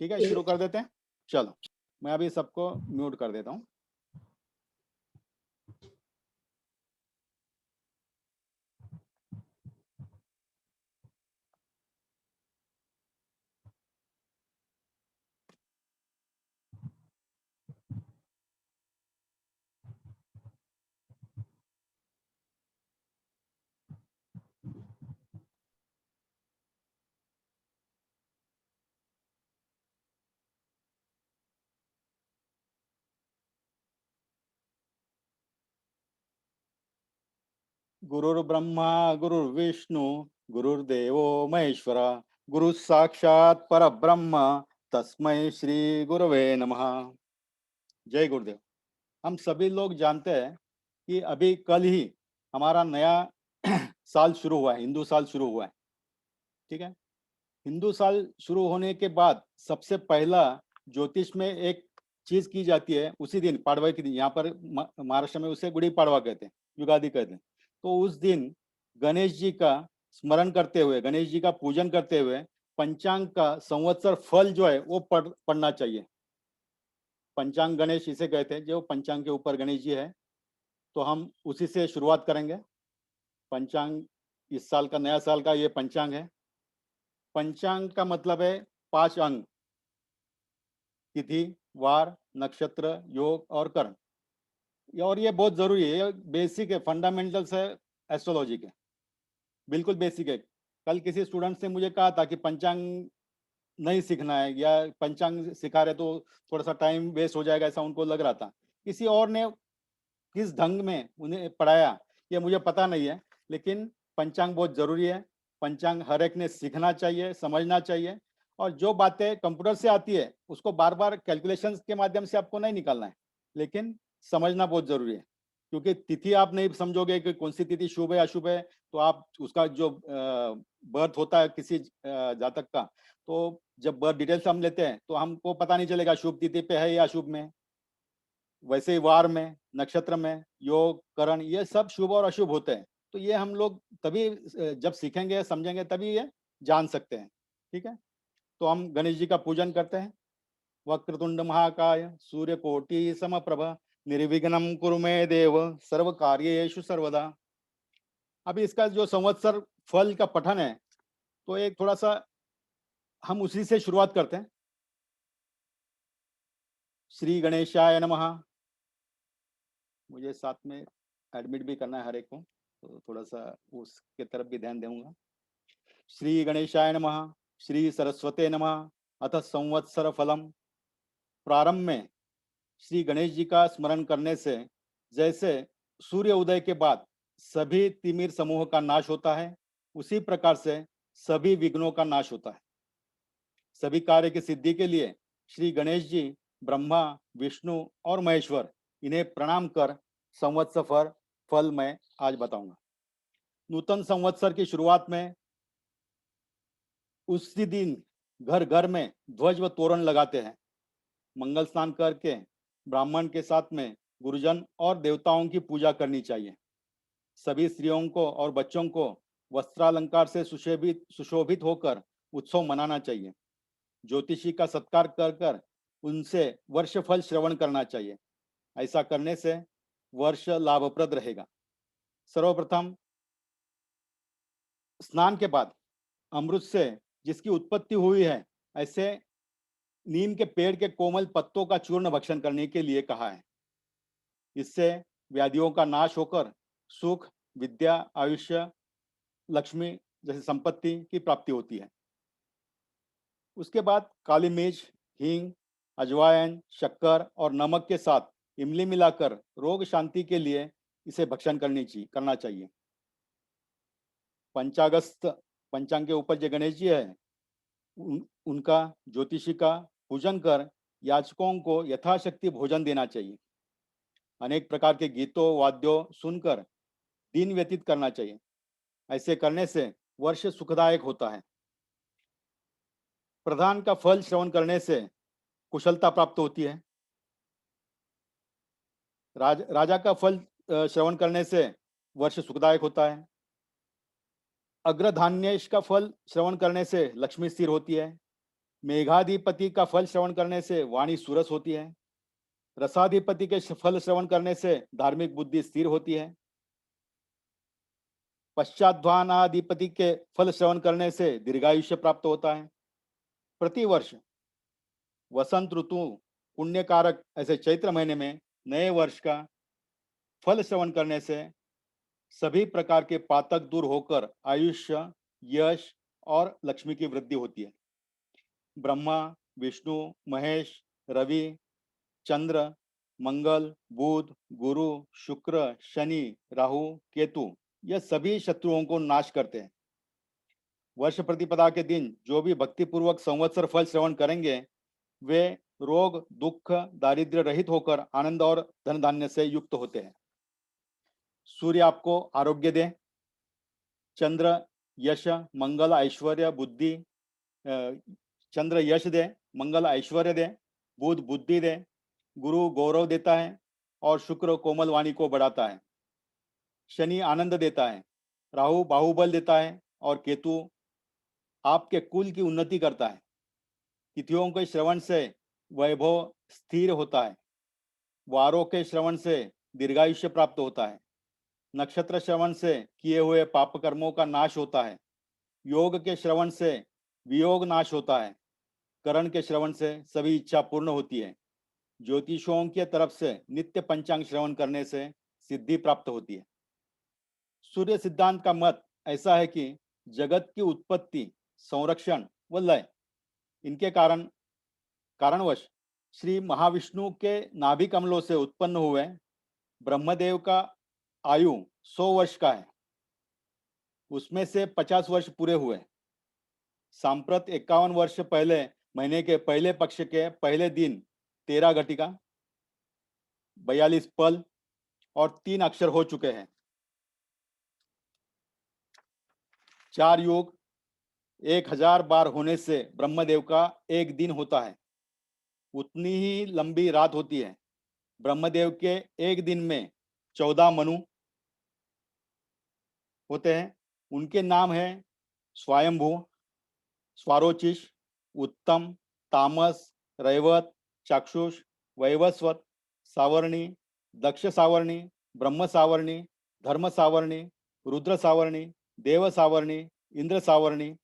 ठीक है, शुरू कर देते हैं। चलो, मैं अभी सबको म्यूट कर देता हूँ। गुरुर्ब्रह्मा गुरुर्विष्णु गुरुर्देवो महेश्वरा, गुरु साक्षात परब्रह्म, तस्मै श्री गुरवे नमः। जय गुरुदेव। हम सभी लोग जानते हैं कि अभी कल ही हमारा नया साल शुरू हुआ है, हिंदू साल शुरू हुआ है। ठीक है, हिंदू साल शुरू होने के बाद सबसे पहला ज्योतिष में एक चीज की जाती है उसी दिन, पाड़वा के दिन। यहाँ पर महाराष्ट्र में उसे गुड़ी पाड़वा कहते हैं, युगादि कहते हैं। तो उस दिन गणेश जी का स्मरण करते हुए, गणेश जी का पूजन करते हुए पंचांग का संवत्सर फल जो है वो पढ़ना चाहिए। पंचांग गणेश इसे कहते हैं, जो पंचांग के ऊपर गणेश जी है। तो हम उसी से शुरुआत करेंगे। पंचांग, इस साल का, नया साल का ये पंचांग है। पंचांग का मतलब है 5 अंग: तिथि, वार, नक्षत्र, योग और करण। और ये बहुत जरूरी है, ये बेसिक है, फंडामेंटल्स है एस्ट्रोलॉजी के, बिल्कुल बेसिक है। कल किसी स्टूडेंट ने मुझे कहा था कि पंचांग नहीं सीखना है, या पंचांग सिखा रहे तो थोड़ा सा टाइम वेस्ट हो जाएगा, ऐसा उनको लग रहा था। किसी और ने किस ढंग में उन्हें पढ़ाया ये मुझे पता नहीं है, लेकिन पंचांग बहुत जरूरी है। पंचांग हर एक ने सीखना चाहिए, समझना चाहिए। और जो बातें कंप्यूटर से आती है उसको बार बार कैलकुलेशंस के माध्यम से आपको नहीं निकालना है, लेकिन समझना बहुत जरूरी है। क्योंकि तिथि आप नहीं समझोगे कि कौन सी तिथि शुभ है अशुभ है, तो आप उसका जो बर्थ होता है किसी जातक का, तो जब बर्थ डिटेल्स हम लेते हैं तो हमको पता नहीं चलेगा शुभ तिथि पे है या अशुभ में। वैसे ही वार में, नक्षत्र में, योग, करण, ये सब शुभ और अशुभ होते हैं। तो ये हम लोग तभी जब सीखेंगे, समझेंगे, तभी ये जान सकते हैं। ठीक है, तो हम गणेश जी का पूजन करते हैं। वक्रतुंड महाकाय सूर्यकोटि समप्रभ, निर्विघ्नं कुरु मे देव, सर्व कार्येषु सर्वदा। अभी इसका जो संवत्सर फल का पठन है, तो एक थोड़ा सा हम उसी से शुरुआत करते हैं। श्री गणेशाय नमः। मुझे साथ में एडमिट भी करना है हर एक को, तो थोड़ा सा उसके तरफ भी ध्यान दूंगा। श्री गणेशाय नमः। श्री सरस्वते नमः। अथ संवत्सर फलम। प्रारंभ में श्री गणेश जी का स्मरण करने से जैसे सूर्य उदय के बाद सभी तिमिर समूह का नाश होता है, उसी प्रकार से सभी विघ्नों का नाश होता है। सभी कार्य की सिद्धि के लिए श्री गणेश जी, ब्रह्मा, विष्णु और महेश्वर, इन्हें प्रणाम कर संवत्सर फल मैं आज बताऊंगा। नूतन संवत्सर की शुरुआत में उसी दिन घर घर में ध्वज व तोरण लगाते हैं। मंगल स्नान करके ब्राह्मण के साथ में गुरुजन और देवताओं की पूजा करनी चाहिए। सभी स्त्रियों को और बच्चों को वस्त्रालंकार से सुशोभित सुशोभित होकर उत्सव मनाना चाहिए। ज्योतिषी का सत्कार कर कर उनसे वर्षफल श्रवण करना चाहिए। ऐसा करने से वर्ष लाभप्रद रहेगा। सर्वप्रथम स्नान के बाद अमृत से जिसकी उत्पत्ति हुई है, ऐसे नीम के पेड़ के कोमल पत्तों का चूर्ण भक्षण करने के लिए कहा है। इससे व्याधियों का नाश होकर सुख, विद्या, आयुष्य, लक्ष्मी जैसी संपत्ति की प्राप्ति होती है। उसके बाद काली मिर्च, हींग, अजवाइन, शक्कर और नमक के साथ इमली मिलाकर रोग शांति के लिए इसे भक्षण करना चाहिए। पंचागस्त पंचांग के ऊपर जो गणेश जी है, उनका ज्योतिषी का पूजन कर याचकों को यथाशक्ति भोजन देना चाहिए। अनेक प्रकार के गीतों वाद्यों सुनकर दिन व्यतीत करना चाहिए। ऐसे करने से वर्ष सुखदायक होता है। प्रधान का फल श्रवण करने से कुशलता प्राप्त होती है। राजा का फल श्रवण करने से वर्ष सुखदायक होता है। अग्रधान्येश का फल श्रवण करने से लक्ष्मी स्थिर होती है। मेघाधिपति का फल श्रवण करने से वाणी सुरस होती है। रसाधिपति के फल श्रवण करने से धार्मिक बुद्धि स्थिर होती है। पश्चाध्यानाधिपति के फल श्रवण करने से दीर्घायुष्य प्राप्त होता है। प्रतिवर्ष वसंत ऋतु पुण्यकारक ऐसे चैत्र महीने में नए वर्ष का फल श्रवण करने से सभी प्रकार के पातक दूर होकर आयुष्य, यश और लक्ष्मी की वृद्धि होती है। ब्रह्मा, विष्णु, महेश, रवि, चंद्र, मंगल, बुध, गुरु, शुक्र, शनि, राहु, केतु यह सभी शत्रुओं को नाश करते हैं। वर्ष प्रतिपदा के दिन जो भी भक्तिपूर्वक संवत्सर फल श्रवण करेंगे वे रोग, दुख, दारिद्र्य रहित होकर आनंद और धन धान्य से युक्त होते हैं। सूर्य आपको आरोग्य दे, चंद्र यश, मंगल, ऐश्वर्य, बुद्धि, चंद्र यश दे, मंगल ऐश्वर्य दे, बुध बुद्धि दे, गुरु गौरव देता है और शुक्र कोमल वाणी को बढ़ाता है। शनि आनंद देता है, राहु बाहुबल देता है और केतु आपके कुल की उन्नति करता है। तिथियों के श्रवण से वैभव स्थिर होता है। वारों के श्रवण से दीर्घायुष्य प्राप्त होता है। नक्षत्र श्रवण से किए हुए पाप कर्मों का नाश होता है। योग के श्रवण से वियोग नाश होता है। करण के श्रवण से सभी इच्छा पूर्ण होती है। ज्योतिषों की तरफ से नित्य पंचांग श्रवण करने से सिद्धि प्राप्त होती है। सूर्य सिद्धांत का मत ऐसा है कि जगत की उत्पत्ति, संरक्षण व लय इनके कारणवश श्री महाविष्णु के नाभि कमलों से उत्पन्न हुए ब्रह्मदेव का आयु 100 वर्ष का है। उसमें से 50 वर्ष पूरे हुए। सांप्रत 51 वर्ष पहले महीने के पहले पक्ष के पहले दिन 13 घटिका 42 पल और 3 अक्षर हो चुके हैं। 4 योग 1000 बार होने से ब्रह्मदेव का एक दिन होता है। उतनी ही लंबी रात होती है। ब्रह्मदेव के एक दिन में 14 मनु होते हैं। उनके नाम है स्वयंभू, स्वारोचिष, उत्तम, तामस, रैवत, चाक्षुष, वैवस्वत, सावर्णी, दक्ष सावर्णी, ब्रह्म सावर्णी, धर्म सावर्णी, रुद्र सावर्णी, देव सावर्णी, इंद्र सावर्णी।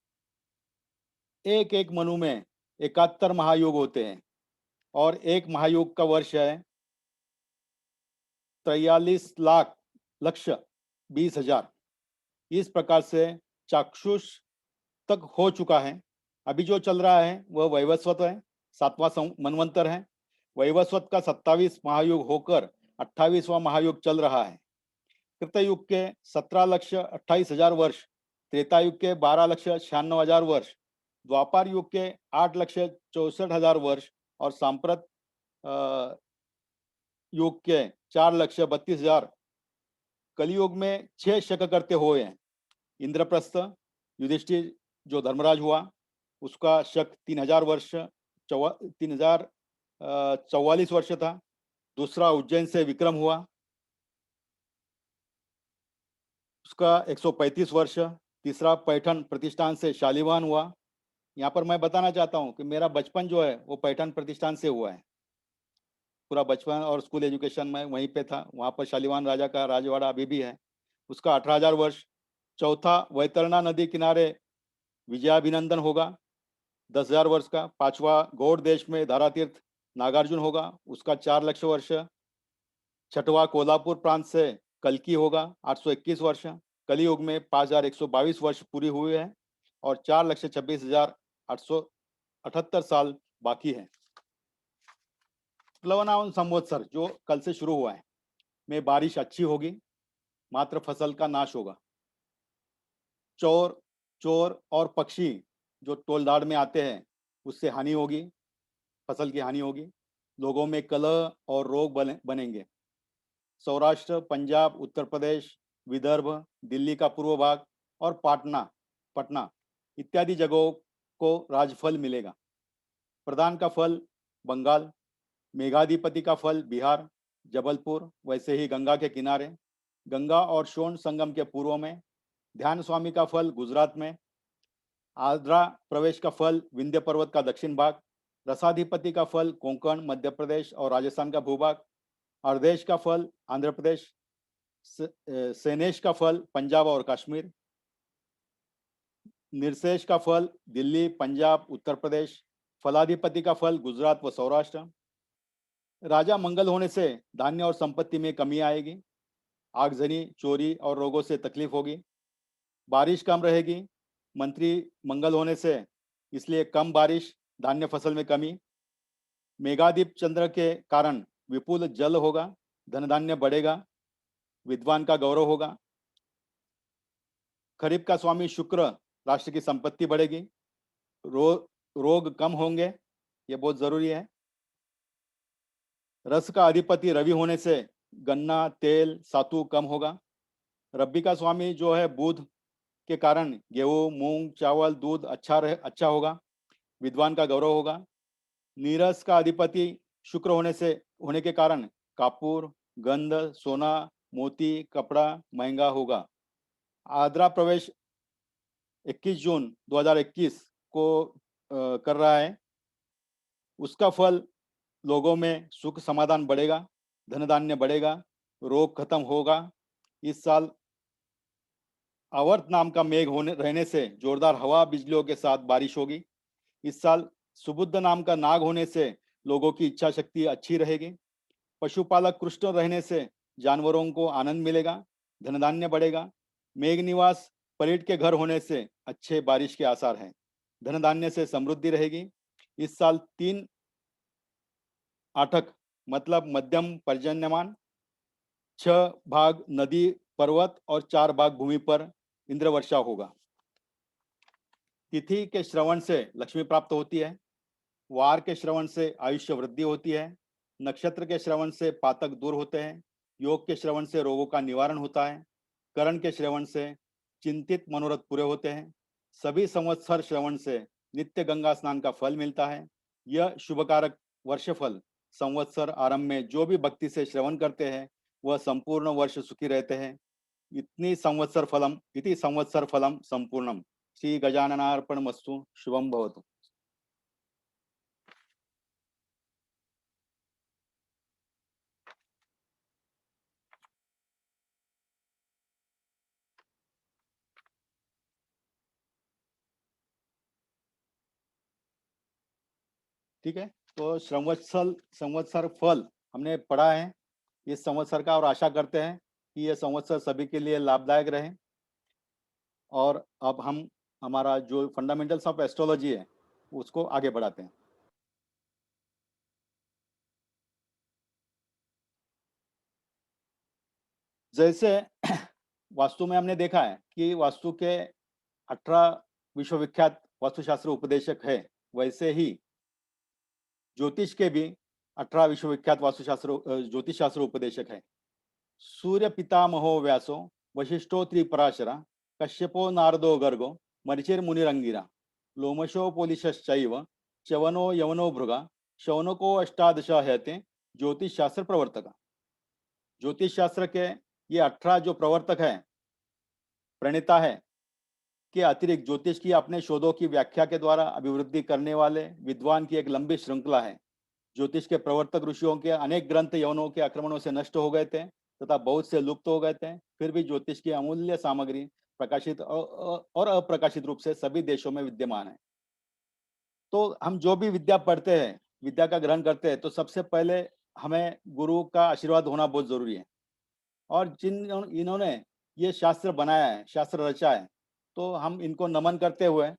एक एक मनु में 71 महायोग होते हैं और एक महायोग का वर्ष है 43 लाख लक्ष 20,000। इस प्रकार से चाक्षुष तक हो चुका है। अभी जो चल रहा है वह वैवस्वत है, 7वां मनवंतर है। वैवस्वत का 27 महायुग होकर 28वां महायुग चल रहा है। कृतयुग के 17,28,000 वर्ष, त्रेतायुग के 12,96,000 वर्ष, द्वापर युग के 8,64,000 वर्ष और सांप्रत युग के 4,32,000। कलियुग में 6 शक करते हुए हैं। इंद्रप्रस्थ युधिष्ठिर जो धर्मराज हुआ उसका शक 3,000 वर्ष 3,044 वर्ष था। दूसरा उज्जैन से विक्रम हुआ, उसका 135 वर्ष। तीसरा पैठण प्रतिष्ठान से शालिवान हुआ। यहाँ पर मैं बताना चाहता हूँ कि मेरा बचपन जो है वो पैठण प्रतिष्ठान से हुआ है। पूरा बचपन और स्कूल एजुकेशन में वहीं पे था। वहाँ पर शालिवान राजा का राजवाड़ा अभी भी है। उसका 18,000 वर्ष। चौथा वैतरणा नदी किनारे विजयाभिनंदन होगा, 10,000 वर्ष का। पांचवा गौड़ देश में धारातीर्थ नागार्जुन होगा, उसका 4 लक्ष वर्ष। छठवा कोल्हापुर प्रांत से कल्की होगा, 821 वर्ष। कलियुग में 5,122 वर्ष पूरी हुए हैं और 4,26,878 साल बाकी है। प्लवनावन संवत्सर जो कल से शुरू हुआ है में बारिश अच्छी होगी, मात्र फसल का नाश होगा। चोर चोर और पक्षी जो टोलधाड़ में आते हैं उससे हानि होगी, फसल की हानि होगी। लोगों में कलह और रोग बनेंगे। सौराष्ट्र, पंजाब, उत्तर प्रदेश, विदर्भ, दिल्ली का पूर्व भाग और पटना इत्यादि जगहों को राजफल मिलेगा। प्रधान का फल बंगाल, मेघाधिपति का फल बिहार, जबलपुर, वैसे ही गंगा के किनारे, गंगा और सोन संगम के पूर्व में। ध्यान स्वामी का फल गुजरात में, आर्द्रा प्रवेश का फल विंध्य पर्वत का दक्षिण भाग, रसाधिपति का फल कोंकण मध्य प्रदेश और राजस्थान का भूभाग, अर्देश का फल आंध्र प्रदेश, सेनेश का फल पंजाब और कश्मीर, निर्शेष का फल दिल्ली पंजाब उत्तर प्रदेश, फलाधिपति का फल गुजरात व सौराष्ट्र। राजा मंगल होने से धान्य और संपत्ति में कमी आएगी, आगजनी चोरी और रोगों से तकलीफ होगी, बारिश कम रहेगी, मंत्री मंगल होने से इसलिए कम बारिश, धान्य फसल में कमी, मेघादीप चंद्र के कारण विपुल जल होगा, धन धान्य बढ़ेगा, विद्वान का गौरव होगा, खरीफ का स्वामी शुक्र, राष्ट्र की संपत्ति बढ़ेगी, रोग कम होंगे, ये बहुत जरूरी है। रस का अधिपति रवि होने से गन्ना तेल सातु कम होगा, रबी का स्वामी जो है बुध के कारण गेहूं मूंग चावल दूध अच्छा होगा, विद्वान का गौरव होगा। नीरस का अधिपति शुक्र होने के कारण कापूर गंध सोना मोती कपड़ा महंगा होगा। आर्द्रा प्रवेश 21 जून 2021 को कर रहा है, उसका फल लोगों में सुख समाधान बढ़ेगा, धन धान्य बढ़ेगा, रोग खत्म होगा। इस साल आवर्त नाम का मेघ रहने से जोरदार हवा बिजलियों के साथ बारिश होगी। इस साल सुबुद्ध नाम का नाग होने से लोगों की इच्छा शक्ति अच्छी रहेगी। पशुपालक कृष्ण रहने से जानवरों को आनंद मिलेगा, धन धान्य बढ़ेगा। मेघ निवास परीट के घर होने से अच्छे बारिश के आसार हैं, धन धान्य से समृद्धि रहेगी। इस साल 3 आठक मतलब मध्यम पर्जन्यमान, 6 भाग नदी पर्वत और 4 भाग भूमि पर इंद्र वर्षा होगा। तिथि के श्रवण से लक्ष्मी प्राप्त होती है, वार के श्रवण से आयुष्य वृद्धि होती है, नक्षत्र के श्रवण से पातक दूर होते हैं, योग के श्रवण से रोगों का निवारण होता है, करण के श्रवण से चिंतित मनोरथ पूरे होते हैं, सभी संवत्सर श्रवण से नित्य गंगा स्नान का फल मिलता है। यह शुभकारक वर्षफल संवत्सर आरंभ में जो भी भक्ति से श्रवण करते हैं वह संपूर्ण वर्ष सुखी रहते हैं। इति संवत्सर फलम संपूर्णम। श्री गजाननार्पण मस्तु। शुभम भवतु। ठीक है, तो संवत्सर फल हमने पढ़ा है इस संवत्सर का, और आशा करते हैं कि यह संवत्सर सभी के लिए लाभदायक रहे। और अब हम हमारा जो फंडामेंटल्स ऑफ एस्ट्रोलॉजी है उसको आगे बढ़ाते हैं। जैसे वास्तु में हमने देखा है कि वास्तु के 18 विश्वविख्यात वास्तुशास्त्र उपदेशक है, वैसे ही ज्योतिष के भी 18 विश्वविख्यात ज्योतिष शास्त्र उपदेशक है। सूर्य पितामहो व्यासो, वशिष्ठो त्रिपराशरा, कश्यपो नारदो गर्गो, मरिचिर मुनिरंगिरा, लोमशो पोलिशश्चैव, च्यवनो यवनो भृगा, शौनको अष्टादश हयते ज्योतिष शास्त्र प्रवर्तक। ज्योतिष शास्त्र के ये 18 जो प्रवर्तक है, प्रणेता है, के अतिरिक्त ज्योतिष की अपने शोधों की व्याख्या के द्वारा अभिवृद्धि करने वाले विद्वान की एक लंबी श्रृंखला है। ज्योतिष के प्रवर्तक ऋषियों के अनेक ग्रंथ यवनों के आक्रमणों से नष्ट हो गए थे तथा बहुत से लुप्त हो गए थे, फिर भी ज्योतिष की अमूल्य सामग्री प्रकाशित और अप्रकाशित रूप से सभी देशों में विद्यमान है। तो हम जो भी विद्या पढ़ते हैं, विद्या का ग्रहण करते हैं, तो सबसे पहले हमें गुरु का आशीर्वाद होना बहुत जरूरी है। और इन्होंने ये शास्त्र बनाया है, शास्त्र रचा है, तो हम इनको नमन करते हुए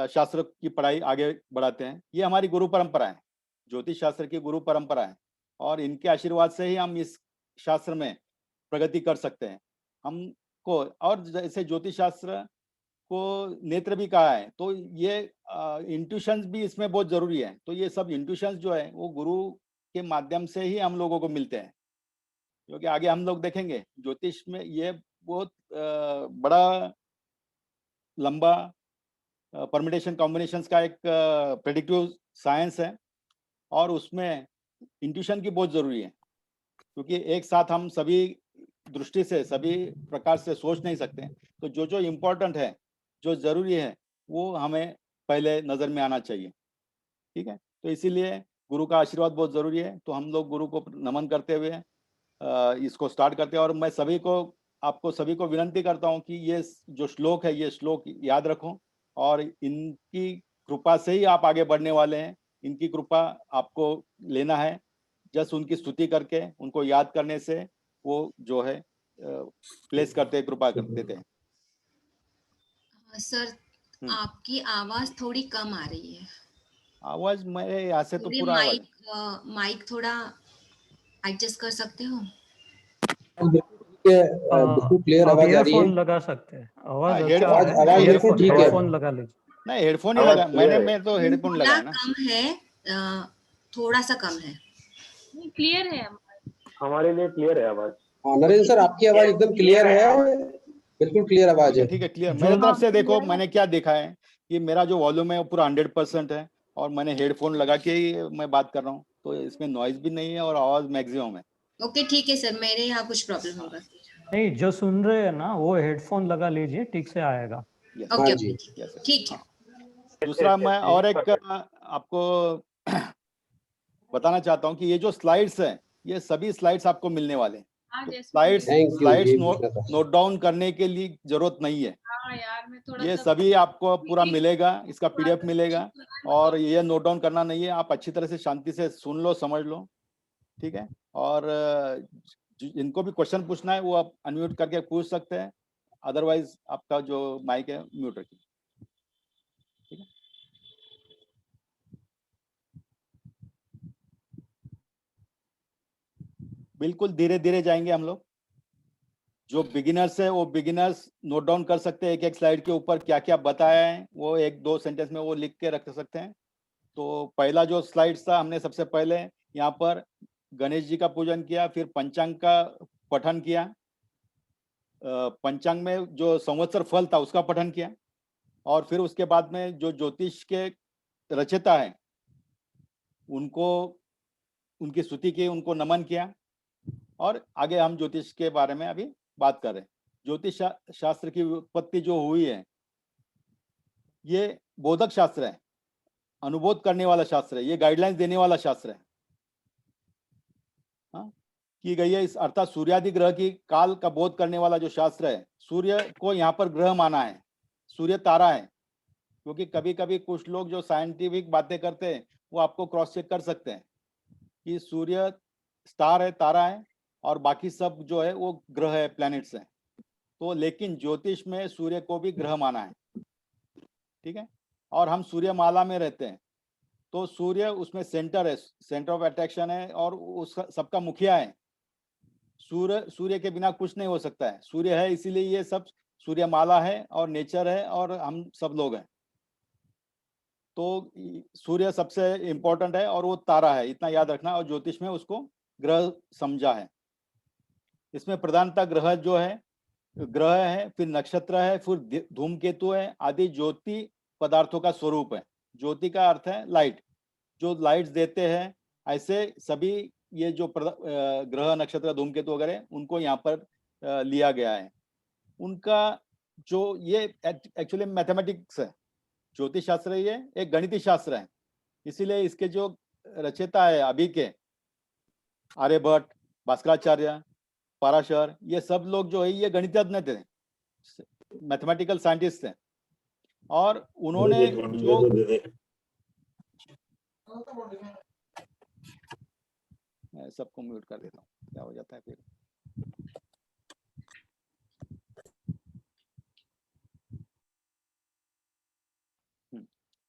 शास्त्र की पढ़ाई आगे बढ़ाते हैं। ये हमारी गुरु परंपरा है, ज्योतिष शास्त्र की गुरु परंपरा है, और इनके आशीर्वाद से ही हम इस शास्त्र में प्रगति कर सकते हैं। हमको और जैसे ज्योतिष शास्त्र को नेत्र भी कहा है, तो ये इंट्यूशंस भी इसमें बहुत जरूरी है। तो ये सब इंट्यूशंस जो है वो गुरु के माध्यम से ही हम लोगों को मिलते हैं, क्योंकि आगे हम लोग देखेंगे ज्योतिष में ये बहुत बड़ा लंबा परमिटेशन कॉम्बिनेशंस का एक प्रेडिक्टिव साइंस है, और उसमें इंट्यूशन की बहुत जरूरी है, क्योंकि एक साथ हम सभी दृष्टि से सभी प्रकार से सोच नहीं सकते। तो जो जो इम्पोर्टेंट है, जो जरूरी है, वो हमें पहले नजर में आना चाहिए। ठीक है, तो इसीलिए गुरु का आशीर्वाद बहुत जरूरी है। तो हम लोग गुरु को नमन करते हुए इसको स्टार्ट करते हैं। और मैं सभी को, आपको सभी को विनंती करता हूँ कि ये जो श्लोक है, ये श्लोक याद रखो और इनकी कृपा से ही आप आगे बढ़ने वाले हैं। इनकी कृपा आपको लेना है। जस्ट उनकी स्तुति करके, उनको याद करने से वो जो है प्लेस करते, कृपा कर देते हैं। सर, आपकी आवाज थोड़ी कम आ रही है। आवाज मेरे यहाँ से तो थोड़ी पूरा आवाज है। माइक थोड़ा एडजस्ट कर सकते हो? बिल्कुल क्लियर आप आवाज आ रही है। ईयरफोन लगा सकते हैं, आवाज अच्छा हेडफोन, है। आवाज बिल्कुल ठीक है। हेडफोन लगा लीजिए। नहीं हेडफोन ही लगा मैंने, मैं तो हेडफोन थोड़ा लगाया ना। कम है, थोड़ा सा कम है। क्लियर है, हमारे लिए क्लियर है आवाज। हाँ नरेंद्र सर, आपकी आवाज एकदम क्लियर है, बिल्कुल क्लियर आवाज है। ठीक है, क्लियर। मेरे तरफ से देखो, मैंने क्या देखा है कि मेरा जो वॉल्यूम है वो पूरा 100% है और मैंने हेडफोन लगा के ही मैं बात कर रहा हूँ, तो इसमें नॉइज भी नहीं है और आवाज मैक्सिमम है। ओके ठीक है सर, मेरे यहाँ कुछ प्रॉब्लम होगा। नहीं, जो सुन रहे हैं ना वो हेडफोन लगा लीजिए, ठीक से आएगा। ओके जी। ठीक है। दूसरा मैं और एक आपको बताना चाहता हूँ कि ये जो स्लाइड्स हैं, ये सभी स्लाइड्स आपको मिलने वाले हैं। स्लाइड्स नोट डाउन करने के लिए जरूरत नहीं है। ये सभी आपको पूरा मिलेगा, इसका पीडीएफ मिलेगा और ये नोट डाउन करना नहीं है। आप अच्छी तरह से शांति से सुन लो, समझ लो। ठीक है, और जिनको भी क्वेश्चन पूछना है वो आप अनम्यूट करके पूछ सकते हैं, अदरवाइज आपका जो माइक है म्यूट रखिए। ठीक है, बिल्कुल धीरे धीरे जाएंगे हम लोग। जो बिगिनर्स है वो बिगिनर्स नोट डाउन कर सकते हैं, एक एक स्लाइड के ऊपर क्या क्या बताया है वो एक दो सेंटेंस में वो लिख के रख सकते हैं। तो पहला जो स्लाइड्स था, हमने सबसे पहले यहाँ पर गणेश जी का पूजन किया, फिर पंचांग का पठन किया। पंचांग में जो संवत्सर फल था उसका पठन किया और फिर उसके बाद में जो ज्योतिष के रचयिता है उनको, उनकी स्तुति की, उनको नमन किया। और आगे हम ज्योतिष के बारे में अभी बात कर रहे हैं। ज्योतिष शास्त्र की उत्पत्ति जो हुई है, ये बोधक शास्त्र है, अनुबोध करने वाला शास्त्र है, ये गाइडलाइंस देने वाला शास्त्र है। हाँ, की गई है इस अर्थात सूर्यादि ग्रह की काल का बोध करने वाला जो शास्त्र है। सूर्य को यहाँ पर ग्रह माना है, सूर्य तारा है। क्योंकि कभी कभी कुछ लोग जो साइंटिफिक बातें करते हैं वो आपको क्रॉस चेक कर सकते हैं कि सूर्य स्टार है, तारा है, और बाकी सब जो है वो ग्रह है, प्लैनेट्स हैं। तो लेकिन ज्योतिष में सूर्य को भी ग्रह माना है। ठीक है, और हम सूर्यमाला में रहते हैं, तो सूर्य उसमें सेंटर है, सेंटर ऑफ अट्रैक्शन है और उस सबका मुखिया है। सूर्य के बिना कुछ नहीं हो सकता है। सूर्य है इसीलिए ये सब सूर्यमाला है और नेचर है और हम सब लोग हैं। तो सूर्य सबसे इंपॉर्टेंट है और वो तारा है, इतना याद रखना। और ज्योतिष में उसको ग्रह समझा है। इसमें प्रधानतः ग्रह जो है, ग्रह है, फिर नक्षत्र है, फिर धूमकेतु है, आदि ज्योति पदार्थों का स्वरूप है। ज्योति का अर्थ है लाइट, जो लाइट्स देते हैं। ऐसे सभी ये जो ग्रह, नक्षत्र, धूमकेतु वगैरह, उनको यहाँ पर लिया गया है। उनका जो ये एक्चुअली मैथमेटिक्स है, ज्योतिष शास्त्र ये एक गणितीय शास्त्र है। इसीलिए इसके जो रचयिता है अभी के, आर्यभट्ट, भास्कराचार्य, पराशर, ये सब लोग जो है ये गणितज्ञ थे, मैथमेटिकल साइंटिस्ट थे। और उन्होंने जो मैं सबको म्यूट कर देता हूँ, क्या हो जाता है फिर।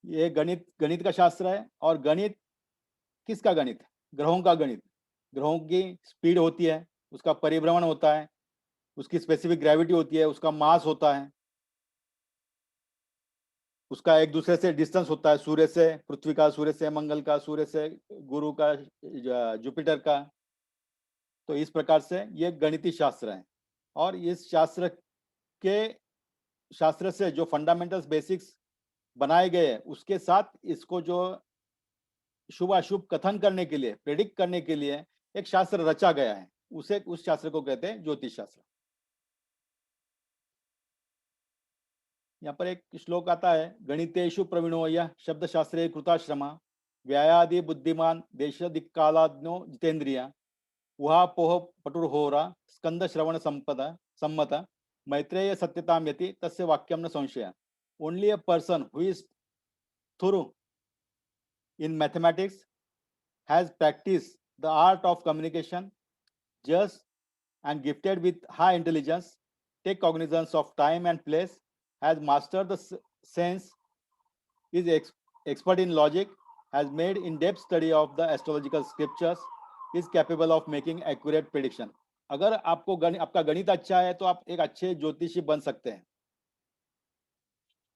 ये गणित का शास्त्र है। और गणित किसका गणित है? ग्रहों का गणित। ग्रहों की स्पीड होती है, उसका परिभ्रमण होता है, उसकी स्पेसिफिक ग्रेविटी होती है, उसका मास होता है, उसका एक दूसरे से डिस्टेंस होता है, सूर्य से पृथ्वी का, सूर्य से मंगल का, सूर्य से गुरु का, जुपिटर का। तो इस प्रकार से ये गणितीय शास्त्र है। और इस शास्त्र से जो फंडामेंटल्स, बेसिक्स बनाए गए हैं, उसके साथ इसको जो शुभ अशुभ कथन करने के लिए, प्रेडिक्ट करने के लिए एक शास्त्र रचा गया है, उस शास्त्र को कहते हैं ज्योतिष शास्त्र। यहाँ पर एक श्लोक आता है, गणितेषु प्रवीणो यः शब्दशास्त्रे कृताश्रमा व्यायादि बुद्धिमान देश दिक्कालाज्ञो जितेंद्रिया उहापोह पटुर्होरा स्कंद श्रवण संपदा सम्मत मैत्रेय सत्यताम यति तस्य वाक्यम न संशय. Only a person who is thorough in mathematics, has practiced the art of communication, just and gifted with high intelligence, take cognizance of time and place, has mastered the sense, is expert in logic, has made in-depth study of the astrological scriptures, is capable of making accurate prediction. अगर आपको आपका गणित अच्छा है तो आप एक अच्छे ज्योतिषी बन सकते हैं.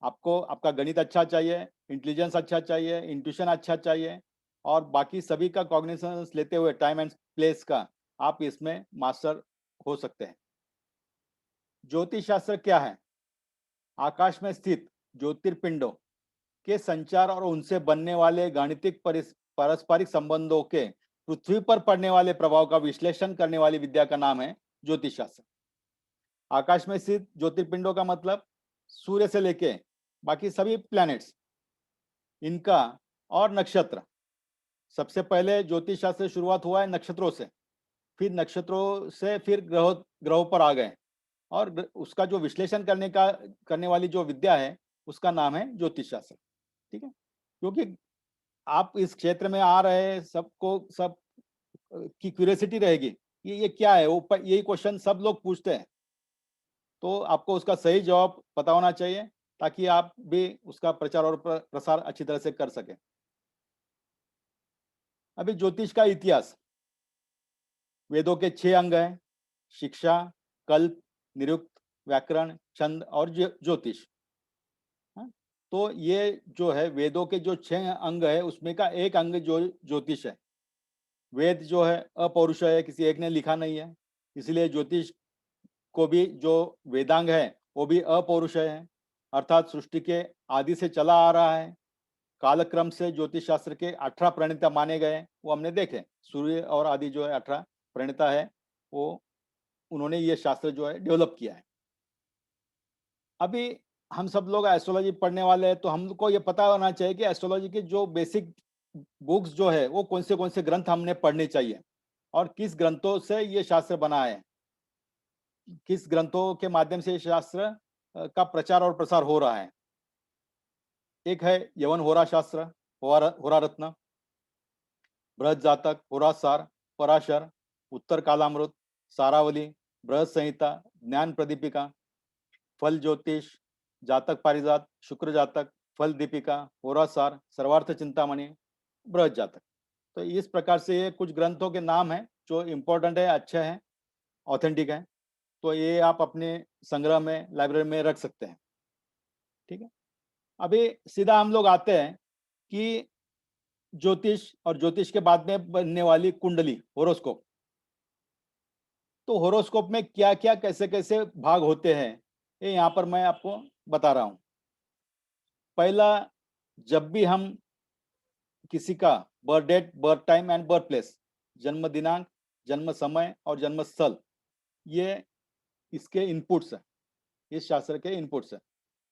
आपको आपका गणित अच्छा चाहिए, इंटेलिजेंस अच्छा चाहिए, इंट्यूशन अच्छा चाहिए और बाकी सभी का कॉग्निजेंस लेते हुए टाइम एंड प्लेस का आप इसमें मास्टर हो सकते हैं. ज्योतिष शास्त्र क्या है? आकाश में स्थित ज्योतिर्पिंडों के संचार और उनसे बनने वाले गाणितिक पारस्परिक संबंधों के पृथ्वी पर पड़ने वाले प्रभाव का विश्लेषण करने वाली विद्या का नाम है ज्योतिष शास्त्र. आकाश में स्थित ज्योतिर्पिंडों का मतलब सूर्य से लेके बाकी सभी प्लैनेट्स, इनका और नक्षत्र. सबसे पहले ज्योतिष शास्त्र शुरुआत हुआ है नक्षत्रों से, फिर नक्षत्रों से फिर ग्रहों पर आ गए और उसका जो विश्लेषण करने वाली जो विद्या है उसका नाम है ज्योतिष शास्त्र. ठीक है, क्योंकि आप इस क्षेत्र में आ रहे हैं, सबको सब की क्यूरियोसिटी रहेगी कि ये क्या है, वो यही क्वेश्चन सब लोग पूछते हैं, तो आपको उसका सही जवाब पता होना चाहिए ताकि आप भी उसका प्रचार और प्रसार अच्छी तरह से कर सकें. अभी ज्योतिष का इतिहास. वेदों के 6 अंग हैं, शिक्षा, कल्प, निरुक्त, व्याकरण, छंद और ज्योतिष. तो ये जो है वेदों के जो 6 अंग है उसमें का एक अंग जो ज्योतिष है. वेद जो है अपौरुष है, किसी एक ने लिखा नहीं है, इसलिए ज्योतिष को भी जो वेदांग है वो भी अपौरुष है, अर्थात सृष्टि के आदि से चला आ रहा है. कालक्रम से ज्योतिष शास्त्र के 18 प्रणेता माने गए, वो हमने देखे. सूर्य और आदि जो है 18 प्रणेता है, वो उन्होंने ये शास्त्र जो है डेवलप किया है. अभी हम सब लोग एस्ट्रोलॉजी पढ़ने वाले हैं तो हमको ये पता होना चाहिए कि एस्ट्रोलॉजी के जो बेसिक बुक्स जो है वो कौन से ग्रंथ हमने पढ़ने चाहिए और किस ग्रंथों से ये शास्त्र बना है, किस ग्रंथों के माध्यम से शास्त्र का प्रचार और प्रसार हो रहा है. एक है यवन होरा शास्त्र, होरा रत्न, बृहद जातक, होरासार, पराशर, उत्तर कालामृत, सारावली, बृहद संहिता, ज्ञान प्रदीपिका, फल ज्योतिष, जातक पारिजात, शुक्र जातक, फल दीपिका, होरासार, सर्वार्थ चिंतामणि, बृहद जातक. तो इस प्रकार से ये कुछ ग्रंथों के नाम हैं जो इम्पोर्टेंट है, अच्छे हैं, ऑथेंटिक हैं. तो ये आप अपने संग्रह में, लाइब्रेरी में रख सकते हैं. ठीक है, अभी सीधा हम लोग आते हैं कि ज्योतिष और ज्योतिष के बाद में बनने वाली कुंडली, होरोस्कोप. तो होरोस्कोप में क्या क्या कैसे कैसे भाग होते हैं ये यहाँ पर मैं आपको बता रहा हूँ. पहला, जब भी हम किसी का birth date, birth time and birth place, जन्म दिनांक, जन्म समय और जन्म स्थल, ये इसके इनपुट्स है, इस शास्त्र के इनपुट्स है.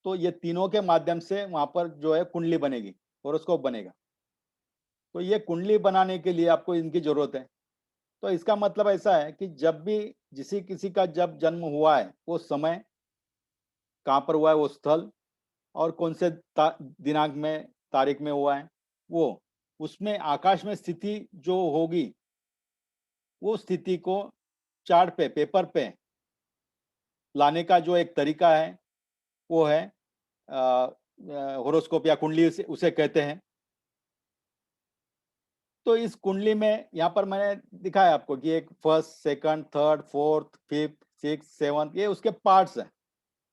तो ये तीनों के माध्यम से वहां पर जो है कुंडली बनेगी, होरोस्कोप बनेगा. तो ये कुंडली बनाने के लिए आपको इनकी जरूरत है. तो इसका मतलब ऐसा है कि जब भी किसी का जब जन्म हुआ है वो समय, कहाँ पर हुआ है वो स्थल और कौन से दिनांक में, तारीख में हुआ है वो, उसमें आकाश में स्थिति जो होगी वो स्थिति को चार्ट पे, पेपर पे लाने का जो एक तरीका है वो है होरोस्कोप या कुंडली उसे कहते हैं. तो इस कुंडली में यहाँ पर मैंने दिखाया आपको कि एक first, second, third, fourth, fifth, six, seventh, ये उसके पार्ट्स हैं.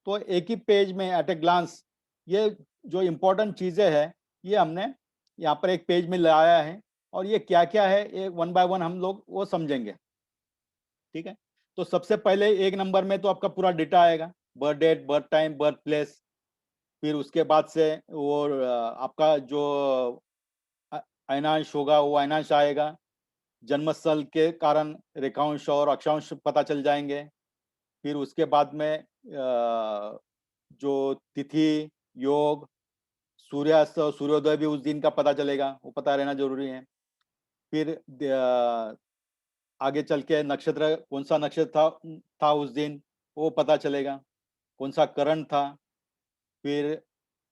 तो एक ही पेज में एट ए ग्लांस ये जो इम्पोर्टेंट चीजें हैं ये हमने यहाँ पर एक पेज में लाया है और ये क्या क्या है ये 1 बाय 1 हम लोग वो समझेंगे. ठीक है, तो सबसे पहले 1 नंबर में तो आपका पूरा डेटा आएगा, birth date, birth time, birth place. फिर उसके बाद से वो आपका जो अयनांश होगा वो अयनांश आएगा. जन्मस्थल के कारण रेखांश और अक्षांश पता चल जाएंगे. फिर उसके बाद में जो तिथि, योग, सूर्यास्त और सूर्योदय भी उस दिन का पता चलेगा, वो पता रहना जरूरी है। फिर आगे चल के नक्षत्र, कौन सा नक्षत्र था उस दिन, वो पता चलेगा, कौन सा करण था। फिर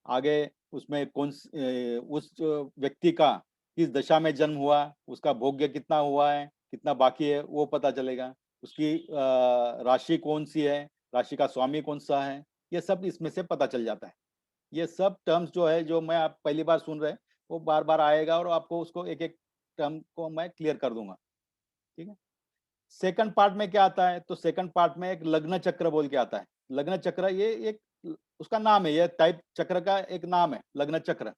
आगे उसमें उस व्यक्ति का किस दशा में जन्म हुआ, उसका भोग्य कितना हुआ है, कितना बाकी है, वो पता चलेगा। उसकी राशि कौन सी है, राशि का स्वामी कौन सा है, ये सब इसमें से पता चल जाता है। ये सब टर्म्स जो है, जो मैं आप पहली बार सुन रहे हैं, वो बार बार आएगा और आपको उसको एक एक टर्म को मैं क्लियर कर दूंगा। ठीक है। सेकंड पार्ट में क्या आता है, तो सेकंड पार्ट में एक लग्न चक्र बोल के आता है। लग्न चक्र ये एक उसका नाम है, ये टाइप चक्र का एक नाम है, लग्न चक्र।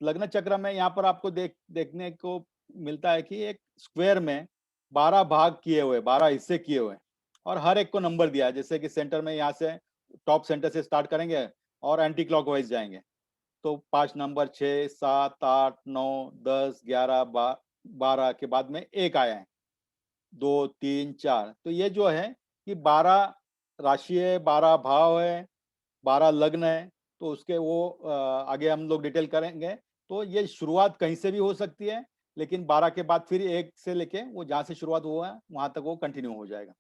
लग्न चक्र में यहाँ पर आपको देखने को मिलता है कि एक स्क्वायर में 12 भाग किए हुए, 12 हिस्से किए हुए, और हर एक को नंबर दिया है। जैसे कि सेंटर में, यहाँ से टॉप सेंटर से स्टार्ट करेंगे और एंटी क्लॉकवाइज जाएंगे, तो 5 नंबर, 6, 7, 8, 9, 10, 11, 12 के बाद में एक आया है, 2, 3, 4। तो ये जो है कि 12 राशि है, 12 भाव है, 12 लग्न है। तो उसके वो आगे हम लोग डिटेल करेंगे। तो ये शुरुआत कहीं से भी हो सकती है, लेकिन 12 के बाद फिर एक से लेके वो जहाँ से शुरुआत हुआ है वहां तक वो कंटिन्यू हो जाएगा।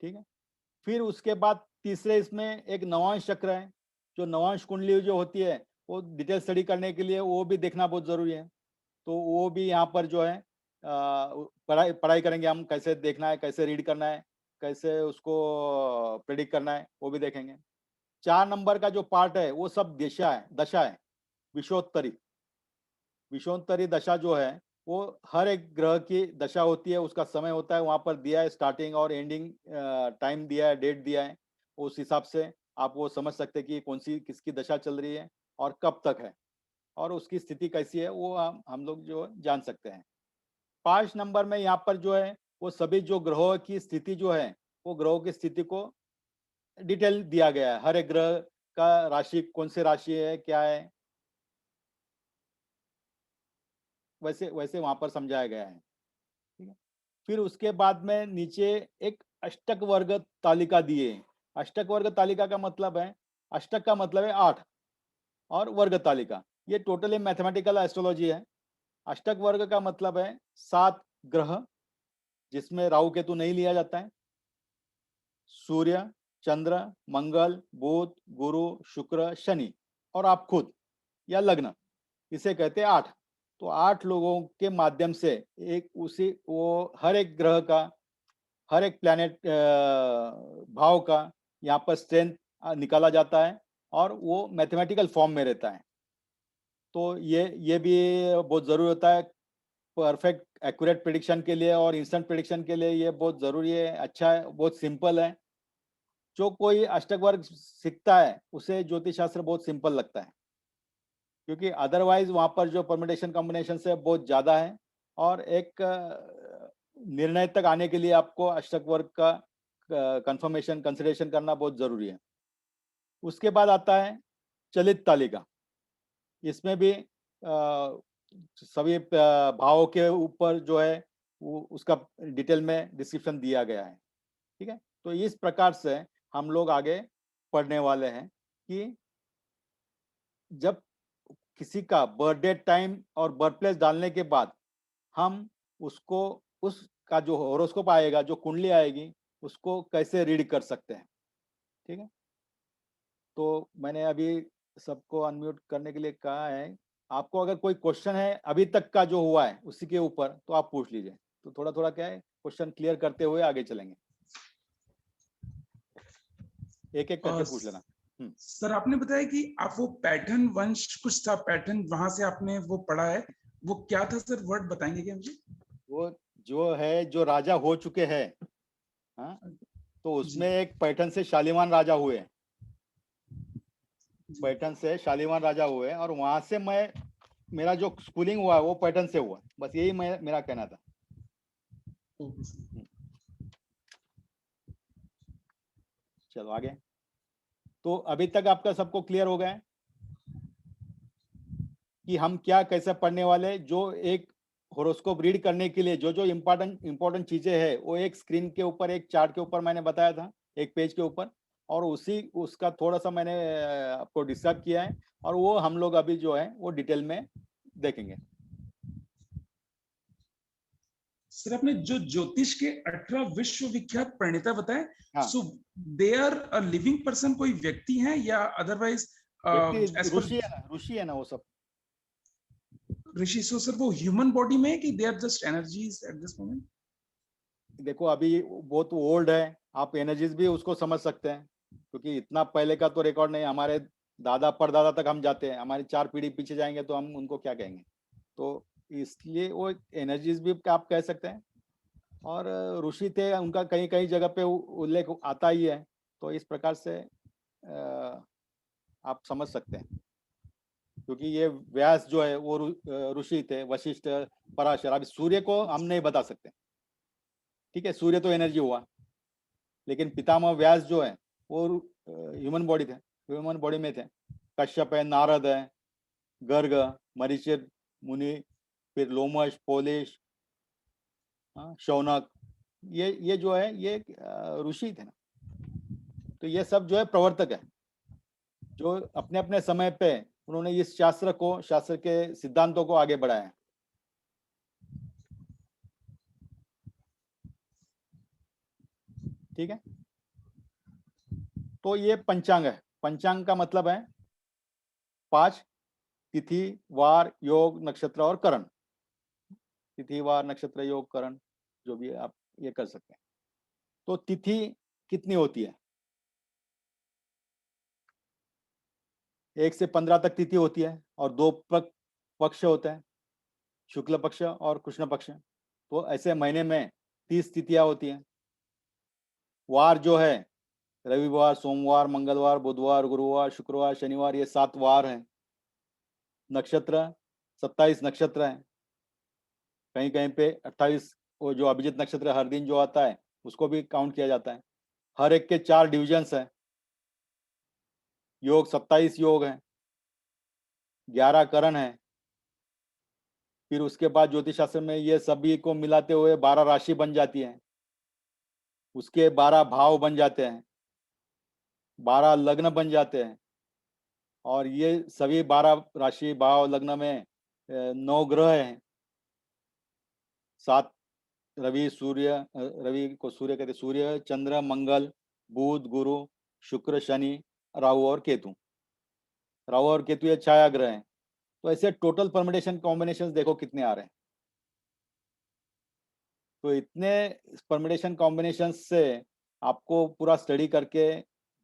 ठीक है। फिर उसके बाद तीसरे इसमें एक नवांश चक्र है। जो नवांश कुंडली जो होती है, वो डिटेल स्टडी करने के लिए वो भी देखना बहुत जरूरी है। तो वो भी यहाँ पर जो है पढ़ाई पढ़ाई करेंगे हम, कैसे देखना है, कैसे रीड करना है, कैसे उसको प्रेडिक्ट करना है, वो भी देखेंगे। 4 नंबर का जो पार्ट है वो सब दशा है। विषोत्तरी विषोत्तरी दशा जो है, वो हर एक ग्रह की दशा होती है, उसका समय होता है, वहां पर दिया है, स्टार्टिंग और एंडिंग टाइम दिया है, डेट दिया है। उस हिसाब से आप वो समझ सकते हैं कि कौन सी किसकी दशा चल रही है और कब तक है, और उसकी स्थिति कैसी है, वो हम लोग जो जान सकते हैं। 5 नंबर में यहाँ पर जो है, वो सभी जो ग्रहों की स्थिति जो है, वो ग्रहों की स्थिति को डिटेल दिया गया है। हर एक ग्रह का राशि, कौन सी राशि है, क्या है, वैसे वैसे वहां पर समझाया गया है। ठीक है। फिर उसके बाद में नीचे एक अष्टक वर्ग तालिका दिए। अष्टक वर्ग तालिका का मतलब है, अष्टक का मतलब है 8, और वर्ग तालिका, ये टोटली मैथमेटिकल एस्ट्रोलॉजी है। अष्टक वर्ग का मतलब है 7 ग्रह, जिसमें राहु केतु नहीं लिया जाता है। सूर्य, चंद्र, मंगल, बुध, गुरु, शुक्र, शनि, और आप खुद, या लग्न, इसे कहते हैं 8। तो 8 लोगों के माध्यम से एक उसी वो हर एक ग्रह का, हर एक प्लैनेट भाव का यहाँ पर स्ट्रेंथ निकाला जाता है, और वो मैथमेटिकल फॉर्म में रहता है। तो ये भी बहुत जरूरी होता है परफेक्ट एक्यूरेट प्रिडिक्शन के लिए, और इंस्टेंट प्रिडिक्शन के लिए ये बहुत जरूरी है। अच्छा है, बहुत सिंपल है। जो कोई अष्टक वर्ग सीखता है उसे ज्योतिष शास्त्र बहुत सिंपल लगता है, क्योंकि अदरवाइज वहां पर जो परम्यूटेशन कॉम्बिनेशन है बहुत ज्यादा है, और एक निर्णय तक आने के लिए आपको अष्टक वर्ग का कंफर्मेशन कंसिडरेशन करना बहुत जरूरी है। उसके बाद आता है चलित तालिका। इसमें भी सभी भावों के ऊपर जो है वो उसका डिटेल में डिस्क्रिप्शन दिया गया है। ठीक है। तो इस प्रकार से हम लोग आगे पढ़ने वाले हैं कि जब किसी का बर्थडे टाइम और बर्थ प्लेस डालने के बाद हम उसको, उसका जो होरोस्कोप आएगा, जो कुंडली आएगी, उसको कैसे रीड कर सकते हैं। ठीक है। तो मैंने अभी सबको अनम्यूट करने के लिए कहा है। आपको अगर कोई क्वेश्चन है अभी तक का जो हुआ है उसी के ऊपर, तो आप पूछ लीजिए। तो थोड़ा थोड़ा क्या है, क्वेश्चन क्लियर करते हुए आगे चलेंगे, एक एक करके पूछ लेना। सर आपने बताया कि आप वो पैटर्न वंश कुछ था, पैटर्न वहां से आपने वो पढ़ा है, वो क्या था सर, वर्ड बताएंगे क्या मुझे? वो जो है, जो राजा हो चुके हैं, हाँ, तो उसमें एक पैटर्न से शालीमार राजा हुए, पैटर्न से शालीमार राजा हुए, और वहां से मेरा जो स्कूलिंग हुआ वो पैटर्न से हुआ। बस यही मेरा कहना था। चलो आगे। तो अभी तक आपका सबको क्लियर हो गया है कि हम क्या कैसे पढ़ने वाले। जो एक होरोस्कोप रीड करने के लिए जो जो इम्पोर्टेंट चीजें हैं, वो एक स्क्रीन के ऊपर, एक चार्ट के ऊपर मैंने बताया था, एक पेज के ऊपर, और उसका थोड़ा सा मैंने आपको डिस्क्राइब किया है, और वो हम लोग अभी जो है वो डिटेल में देखेंगे। सर आपने जो ज्योतिष के 18 विश्वविख्यात प्रणेता बताए, हाँ। So they are a living person, कोई व्यक्ति है या अदरवाइज ऋषि है ना वो सब। ऋषि? सो सर वो ह्यूमन बॉडी में है कि they are just energies at this moment? देखो अभी बहुत ओल्ड है, आप एनर्जीज भी उसको समझ सकते हैं, क्योंकि इतना पहले का तो रिकॉर्ड नहीं, हमारे दादा परदादा तक हम जाते हैं, हमारी 4 पीढ़ी पीछे जाएंगे तो हम उनको क्या कहेंगे, तो इसलिए वो एनर्जीज भी आप कह सकते हैं। और ऋषि थे, उनका कहीं कहीं जगह पे उल्लेख आता ही है, तो इस प्रकार से आप समझ सकते हैं, क्योंकि ये व्यास जो है वो ऋषि थे, वशिष्ठ, पराशर। अभी सूर्य को हम नहीं बता सकते, ठीक है, सूर्य तो एनर्जी हुआ, लेकिन पितामह व्यास जो है वो ह्यूमन बॉडी थे, ह्यूमन बॉडी में थे। कश्यप है, नारद है, गर्ग, मरीचिर मुनि, फिर लोमश, पोलिश, शौनक, ये जो है ये ऋषि थे ना। तो ये सब जो है प्रवर्तक है, जो अपने अपने समय पे उन्होंने इस शास्त्र के सिद्धांतों को आगे बढ़ाया है। ठीक है, तो ये पंचांग है। पंचांग का मतलब है 5 तिथि, वार, योग, नक्षत्र और करण। तिथि, वार, नक्षत्र, योग, करण, जो भी आप ये कर सकते हैं। तो तिथि कितनी होती है? 1 से 15 तक तिथि होती है, और 2 पक्ष होते हैं, शुक्ल पक्ष और कृष्ण पक्ष। तो ऐसे महीने में 30 तिथियां होती हैं। वार जो है रविवार, सोमवार, मंगलवार, बुधवार, गुरुवार, शुक्रवार, शनिवार, ये 7 वार हैं। नक्षत्र 27 नक्षत्र हैं, कहीं कहीं पे 28, वो जो अभिजित नक्षत्र हर दिन जो आता है उसको भी काउंट किया जाता है। हर एक के 4 डिविजन्स हैं। योग 27 योग हैं, 11 करण है। फिर उसके बाद ज्योतिष शास्त्र में ये सभी को मिलाते हुए 12 राशि बन जाती है, उसके 12 भाव बन जाते हैं, 12 लग्न बन जाते हैं, और ये सभी 12 राशि, भाव, लग्न में 9 ग्रह हैं। 7 रवि को सूर्य कहते, सूर्य, चंद्र, मंगल, बुध, गुरु, शुक्र, शनि, राहु और केतु। राहु और केतु ये छाया ग्रह हैं। तो ऐसे टोटल परम्यूटेशन कॉम्बिनेशन देखो कितने आ रहे हैं। तो इतने परम्यूटेशन कॉम्बिनेशन से आपको पूरा स्टडी करके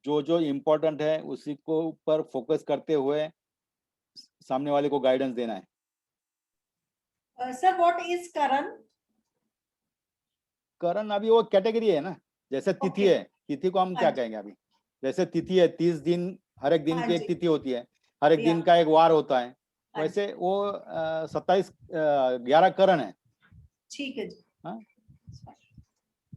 जो जो इम्पोर्टेंट है उसी को ऊपर फोकस करते हुए सामने वाले को गाइडेंस देना है। सर व्हाट इज करण? करण अभी वो कैटेगरी है ना, जैसे तिथि Okay. है, तिथि को हम क्या कहेंगे अभी, जैसे तिथि है 30 दिन, हर एक दिन हाँ की एक जी। तिथि होती है, हर एक दिन Yeah. का एक वार होता है, हाँ वैसे वो 11 करण है। ठीक है जी। हाँ?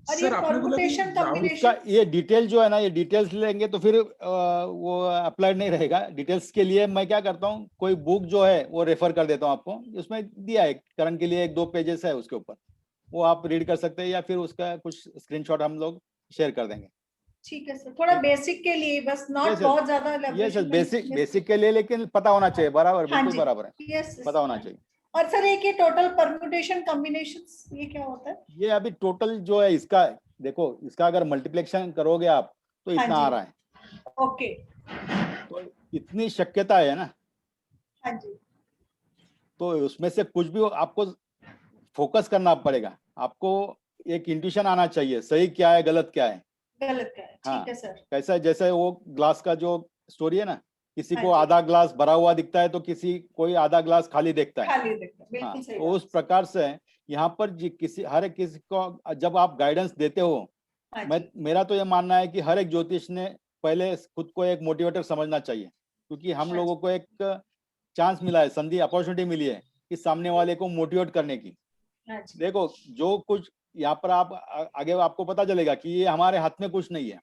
और सर ये आपने बोला कि परम्यूटेशन राहु इसका कॉम्बिनेशन, ये डिटेल जो है ना, ये डिटेल्स लेंगे तो फिर वो अप्लाइड नहीं रहेगा। डिटेल्स के लिए मैं क्या करता हूँ, कोई बुक जो है वो रेफर कर देता हूँ आपको, उसमें दिया है करण के लिए 1-2 पेजेस है उसके ऊपर, वो आप रीड कर सकते हैं, या फिर उसका कुछ स्क्रीनशॉट हम लोग शेयर कर देंगे। ठीक है सर, थोड़ा बेसिक के लिए बस, नॉट बहुत ज्यादा ये elaboration बेसिक के लिए, लेकिन पता होना चाहिए, बराबर, हाँ बिल्कुल जी। बराबर है, Yes, पता होना चाहिए। और सर एक ये टोटल परम्यूटेशन कॉम्बिनेशंस ये क्या होता है? ये अभी टोटल जो है इसका, देखो इसका अगर मल्टीप्लिकेशन करोगे आप तो हाँ इतना जी। आ रहा है। ओके। तो इतनी शक्यता है ना, हाँ जी। तो उसमें से कुछ भी आपको फोकस करना पड़ेगा, आपको एक इंट्यूशन आना चाहिए, सही क्या है गलत क्या है। गलत क्या है? हाँ, ठीक है सर। कैसा है, जैसे वो ग्लास का जो स्टोरी है ना, किसी हाँ को जी। आधा ग्लास भरा हुआ दिखता है तो कोई आधा ग्लास खाली देखता है। खाली दिखता है, हाँ, बिल्कुल सही तो उस बात। प्रकार से यहाँ पर हर एक किसी को जब आप गाइडेंस देते हो, हाँ मैं जी। मेरा तो ये मानना है कि हर एक ज्योतिष ने पहले खुद को एक मोटिवेटर समझना चाहिए, क्योंकि हम हाँ लोगों को एक चांस मिला है, संधि, अपॉर्चुनिटी मिली है कि सामने वाले को मोटिवेट करने की। हाँ जी। देखो जो कुछ यहाँ पर आप आगे आपको पता चलेगा कि ये हमारे हाथ में कुछ नहीं है,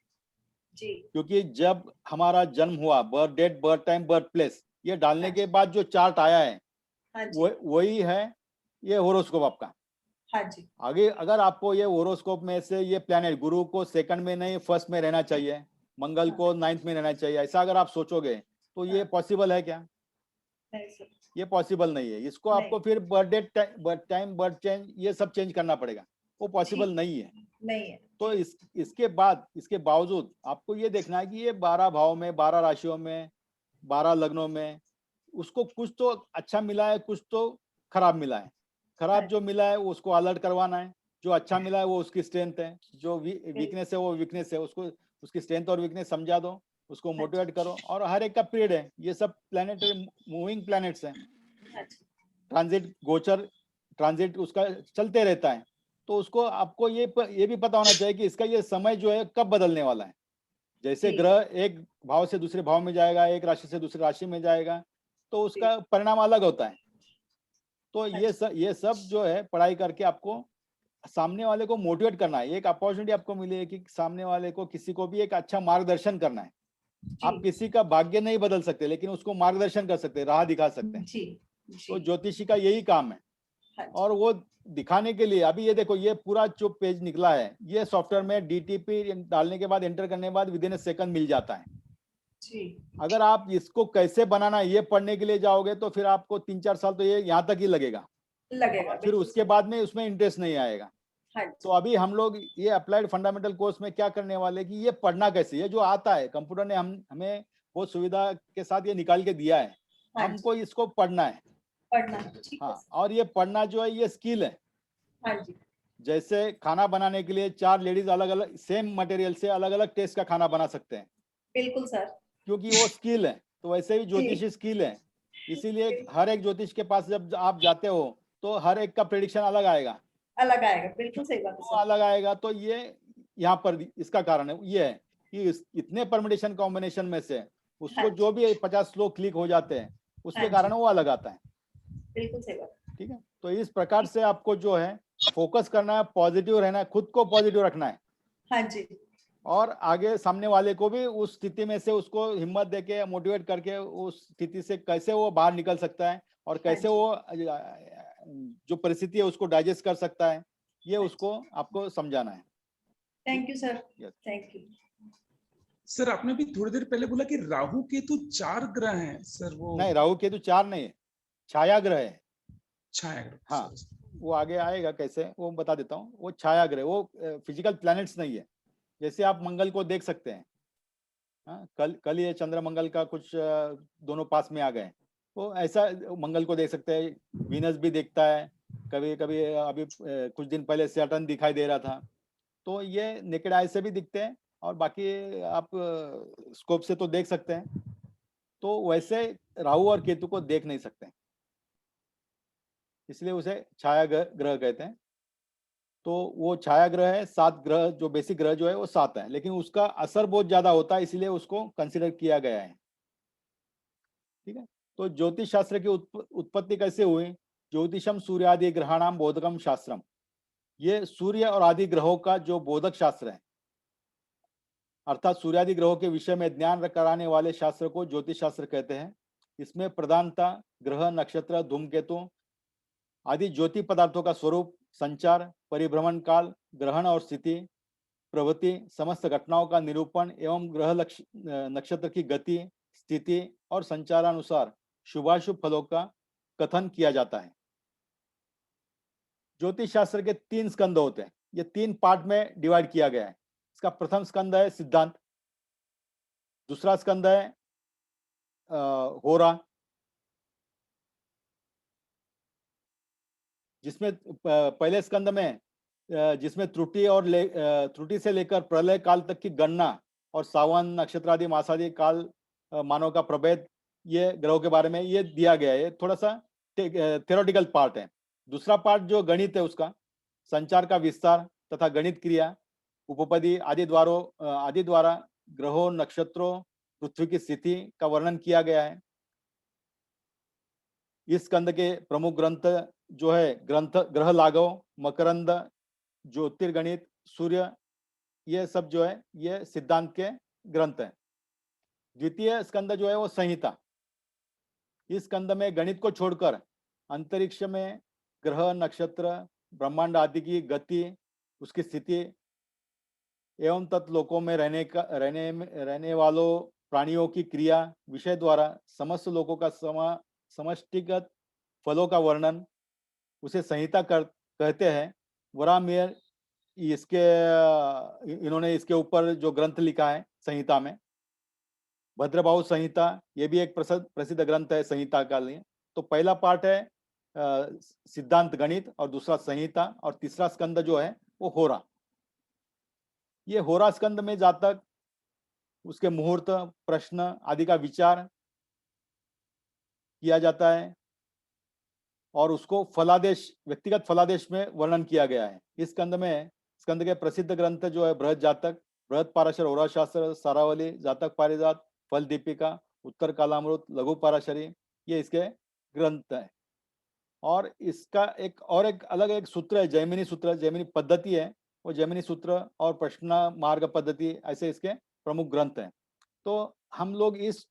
जी। क्योंकि जब हमारा जन्म हुआ, birth date, birth time, birth place, ये डालने के अच्छा। बाद जो चार्ट आया है हाँ जी। वही है ये होरोस्कोप आपका। हाँ जी। आगे अगर आपको ये होरोस्कोप में से ये प्लैनेट गुरु को सेकंड में नहीं फर्स्ट में रहना चाहिए, मंगल को 9th में रहना चाहिए, ऐसा अगर आप सोचोगे तो ये पॉसिबल है क्या? नहीं सर, ये पॉसिबल नहीं है। इसको नहीं। आपको फिर बर्थडे टाइम, बर्थ चेंज, ये सब चेंज करना पड़ेगा, वो पॉसिबल नहीं है। नहीं है। तो इसके बावजूद आपको ये देखना है कि ये 12 भाव में, 12 राशियों में, 12 लग्नों में उसको कुछ तो अच्छा मिला है, कुछ तो खराब मिला है। खराब जो मिला है वो उसको अलर्ट करवाना है, जो अच्छा मिला है वो उसकी स्ट्रेंथ है, जो वीकनेस है वो वीकनेस है, उसको उसकी स्ट्रेंथ और वीकनेस समझा दो, उसको मोटिवेट करो। और हर एक का पीरियड है, ये सब प्लैनेटरी मूविंग प्लैनेट्स हैं, ट्रांजिट गोचर ट्रांजिट उसका चलते रहता है। तो उसको आपको ये भी पता होना चाहिए कि इसका ये समय जो है कब बदलने वाला है। जैसे जी। ग्रह एक भाव से दूसरे भाव में जाएगा, एक राशि से दूसरी राशि में जाएगा, तो उसका परिणाम अलग होता है। तो ये सब जो है पढ़ाई करके आपको सामने वाले को मोटिवेट करना है। एक अपॉर्चुनिटी आपको मिली है कि सामने वाले को, किसी को भी एक अच्छा मार्गदर्शन करना है। आप किसी का भाग्य नहीं बदल सकते, लेकिन उसको मार्गदर्शन कर सकते हैं, राह दिखा सकते हैं। जी। तो ज्योतिषी का यही काम है। और वो दिखाने के लिए अभी ये देखो, ये पूरा जो पेज निकला है, ये सॉफ्टवेयर में डीटीपी डालने के बाद, एंटर करने के बाद विदिन ए सेकंड मिल जाता है। जी। अगर आप इसको कैसे बनाना है ये पढ़ने के लिए जाओगे तो फिर आपको 3-4 साल तो ये यहाँ तक ही लगेगा, लगेगा। फिर उसके बाद में उसमें इंटरेस्ट नहीं आएगा। तो अभी हम लोग ये अप्लाइड फंडामेंटल कोर्स में क्या करने वाले कि ये पढ़ना कैसे, ये जो आता है कंप्यूटर ने हमें वो सुविधा के साथ ये निकाल के दिया है, हमको इसको पढ़ना है। पढ़ना है, ठीक है। हाँ, और ये पढ़ना जो है ये स्किल है। हाँ जी। जैसे खाना बनाने के लिए 4 लेडीज अलग अलग सेम मटेरियल से अलग अलग टेस्ट का खाना बना सकते हैं, बिल्कुल सर। क्योंकि वो स्किल है। तो वैसे ही ज्योतिष स्किल है, इसीलिए हर एक ज्योतिष के पास जब आप जाते हो तो हर एक का प्रेडिक्शन अलग आएगा, अलग आएगा, बिल्कुल सही बात है वो सर। अलग आएगा। तो ये यहाँ पर इसका कारण है, ये है कि इतने परम्यूटेशन कॉम्बिनेशन में से उसको जो भी 50 श्लोक क्लिक हो जाते हैं, उसके कारण वो अलग आता है। बिल्कुल सही बात। ठीक है, तो इस प्रकार से आपको जो है फोकस करना है, पॉजिटिव रहना है, खुद को पॉजिटिव रखना है। हाँ जी। और आगे सामने वाले को भी उस स्थिति में से उसको हिम्मत देके, मोटिवेट करके उस स्थिति से कैसे वो बाहर निकल सकता है और कैसे वो जो परिस्थिति है उसको डाइजेस्ट कर सकता है, ये उसको आपको समझाना है। Thank you sir. Thank you sir. आपने भी थोड़ी देर पहले बोला कि राहु केतु 4 ग्रह हैं सर। वो नहीं, राहु केतु 4 नहीं है, छाया ग्रह है। छाया ग्रह। हाँ, वो आगे आएगा कैसे वो बता देता हूँ। वो छाया ग्रह, वो फिजिकल प्लैनेट्स नहीं है। जैसे आप मंगल को देख सकते हैं, हाँ, कल ये चंद्र मंगल का कुछ दोनों पास में आ गए, तो ऐसा मंगल को देख सकते हैं। वीनस भी देखता है कभी कभी, अभी कुछ दिन पहले सैटर्न दिखाई दे रहा था। तो ये नेकेड आई से भी दिखते हैं, और बाकी आप स्कोप से तो देख सकते हैं। तो वैसे राहु और केतु को देख नहीं सकते, इसलिए उसे छाया ग्रह कहते हैं। तो वो छाया ग्रह है। 7 ग्रह, जो बेसिक ग्रह जो है वो 7 है, लेकिन उसका असर बहुत ज्यादा होता है, इसलिए उसको कंसिडर किया गया है। ठीक है, तो ज्योतिष शास्त्र की उत्पत्ति कैसे हुई? ज्योतिषम सूर्यादि ग्रहाणाम बोधकम शास्त्रम, ये सूर्य और आदि ग्रहों का जो बोधक शास्त्र है, अर्थात सूर्यादि ग्रहों के विषय में ज्ञान कराने वाले शास्त्र को ज्योतिष शास्त्र कहते हैं। इसमें प्रधानता ग्रह, नक्षत्र, धूमकेतु आदि ज्योति पदार्थों का स्वरूप, संचार, परिभ्रमण काल, ग्रहण और स्थिति, प्रवृत्ति, समस्त घटनाओं का निरूपण एवं ग्रह नक्षत्र की गति, स्थिति और संचारानुसार शुभाशुभ फलों का कथन किया जाता है। ज्योतिष शास्त्र के 3 स्कंद होते हैं, ये 3 पार्ट में डिवाइड किया गया है। इसका प्रथम स्कंद है सिद्धांत, दूसरा स्कंद है होरा, जिसमें पहले स्कंद में जिसमें त्रुटि से लेकर प्रलय काल तक की गणना और सावन, नक्षत्र आदि, मासादि काल, मानव का प्रभेद, ये ग्रहों के बारे में ये दिया गया है। थोड़ा सा थ्योरेटिकल पार्ट है। दूसरा पार्ट जो गणित है, उसका संचार का विस्तार तथा गणित क्रिया, उपपदी आदि द्वारा ग्रहों, नक्षत्रों, पृथ्वी की स्थिति का वर्णन किया गया है। इस स्कंद के प्रमुख ग्रंथ जो है ग्रह लागव, मकरंद, ज्योतिर्गणित, सूर्य, ये सब जो है ये सिद्धांत के ग्रंथ हैं। द्वितीय स्कंद जो है वो संहिता। इस स्कंद में गणित को छोड़कर अंतरिक्ष में ग्रह, नक्षत्र, ब्रह्मांड आदि की गति, उसकी स्थिति एवं तत्लोकों में रहने वालों प्राणियों की क्रिया विषय द्वारा समस्त लोकों का समष्टिगत फलों का वर्णन उसे संहिता कहते हैं। वराहमिहिर इन्होंने इसके ऊपर जो ग्रंथ लिखा है संहिता में, भद्रबाहु संहिता, ये भी एक प्रसिद्ध ग्रंथ है संहिता का लिए। तो पहला पार्ट है सिद्धांत गणित और दूसरा संहिता और तीसरा स्कंद जो है वो होरा। ये होरा स्कंद में जातक, उसके मुहूर्त, प्रश्न आदि का विचार किया जाता है और उसको फलादेश, व्यक्तिगत फलादेश में वर्णन किया गया है। इस स्कंद के प्रसिद्ध ग्रंथ जो है बृहद जातक, बृहद पाराशर, होरा शास्त्र, सारावली, जातक पारिजात, फल दीपिका, उत्तर कालामृत, लघु पाराशरी, ये इसके ग्रंथ है। और इसका एक अलग एक सूत्र है, जैमिनी सूत्र, जैमिनी पद्धति है, वो जैमिनी सूत्र और प्रश्न मार्ग पद्धति ऐसे इसके प्रमुख ग्रंथ हैं। तो हम लोग इस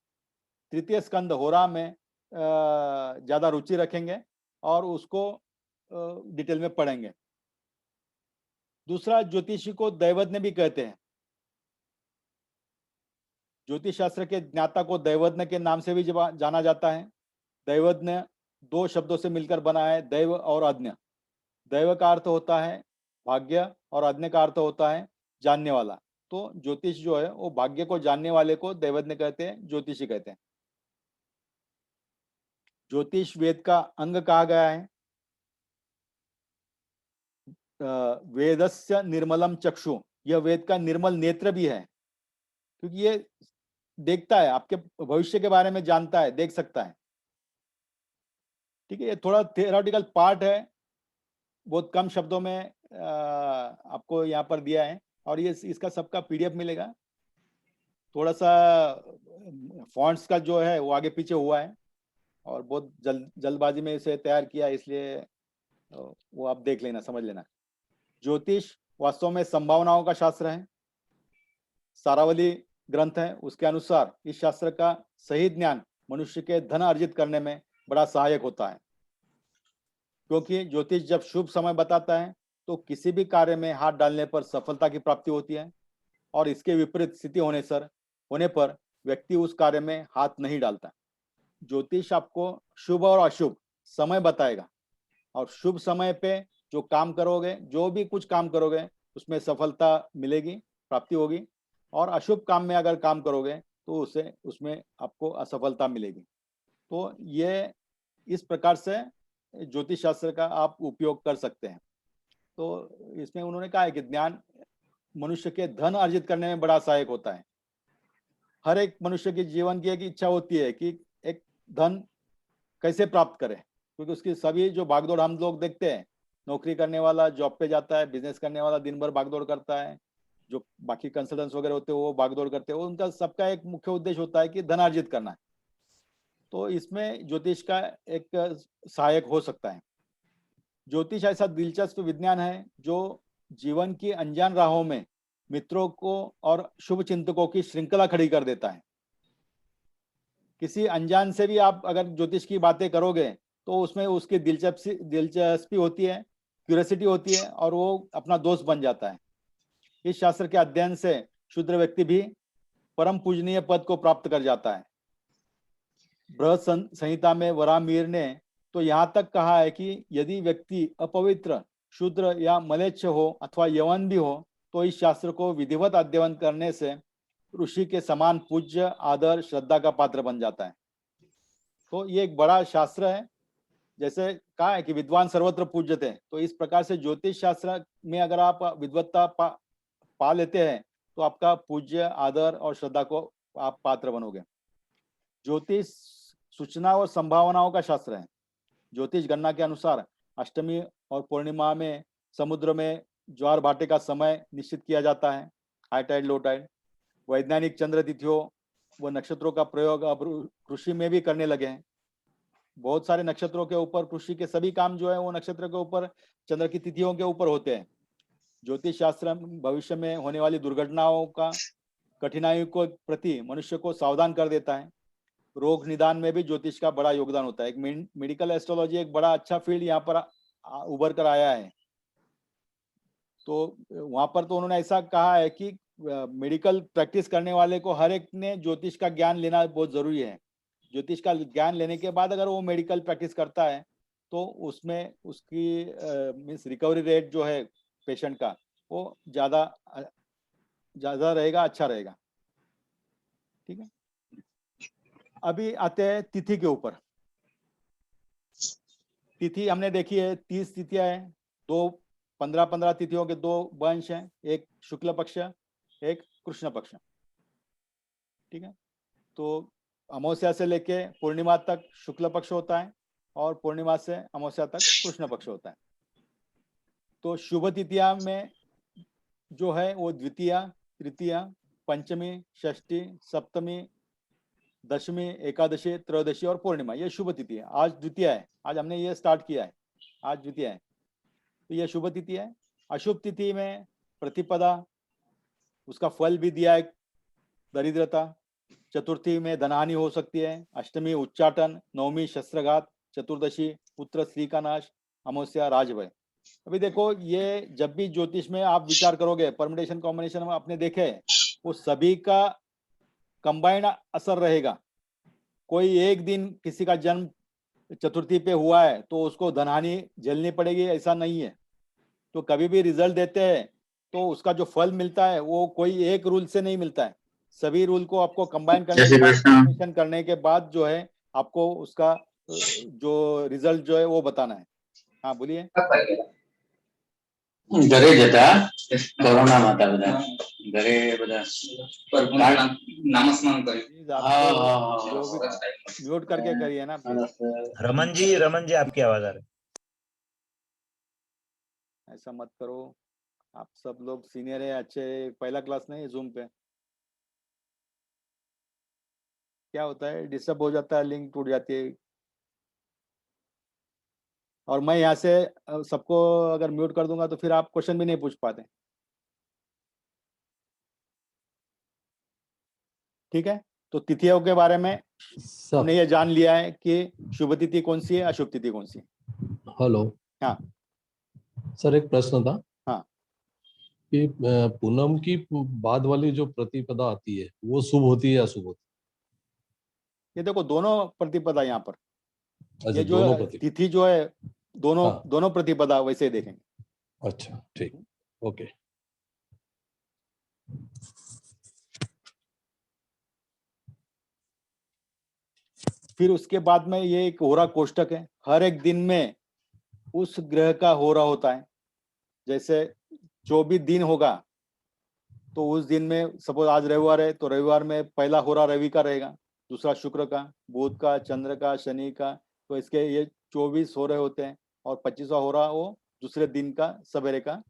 तृतीय स्कंद होरा में ज्यादा रुचि रखेंगे और उसको डिटेल में पढ़ेंगे। दूसरा, ज्योतिषी को दैवज्ञ भी कहते हैं। ज्योतिष शास्त्र के ज्ञाता को दैवज्ञ के नाम से भी जाना जाता है। दैवज्ञ दो शब्दों से मिलकर बना है, दैव और अज्ञ। दैव का अर्थ होता है भाग्य और अज्ञ का अर्थ होता है जानने वाला। तो ज्योतिष जो है वो भाग्य को जानने वाले को दैवज्ञ कहते हैं, ज्योतिषी कहते हैं। ज्योतिष वेद का अंग कहा गया है। वेदस्य निर्मलम चक्षु, यह वेद का निर्मल नेत्र भी है, क्योंकि ये देखता है, आपके भविष्य के बारे में जानता है, देख सकता है। ठीक है, ये थोड़ा थियोरेटिकल पार्ट है, बहुत कम शब्दों में आपको यहाँ पर दिया है और ये इसका सबका पीडीएफ मिलेगा। थोड़ा सा फॉन्ट्स का जो है वो आगे पीछे हुआ है और बहुत जल्दबाजी में इसे तैयार किया, इसलिए वो आप देख लेना, समझ लेना। ज्योतिष वास्तव में संभावनाओं का शास्त्र है। सारावली ग्रंथ है, उसके अनुसार इस शास्त्र का सही ज्ञान मनुष्य के धन अर्जित करने में बड़ा सहायक होता है, क्योंकि ज्योतिष जब शुभ समय बताता है तो किसी भी कार्य में हाथ डालने पर सफलता की प्राप्ति होती है और इसके विपरीत स्थिति होने पर व्यक्ति उस कार्य में हाथ नहीं डालता। ज्योतिष आपको शुभ और अशुभ समय बताएगा और शुभ समय पे जो काम करोगे, जो भी कुछ काम करोगे उसमें सफलता मिलेगी, प्राप्ति होगी, और अशुभ काम में अगर काम करोगे तो उसमें आपको असफलता मिलेगी। तो ये इस प्रकार से ज्योतिष शास्त्र का आप उपयोग कर सकते हैं। तो इसमें उन्होंने कहा है कि ज्ञान मनुष्य के धन अर्जित करने में बड़ा सहायक होता है। हर एक मनुष्य की जीवन की एक इच्छा होती है कि एक धन कैसे प्राप्त करे, क्योंकि उसकी सभी जो भागदौड़ हम लोग देखते हैं, नौकरी करने वाला जॉब पे जाता है, बिजनेस करने वाला दिन भर भागदौड़ करता है, जो बाकी कंसल्टेंट्स वगैरह होते हैं वो भागदौड़ करते हैं, उनका सबका एक मुख्य उद्देश्य होता है कि धन अर्जित करना है। तो इसमें ज्योतिष का एक सहायक हो सकता है। ज्योतिष ऐसा दिलचस्प विज्ञान है जो जीवन की अनजान राहों में मित्रों को और शुभ चिंतकों की श्रृंखला खड़ी कर देता है। किसी अनजान से भी आप अगर ज्योतिष की बातें करोगे तो उसमें उसकी दिलचस्पी होती है, क्यूरियोसिटी होती है और वो अपना दोस्त बन जाता है। इस शास्त्र के अध्ययन से शूद्र व्यक्ति भी परम पूजनीय पद को प्राप्त कर जाता है। बृहद संहिता में वराहमिहिर ने तो यहाँ तक कहा है कि यदि व्यक्ति अपवित्र, शूद्र या मलेच्छ हो अथवा यवन भी हो तो इस शास्त्र को विधिवत अध्ययन करने से ऋषि के समान पूज्य, आदर, श्रद्धा का पात्र बन जाता है। तो ये एक बड़ा शास्त्र है। जैसे कहा है कि विद्वान सर्वत्र पूज्य थे, तो इस प्रकार से ज्योतिष शास्त्र में अगर आप विद्वत्ता पा लेते हैं तो आपका पूज्य, आदर और श्रद्धा को आप पात्र बनोगे। ज्योतिष सूचना और संभावनाओं का शास्त्र है। ज्योतिष गणना के अनुसार अष्टमी और पूर्णिमा में समुद्र में ज्वार भाटे का समय निश्चित किया जाता है, हाई टाइड, लो टाइड। वैज्ञानिक चंद्र तिथियों व नक्षत्रों का प्रयोग अब कृषि में भी करने लगे हैं। बहुत सारे नक्षत्रों के ऊपर कृषि के सभी काम जो है वो नक्षत्र के ऊपर, चंद्र की तिथियों के ऊपर होते हैं। ज्योतिष शास्त्र भविष्य में होने वाली दुर्घटनाओं का, कठिनाइयों को प्रति मनुष्य को सावधान कर देता है। रोग निदान में भी ज्योतिष का बड़ा योगदान होता है। एक मेडिकल एस्ट्रोलॉजी एक बड़ा अच्छा फील्ड यहाँ पर उभर कर आया है। तो वहां पर तो उन्होंने ऐसा कहा है कि मेडिकल प्रैक्टिस करने वाले को हर एक ने ज्योतिष का ज्ञान लेना बहुत जरूरी है। ज्योतिष का ज्ञान लेने के बाद अगर वो मेडिकल प्रैक्टिस करता है तो उसमें उसकी मीन्स रिकवरी रेट जो है पेशेंट का वो ज्यादा रहेगा, अच्छा रहेगा। ठीक है, अभी आते हैं तिथि के ऊपर। तिथि हमने देखी है 30 तिथियां हैं, 15 तिथियों के 2 वंश हैं, एक शुक्ल पक्ष एक कृष्ण पक्ष। ठीक है, तो अमावस्या से लेके पूर्णिमा तक शुक्ल पक्ष होता है और पूर्णिमा से अमावस्या तक कृष्ण पक्ष होता है। तो शुभ तिथिया में जो है वो द्वितीया, तृतीया, पंचमी, षष्ठी, सप्तमी, दशमी, एकादशी, त्रयोदशी और पूर्णिमा, ये शुभ तिथि है। आज द्वितीया है, आज हमने ये स्टार्ट किया है, आज द्वितीया है, तो ये शुभ तिथि है। अशुभ तिथि में प्रतिपदा, उसका फल भी दिया है दरिद्रता। चतुर्थी में धनहानि हो सकती है, अष्टमी उच्चाटन, नवमी शस्त्रघात, चतुर्दशी पुत्र स्त्री का नाश, अमावस्या राजभय। अभी देखो, ये जब भी ज्योतिष में आप विचार करोगे, परमुटेशन कॉम्बिनेशन में आपने देखे, वो सभी का कंबाइंड असर रहेगा। कोई एक दिन किसी का जन्म चतुर्थी पे हुआ है तो उसको धनहानि झेलनी पड़ेगी, ऐसा नहीं है। तो कभी भी रिजल्ट देते हैं तो उसका जो फल मिलता है वो कोई एक रूल से नहीं मिलता है, सभी रूल को आपको कंबाइन करने के बाद जो है आपको उसका जो रिजल्ट जो है वो बताना है। हाँ बोलिए। घरे जता कोरोना में था બધા ઘરે બધા નામસ્મરણ કર્યું। म्यूट करके करिए ना प्लीज। रमन जी आपकी आवाज आ रही है। ऐसा मत करो, आप सब लोग सीनियर है, अच्छे, पहला क्लास नहीं है जूम पे। क्या होता है, डिस्टर्ब हो जाता है, लिंक टूट जाती है। और मैं यहाँ से सबको अगर म्यूट कर दूंगा तो फिर आप क्वेश्चन भी नहीं पूछ पाते। ठीक है, तो तिथियों के बारे में हमने ये जान लिया है कि शुभ तिथि कौन सी है, अशुभ तिथि कौन सी है। हेलो। हाँ सर, एक प्रश्न था। हाँ, कि पूनम की बाद वाली जो प्रतिपदा आती है वो शुभ होती है या अशुभ होती ये देखो दोनों प्रतिपदा यहाँ पर, है? ये जो तिथि जो है दोनों हाँ। दोनों प्रतिपदा वैसे ही देखेंगे। अच्छा, ठीक, ओके। फिर उसके बाद में ये एक होरा कोष्टक है, हर एक दिन में उस ग्रह का होरा होता है। जैसे 24 दिन होगा तो उस दिन में सपोज आज रविवार है तो रविवार में पहला होरा रवि का रहेगा, दूसरा शुक्र का, बुध का, चंद्र का, शनि का। तो इसके ये 24 होरे होते हैं और 25वां होरा वो दूसरे दिन का सवेरे का,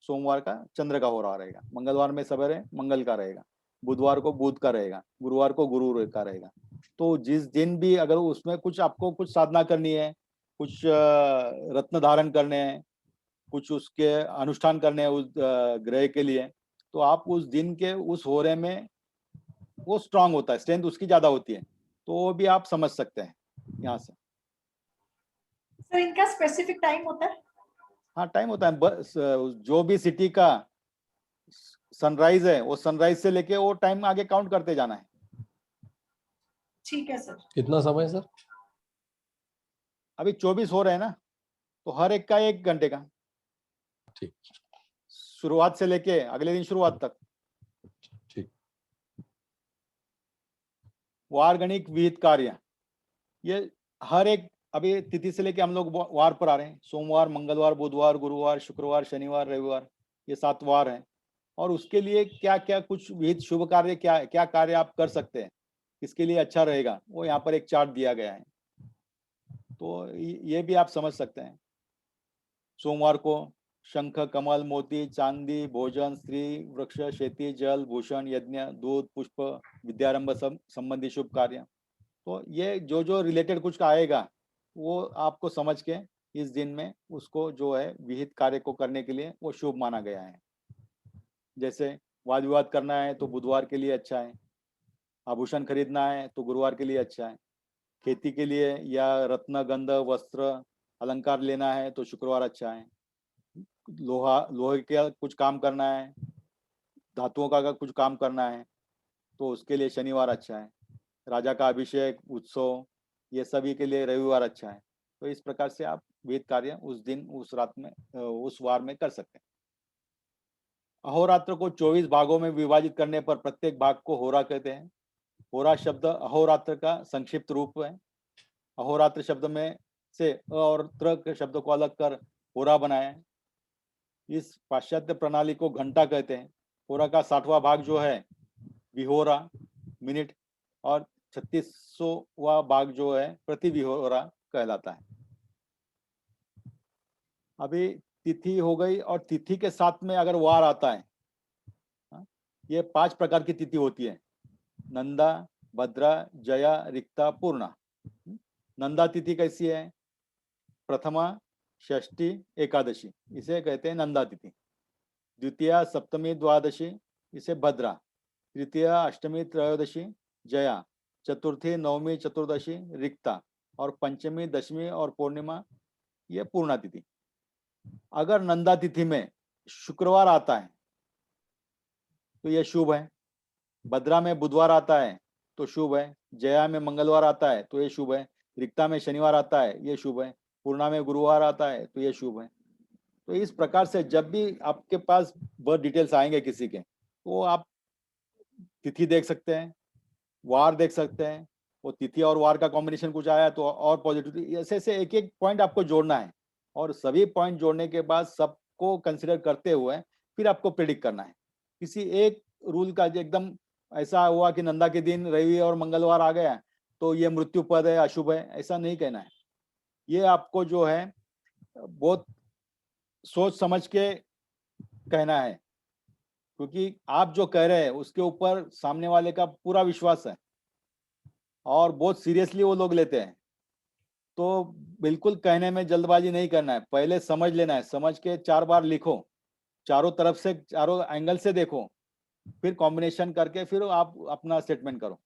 सोमवार का चंद्र का होरा रहेगा, मंगलवार में सवेरे मंगल का रहेगा, बुधवार को बुध का रहेगा, गुरुवार को गुरु का रहेगा। तो जिस दिन भी अगर उसमें कुछ आपको कुछ साधना करनी है, कुछ रत्न धारण करने हैं, कुछ उसके अनुष्ठान करने हैं उस ग्रह के लिए, तो आप उस दिन के उस होरे में वो स्ट्रांग होता है, स्ट्रेंथ उसकी ज्यादा होती है, तो वो भी आप समझ सकते हैं यहाँ से। सर इनका स्पेसिफिक टाइम होता है? हाँ टाइम होता है, बस जो भी सिटी का सनराइज है वो सनराइज से लेके वो टाइम आगे काउंट करते जाना है। ठीक है सर। कितना समय सर? अभी 24 हो रहे हैं ना, तो हर एक का 1 घंटे का, ठीक, शुरुआत से लेके अगले दिन शुरुआत तक। ठीक। वार गणिक विहित कार्य, ये हर एक, अभी तिथि से लेके हम लोग वार पर आ रहे हैं, सोमवार, मंगलवार, बुधवार, गुरुवार, शुक्रवार, शनिवार, रविवार, ये 7 वार हैं। और उसके लिए क्या क्या कुछ विहित शुभ कार्य, क्या क्या कार्य आप कर सकते हैं, इसके लिए अच्छा रहेगा, वो यहाँ पर एक चार्ट दिया गया है, तो ये भी आप समझ सकते हैं। सोमवार को शंख, कमल, मोती, चांदी, भोजन, स्त्री, वृक्ष, शेती, जल, भूषण, यज्ञ, दूध, पुष्प, विद्यारंभ संबंधी शुभ कार्य। तो ये जो जो रिलेटेड कुछ आएगा वो आपको समझ के इस दिन में उसको जो है विहित कार्य को करने के लिए वो शुभ माना गया है। जैसे वाद विवाद करना है तो बुधवार के लिए अच्छा है, आभूषण खरीदना है तो गुरुवार के लिए अच्छा है, खेती के लिए या रत्न, गंध, वस्त्र, अलंकार लेना है तो शुक्रवार अच्छा है। लोहे का कुछ काम करना है, धातुओं का अगर कुछ काम करना है तो उसके लिए शनिवार अच्छा है। राजा का अभिषेक, उत्सव, ये सभी के लिए रविवार अच्छा है। तो इस प्रकार से आप वेद कार्य उस दिन, उस रात में, उस वार में कर सकते हैं। अहोरात्र को 24 भागों में विभाजित करने पर प्रत्येक भाग को होरा कहते हैं। होरा शब्द अहोरात्र का संक्षिप्त रूप है। अहोरात्र शब्द में से अ और त्र के शब्द को अलग कर होरा बनाया है। इस पाश्चात्य प्रणाली को घंटा कहते हैं। होरा का 60वां भाग जो है विहोरा मिनट और 36वां भाग जो है प्रति विहोरा कहलाता है। अभी तिथि हो गई, और तिथि के साथ में अगर वार आता है, ये 5 प्रकार की तिथि होती है: नंदा, भद्रा, जया, रिक्ता, पूर्णा। नंदा तिथि कैसी है? प्रथमा, षष्ठी, एकादशी, इसे कहते हैं नंदा तिथि। द्वितीया, सप्तमी, द्वादशी, इसे भद्रा। तृतीया, अष्टमी, त्रयोदशी, जया। चतुर्थी, नवमी, चतुर्दशी, रिक्ता। और पंचमी, दशमी और पूर्णिमा, ये पूर्णा तिथि। अगर नंदा तिथि में शुक्रवार आता है तो यह शुभ है। भद्रा में बुधवार आता है तो शुभ है। जया में मंगलवार आता है तो ये शुभ है। रिक्ता में शनिवार आता है, ये शुभ है। पूर्णा में गुरुवार आता है तो ये शुभ है। तो इस प्रकार से जब भी आपके पास बर्थ डिटेल्स आएंगे किसी के, तो आप तिथि देख सकते हैं, वार देख सकते हैं। वो तिथि और वार का कॉम्बिनेशन कुछ आया तो और पॉजिटिव, ऐसे ऐसे एक एक पॉइंट आपको जोड़ना है, और सभी पॉइंट जोड़ने के बाद सबको कंसिडर करते हुए फिर आपको प्रिडिक्ट करना है। किसी एक रूल का जो एकदम ऐसा हुआ कि नंदा के दिन रवि और मंगलवार आ गया तो ये मृत्यु पद है, अशुभ है, ऐसा नहीं कहना है। ये आपको जो है बहुत सोच समझ के कहना है, क्योंकि आप जो कह रहे हैं उसके ऊपर सामने वाले का पूरा विश्वास है और बहुत सीरियसली वो लोग लेते हैं। तो बिल्कुल कहने में जल्दबाजी नहीं करना है, पहले समझ लेना है, समझ के 4 बार लिखो, चारों तरफ से, चारों एंगल से देखो, फिर कॉम्बिनेशन करके फिर आप अपना स्टेटमेंट करो।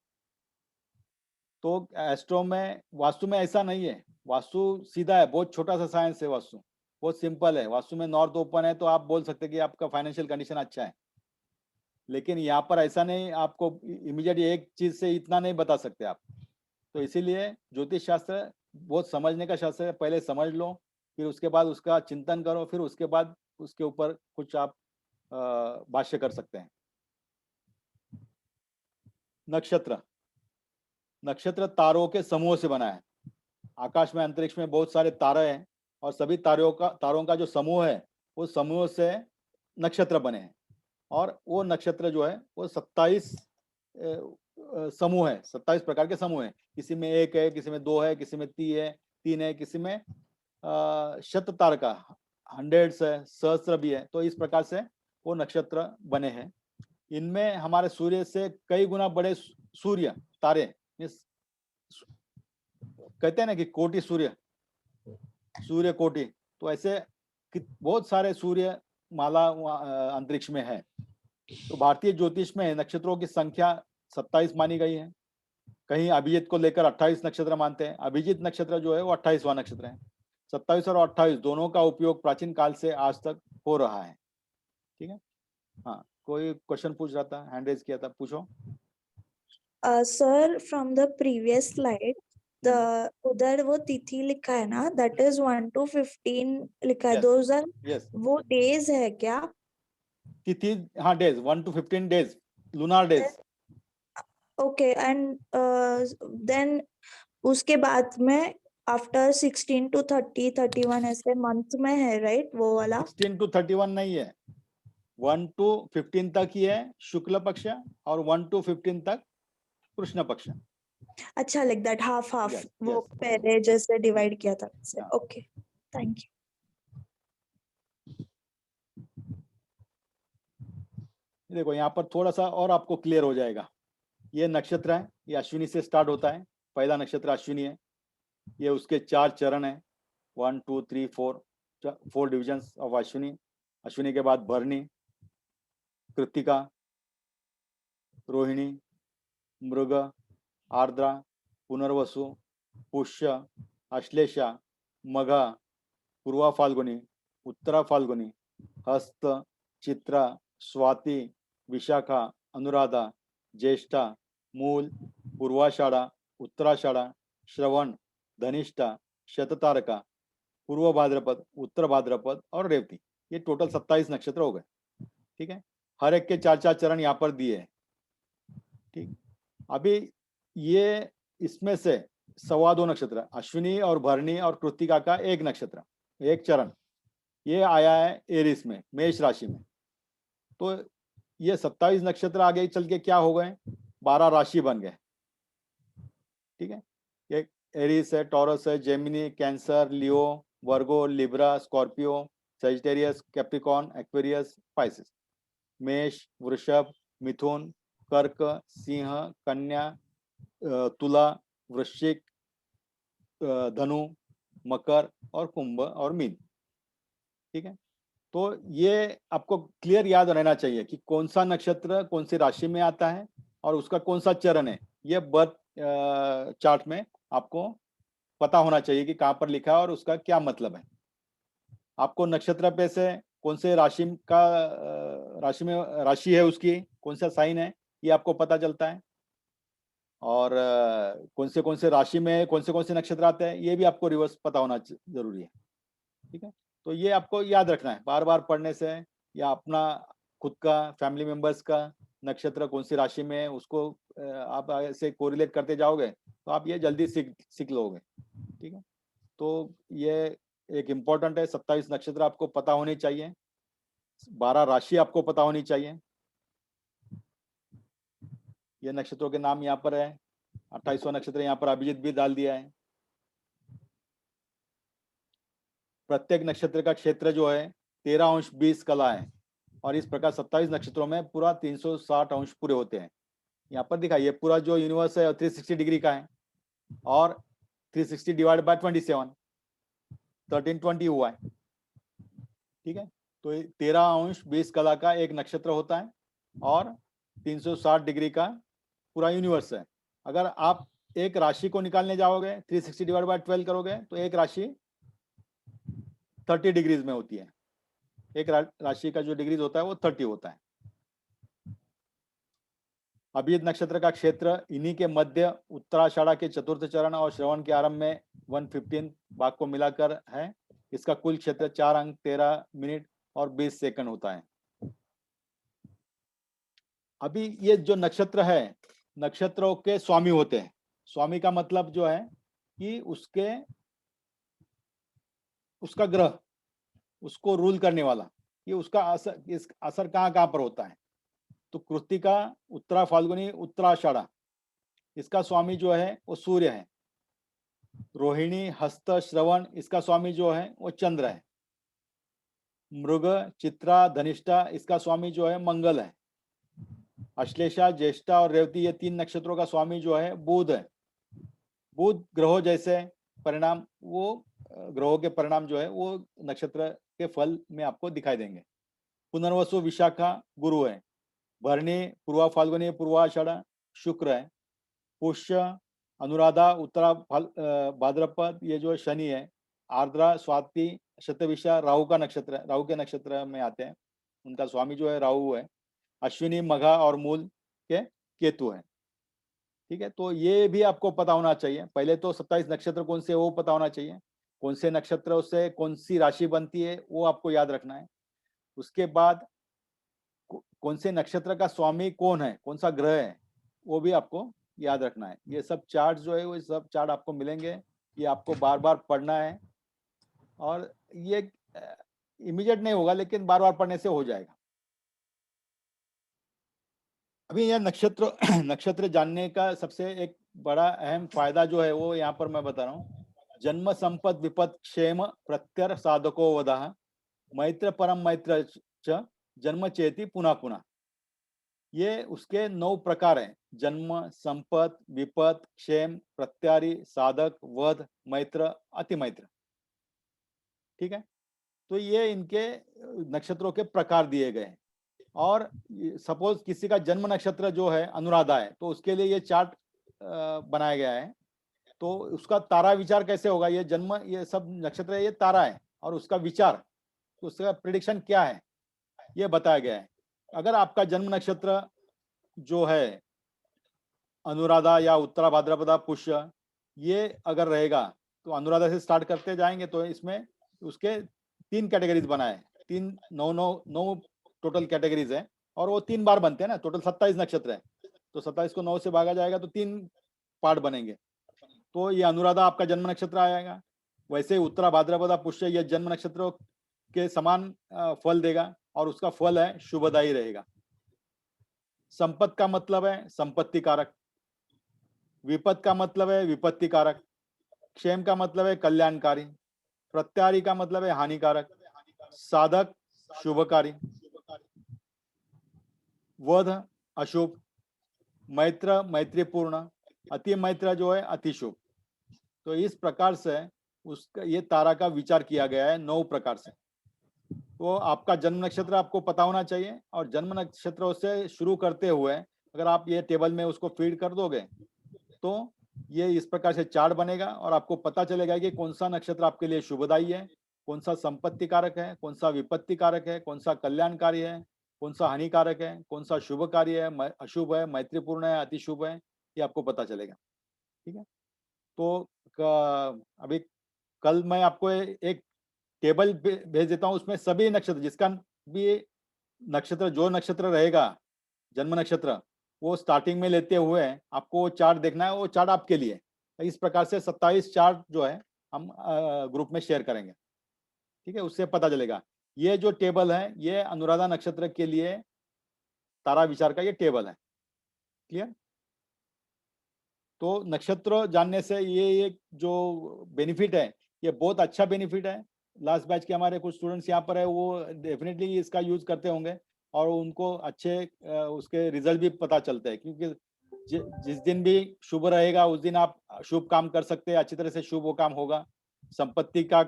तो एस्ट्रो में, वास्तु में ऐसा नहीं है। वास्तु सीधा है, बहुत छोटा सा साइंस है वास्तु, बहुत सिंपल है। वास्तु में नॉर्थ ओपन है तो आप बोल सकते हैं कि आपका फाइनेंशियल कंडीशन अच्छा है, लेकिन यहाँ पर ऐसा नहीं, आपको इमीडिएट एक चीज से इतना नहीं बता सकते आप। तो इसीलिए ज्योतिष शास्त्र बहुत समझने का शास्त्र है। पहले समझ लो, फिर उसके बाद उसका चिंतन करो, फिर उसके बाद उसके ऊपर कुछ आप भाष्य कर सकते हैं। नक्षत्र, नक्षत्र तारों के समूह से बना है। आकाश में, अंतरिक्ष में बहुत सारे तारे हैं, और सभी तारों का जो समूह है, वो समूह से नक्षत्र बने हैं। और वो नक्षत्र जो है वो 27 समूह है, 27 प्रकार के समूह हैं। किसी में 1 है, किसी में 2 है, किसी में 3 है, किसी में शत तारका, हंड्रेड्स है, सहस्त्र भी है। तो इस प्रकार से वो नक्षत्र बने हैं। इनमें हमारे सूर्य से कई गुना बड़े सूर्य तारे, कहते हैं ना कि कोटि सूर्य, सूर्य कोटि, तो ऐसे बहुत सारे सूर्य माला अंतरिक्ष में है। तो भारतीय ज्योतिष में नक्षत्रों की संख्या 27 मानी गई है। कहीं अभिजीत को लेकर 28 नक्षत्र मानते हैं। अभिजीत नक्षत्र जो है वो 28वां नक्षत्र है। 27 और 28 दोनों का उपयोग प्राचीन काल से आज तक हो रहा है। ठीक है, हाँ, कोई क्वेश्चन पूछ रहा था, हैंड रेज किया था, पूछो। Sir, from the previous slide, the उधर वो तिथि लिखा है ना, दैट इज 1 to 15 लिखा है। दोज आर वो डेज है क्या? तिथि, हाँ, days 1 to 15 days, lunar days. Okay, and then उसके बाद में आफ्टर 16 to 30, 31 ऐसे मंथ में है, राइट? वो वाला 16 to 31 नहीं है, 1 to 15 तक ही है शुक्ल पक्ष, और 1 to 15 तक कृष्ण पक्ष। अच्छा, लाइक दैट, हाफ हाफ, वो पहले जैसे डिवाइड किया था। Okay, thank you. देखो यहाँ पर थोड़ा सा और आपको क्लियर हो जाएगा। ये नक्षत्र है, ये अश्विनी से स्टार्ट होता है। पहला नक्षत्र अश्विनी है। ये उसके 4 चरण है, 1 2 3 4 डिविजन्स ऑफ अश्विनी। अश्विनी के बाद भरणी, कृत्तिका, रोहिणी, मृग, आर्द्रा, पुनर्वसु, पुष्य, अश्लेषा, मघा, पूर्वा फाल्गुनी, उत्तरा फाल्गुनी, हस्त, चित्रा, स्वाति, विशाखा, अनुराधा, ज्येष्ठा, मूल, पूर्वाषाढ़ा, उत्तराषाढ़ा, श्रवण, धनिष्ठा, शततारका, पूर्व भाद्रपद, उत्तर भाद्रपद और रेवती। ये टोटल 27 नक्षत्र हो गए। ठीक है, हर एक के 4-4 चरण यहाँ पर दिए हैं। ठीक, अभी ये इसमें से 2.25 नक्षत्र, अश्विनी और भरणी और कृत्तिका का एक नक्षत्र, एक चरण, ये आया है एरिस में, मेष राशि में। तो ये 27 नक्षत्र आगे चल के क्या हो गए, 12 राशि बन गए। ठीक है, ये एरिस है, टॉरस है, Gemini, Cancer, Leo, Virgo, Libra, Scorpio, Sagittarius, Capricorn, Aquarius, Pisces. मेष, वृषभ, मिथुन, कर्क, सिंह, कन्या, तुला, वृश्चिक, धनु, मकर और कुंभ और मीन। ठीक है, तो ये आपको क्लियर याद रहना चाहिए कि कौन सा नक्षत्र कौन सी राशि में आता है और उसका कौन सा चरण है। ये बर्थ चार्ट में आपको पता होना चाहिए कि कहाँ पर लिखा है और उसका क्या मतलब है। आपको नक्षत्र पे से कौन से राशि का राशि है उसकी, कौन सा साइन है, ये आपको पता चलता है। और कौन से राशि में कौन से नक्षत्र आते हैं, ये भी आपको रिवर्स पता होना जरूरी है। ठीक है, तो ये आपको याद रखना है, बार बार पढ़ने से या अपना खुद का, फैमिली मेंबर्स का नक्षत्र कौन सी राशि में है उसको आप ऐसे कोरिलेट करते जाओगे तो आप ये जल्दी सीख लोगे। ठीक है, तो ये एक इम्पोर्टेंट है, 27 नक्षत्र आपको पता होनी चाहिए, 12 राशि आपको पता होनी चाहिए। ये नक्षत्रों के नाम यहाँ पर है, 28वां नक्षत्र यहाँ पर अभिजीत भी डाल दिया है। प्रत्येक नक्षत्र का क्षेत्र जो है 13 अंश 20 कला है और इस प्रकार 27 नक्षत्रों में पूरा 360 अंश पूरे होते हैं। यहाँ पर दिखा, ये पूरा जो यूनिवर्स है 360 डिग्री का है और 360 डिवाइड बाय 27, 1320 हुआ है। ठीक है, तो 13 अंश 20 कला का एक नक्षत्र होता है और 360 डिग्री का पूरा यूनिवर्स है। अगर आप एक राशि को निकालने जाओगे 360 डिवाइड बाय 12 करोगे तो एक राशि 30 डिग्रीज में होती है। एक राशि का जो डिग्रीज होता है वो 30 होता है। अभिजीत नक्षत्र का क्षेत्र इन्हीं के मध्य, उत्तराषाढ़ा के चतुर्थ चरण और श्रवण के आरंभ में 115 भाग को मिलाकर है। इसका कुल क्षेत्र 4 अंक 13 मिनट और 20 सेकंड होता है। अभी ये जो नक्षत्र है, नक्षत्रों के स्वामी होते हैं। स्वामी का मतलब जो है कि उसका ग्रह, उसको रूल करने वाला, ये उसका असर कहाँ पर होता है। तो कृत्तिका, उत्तरा फाल्गुनी, उत्तराषाढ़ा, इसका स्वामी जो है वो सूर्य है। रोहिणी, हस्त, श्रवण, इसका स्वामी जो है वो चंद्र है। मृग, चित्रा, धनिष्ठा, इसका स्वामी जो है मंगल है। अश्लेषा, ज्येष्ठा और रेवती, ये 3 नक्षत्रों का स्वामी जो है बुध है। बुध ग्रहों जैसे परिणाम, वो ग्रहों के परिणाम जो है वो नक्षत्र के फल में आपको दिखाई देंगे। पुनर्वसु, विशाखा, गुरु है। भरणी, पूर्वा फाल्गुनी, पूर्वाषाढ़ा, शुक्र है। पुष्य, अनुराधा, उत्तरा भाद्रपद, ये जो शनि है। आर्द्रा, स्वाति, शतविषा, राहु का नक्षत्र है, राहु के नक्षत्र में आते हैं, उनका स्वामी जो है राहु है। अश्विनी, मघा और मूल के केतु है। ठीक है, तो ये भी आपको पता होना चाहिए। पहले तो 27 नक्षत्र कौन से वो पता होना चाहिए, कौन से नक्षत्र से कौन सी राशि बनती है वो आपको याद रखना है। उसके बाद कौन से नक्षत्र का स्वामी कौन है, कौन सा ग्रह है, वो भी आपको याद रखना है। ये सब चार्ट जो है वो सब चार्ट आपको मिलेंगे, ये आपको बार बार पढ़ना है और ये इमीडिएट नहीं होगा लेकिन बार बार पढ़ने से हो जाएगा। अभी यह नक्षत्र जानने का सबसे एक बड़ा अहम फायदा जो है वो यहाँ पर मैं बता रहा हूँ। जन्म संपद विपद क्षेम प्रत्यर साधको वदाह मैत्र परम मैत्र च जन्म चेती पुनः पुनः। ये उसके 9 प्रकार हैं, जन्म, संपत, विपद, क्षेम, प्रत्यारी, साधक, वध, मैत्र, अतिमैत्र। ठीक है, तो ये इनके नक्षत्रों के प्रकार दिए गए हैं। और सपोज किसी का जन्म नक्षत्र जो है अनुराधा है तो उसके लिए ये चार्ट बनाया गया है। तो उसका तारा विचार कैसे होगा, ये जन्म, ये सब नक्षत्र ये तारा है और उसका विचार उसका प्रिडिक्शन क्या है ये बताया गया है। अगर आपका जन्म नक्षत्र जो है अनुराधा या उत्तरा भाद्रपदा पुष्य ये अगर रहेगा तो अनुराधा से स्टार्ट करते जाएंगे तो इसमें उसके 3 कैटेगरीज बनाए, 9 टोटल कैटेगरीज है और वो 3 बार बनते हैं ना, टोटल 27 नक्षत्र है तो 27 को 9 से भागा जाएगा तो 3 पार्ट बनेंगे। तो ये अनुराधा आपका जन्म नक्षत्र आएगा। वैसे उत्तरा भाद्रपदा पुष्य ये जन्म नक्षत्रों के समान फल देगा और उसका फल है शुभदायी रहेगा। संपत्ति का मतलब है संपत्ति कारक, विपत्ति का मतलब है विपत्ति कारक, क्षेम का मतलब है कल्याणकारी, प्रत्यारी का मतलब है हानिकारक, साधक शुभकारी, वध अशुभ, मैत्र मैत्रीपूर्ण, अति मैत्र जो है अति शुभ। तो इस प्रकार से उसका ये तारा का विचार किया गया है 9 प्रकार से। तो आपका जन्म नक्षत्र आपको पता होना चाहिए और जन्म नक्षत्रों से शुरू करते हुए अगर आप ये टेबल में उसको फीड कर दोगे तो ये इस प्रकार से चार्ट बनेगा और आपको पता चलेगा कि कौन सा नक्षत्र आपके लिए शुभदायी है, कौन सा संपत्ति कारक है, कौन सा विपत्ति कारक है, कौन सा कल्याणकारी है, कौन सा हानिकारक है, कौन सा शुभकारी है, अशुभ है, मैत्रीपूर्ण है, अति शुभ है, ये आपको पता चलेगा। ठीक है, तो अभी कल मैं आपको एक टेबल भेज देता हूँ, उसमें सभी नक्षत्र जिसका भी नक्षत्र जो नक्षत्र रहेगा जन्म नक्षत्र वो स्टार्टिंग में लेते हुए आपको वो चार्ट देखना है, वो चार्ट आपके लिए। इस प्रकार से 27 चार्ट जो है हम ग्रुप में शेयर करेंगे। ठीक है, उससे पता चलेगा। ये जो टेबल है ये अनुराधा नक्षत्र के लिए तारा विचार का ये टेबल है। क्लियर? तो नक्षत्र जानने से ये एक जो बेनिफिट है ये बहुत अच्छा बेनिफिट है। लास्ट बैच के हमारे कुछ स्टूडेंट्स यहाँ पर है वो डेफिनेटली इसका यूज करते होंगे और उनको अच्छे उसके रिजल्ट भी पता चलते हैं, क्योंकि जिस दिन भी शुभ रहेगा उस दिन आप शुभ काम कर सकते हैं, अच्छी तरह से शुभ वो काम होगा। संपत्ति का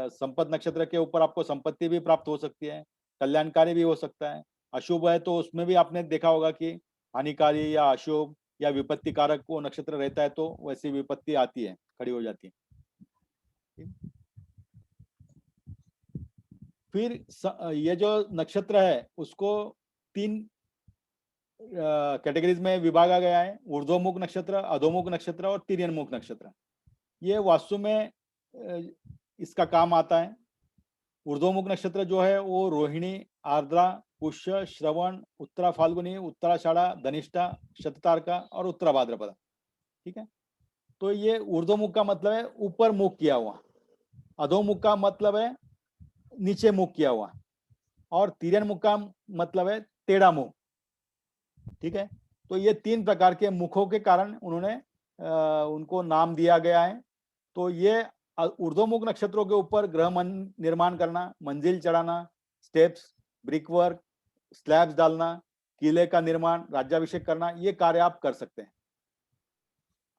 संपत्ति नक्षत्र के ऊपर आपको संपत्ति भी प्राप्त हो सकती है, कल्याणकारी भी हो सकता है। अशुभ है तो उसमें भी आपने देखा होगा कि हानिकारी या अशुभ या विपत्ति कारक वो नक्षत्र रहता है तो वैसी विपत्ति आती है, खड़ी हो जाती है। फिर ये जो नक्षत्र है उसको 3 कैटेगरीज में विभागा गया है, ऊर्ध्वमुख नक्षत्र, अधोमुख नक्षत्र और तिर्यनमुख नक्षत्र। ये वास्तु में इसका काम आता है। ऊर्ध्वमुख नक्षत्र जो है वो रोहिणी, आर्द्रा, पुष्य, श्रवण, उत्तरा फाल्गुनी, उत्तराषाढ़ा, धनिष्ठा, शततारका और उत्तरा भाद्रपदा। ठीक है, तो ये ऊर्ध्वमुख का मतलब है ऊपर मुख किया हुआ, अधोमुख का मतलब है नीचे मुख किया हुआ और तिर्यनमुख का मतलब है टेढ़ा मुख। ठीक है, तो ये 3 प्रकार के मुखों के कारण उन्होंने उनको नाम दिया गया है। तो ये ऊर्ध्वमुख नक्षत्रों के ऊपर ग्रह निर्माण करना, मंजिल चढ़ाना, स्टेप्स, ब्रिक वर्क, स्लैब्स डालना, किले का निर्माण, राज्याभिषेक करना, ये कार्य आप कर सकते हैं।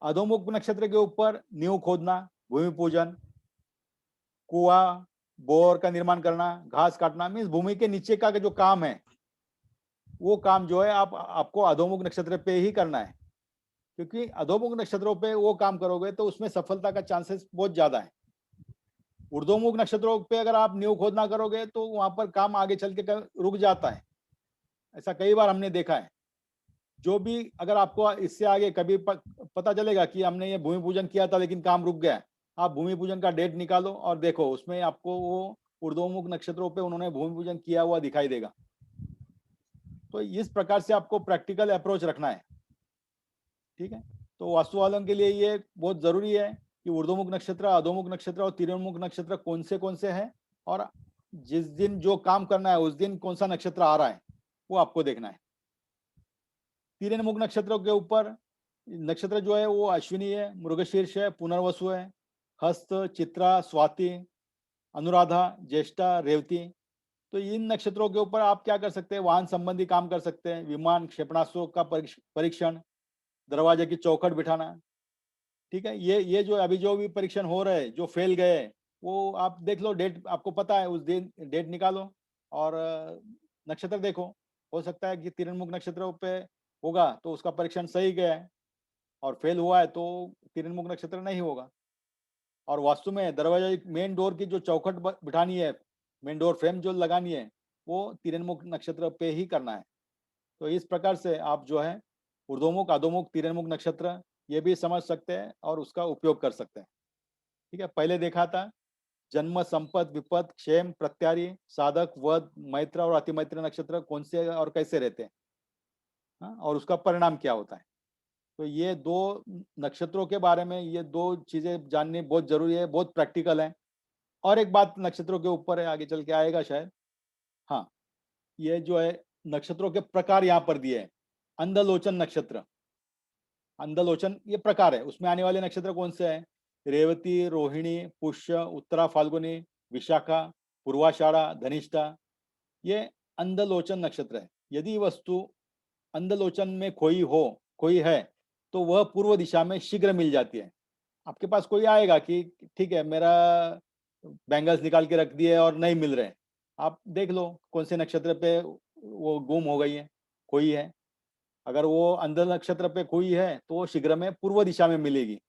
अधोमुख नक्षत्र के ऊपर नींव खोदना, भूमि पूजन, कुआं, बोर का निर्माण करना, घास काटना, मीन्स भूमि के नीचे का जो काम है वो काम जो है आपको अधोमुख नक्षत्र पे ही करना है, क्योंकि अधोमुख नक्षत्रों पे वो काम करोगे तो उसमें सफलता का चांसेस बहुत ज्यादा है। ऊर्ध्वमुख नक्षत्रों पे अगर आप नींव खोदना करोगे तो वहां पर काम आगे चल के रुक जाता है। ऐसा कई बार हमने देखा है। जो भी अगर आपको इससे आगे कभी पता चलेगा कि हमने ये भूमि पूजन किया था लेकिन काम रुक गया, आप भूमि पूजन का डेट निकालो और देखो उसमें आपको वो ऊर्ध्वमुख नक्षत्रों पे उन्होंने भूमि पूजन किया हुआ दिखाई देगा। तो इस प्रकार से आपको प्रैक्टिकल अप्रोच रखना है। ठीक है, तो वास्तु वालों के लिए ये बहुत जरूरी है कि ऊर्ध्वमुख नक्षत्र, अधोमुख नक्षत्र और तिर्यनमुख नक्षत्र कौन से हैं और जिस दिन जो काम करना है उस दिन कौन सा नक्षत्र आ रहा है वो आपको देखना है। तिर्यनमुख नक्षत्रों के ऊपर नक्षत्र जो है वो अश्विनी है, मृगशीर्ष है, पुनर्वसु है, हस्त, चित्रा, स्वाति, अनुराधा, ज्येष्ठा, रेवती। तो इन नक्षत्रों के ऊपर आप क्या कर सकते हैं, वाहन संबंधी काम कर सकते हैं, विमान, क्षेपणास्त्रों का परीक्षण, दरवाजे की चौखट बिठाना। ठीक है, ये जो अभी जो भी परीक्षण हो रहे हैं, जो फेल गए वो आप देख लो, डेट आपको पता है, उस दिन डेट निकालो और नक्षत्र देखो। हो सकता है कि तिर्यनमुख नक्षत्रों पे होगा तो उसका परीक्षण सही गया है और फेल हुआ है तो तिर्यनमुख नक्षत्र नहीं होगा। और वास्तु में दरवाजा मेन डोर की जो चौखट बिठानी है मेन डोर फ्रेम जो लगानी है वो तिरन्मुख नक्षत्र पे ही करना है। तो इस प्रकार से आप जो है ऊर्ध्वमुख, अधोमुख, तिरन्मुख नक्षत्र ये भी समझ सकते हैं और उसका उपयोग कर सकते हैं। ठीक है, पहले देखा था जन्म, संपत, विपत, क्षेम, प्रत्यारी, साधक, वध, मैत्र और अतिमैत्र नक्षत्र कौन से और कैसे रहते हैं, हाँ, और उसका परिणाम क्या होता है। तो ये दो नक्षत्रों के बारे में ये दो चीजें जाननी बहुत जरूरी है, बहुत प्रैक्टिकल है। और एक बात नक्षत्रों के ऊपर है, आगे चल के आएगा शायद। हाँ, ये जो है नक्षत्रों के प्रकार यहाँ पर दिए हैं। अंधलोचन नक्षत्र, अंधलोचन ये प्रकार है, उसमें आने वाले नक्षत्र कौन से हैं? रेवती, रोहिणी, पुष्य, उत्तरा फाल्गुनी, विशाखा, पूर्वाषाढ़ा, धनिष्ठा, ये अंधलोचन नक्षत्र है। यदि वस्तु अंधलोचन में कोई है तो वह पूर्व दिशा में शीघ्र मिल जाती है। आपके पास कोई आएगा कि ठीक है मेरा बैंगल्स निकाल के रख दिए और नहीं मिल रहे, आप देख लो कौन से नक्षत्र पे वो गुम हो गई है, कोई है। अगर वो अंध नक्षत्र पे कोई है तो वो शीघ्र में पूर्व दिशा में मिलेगी।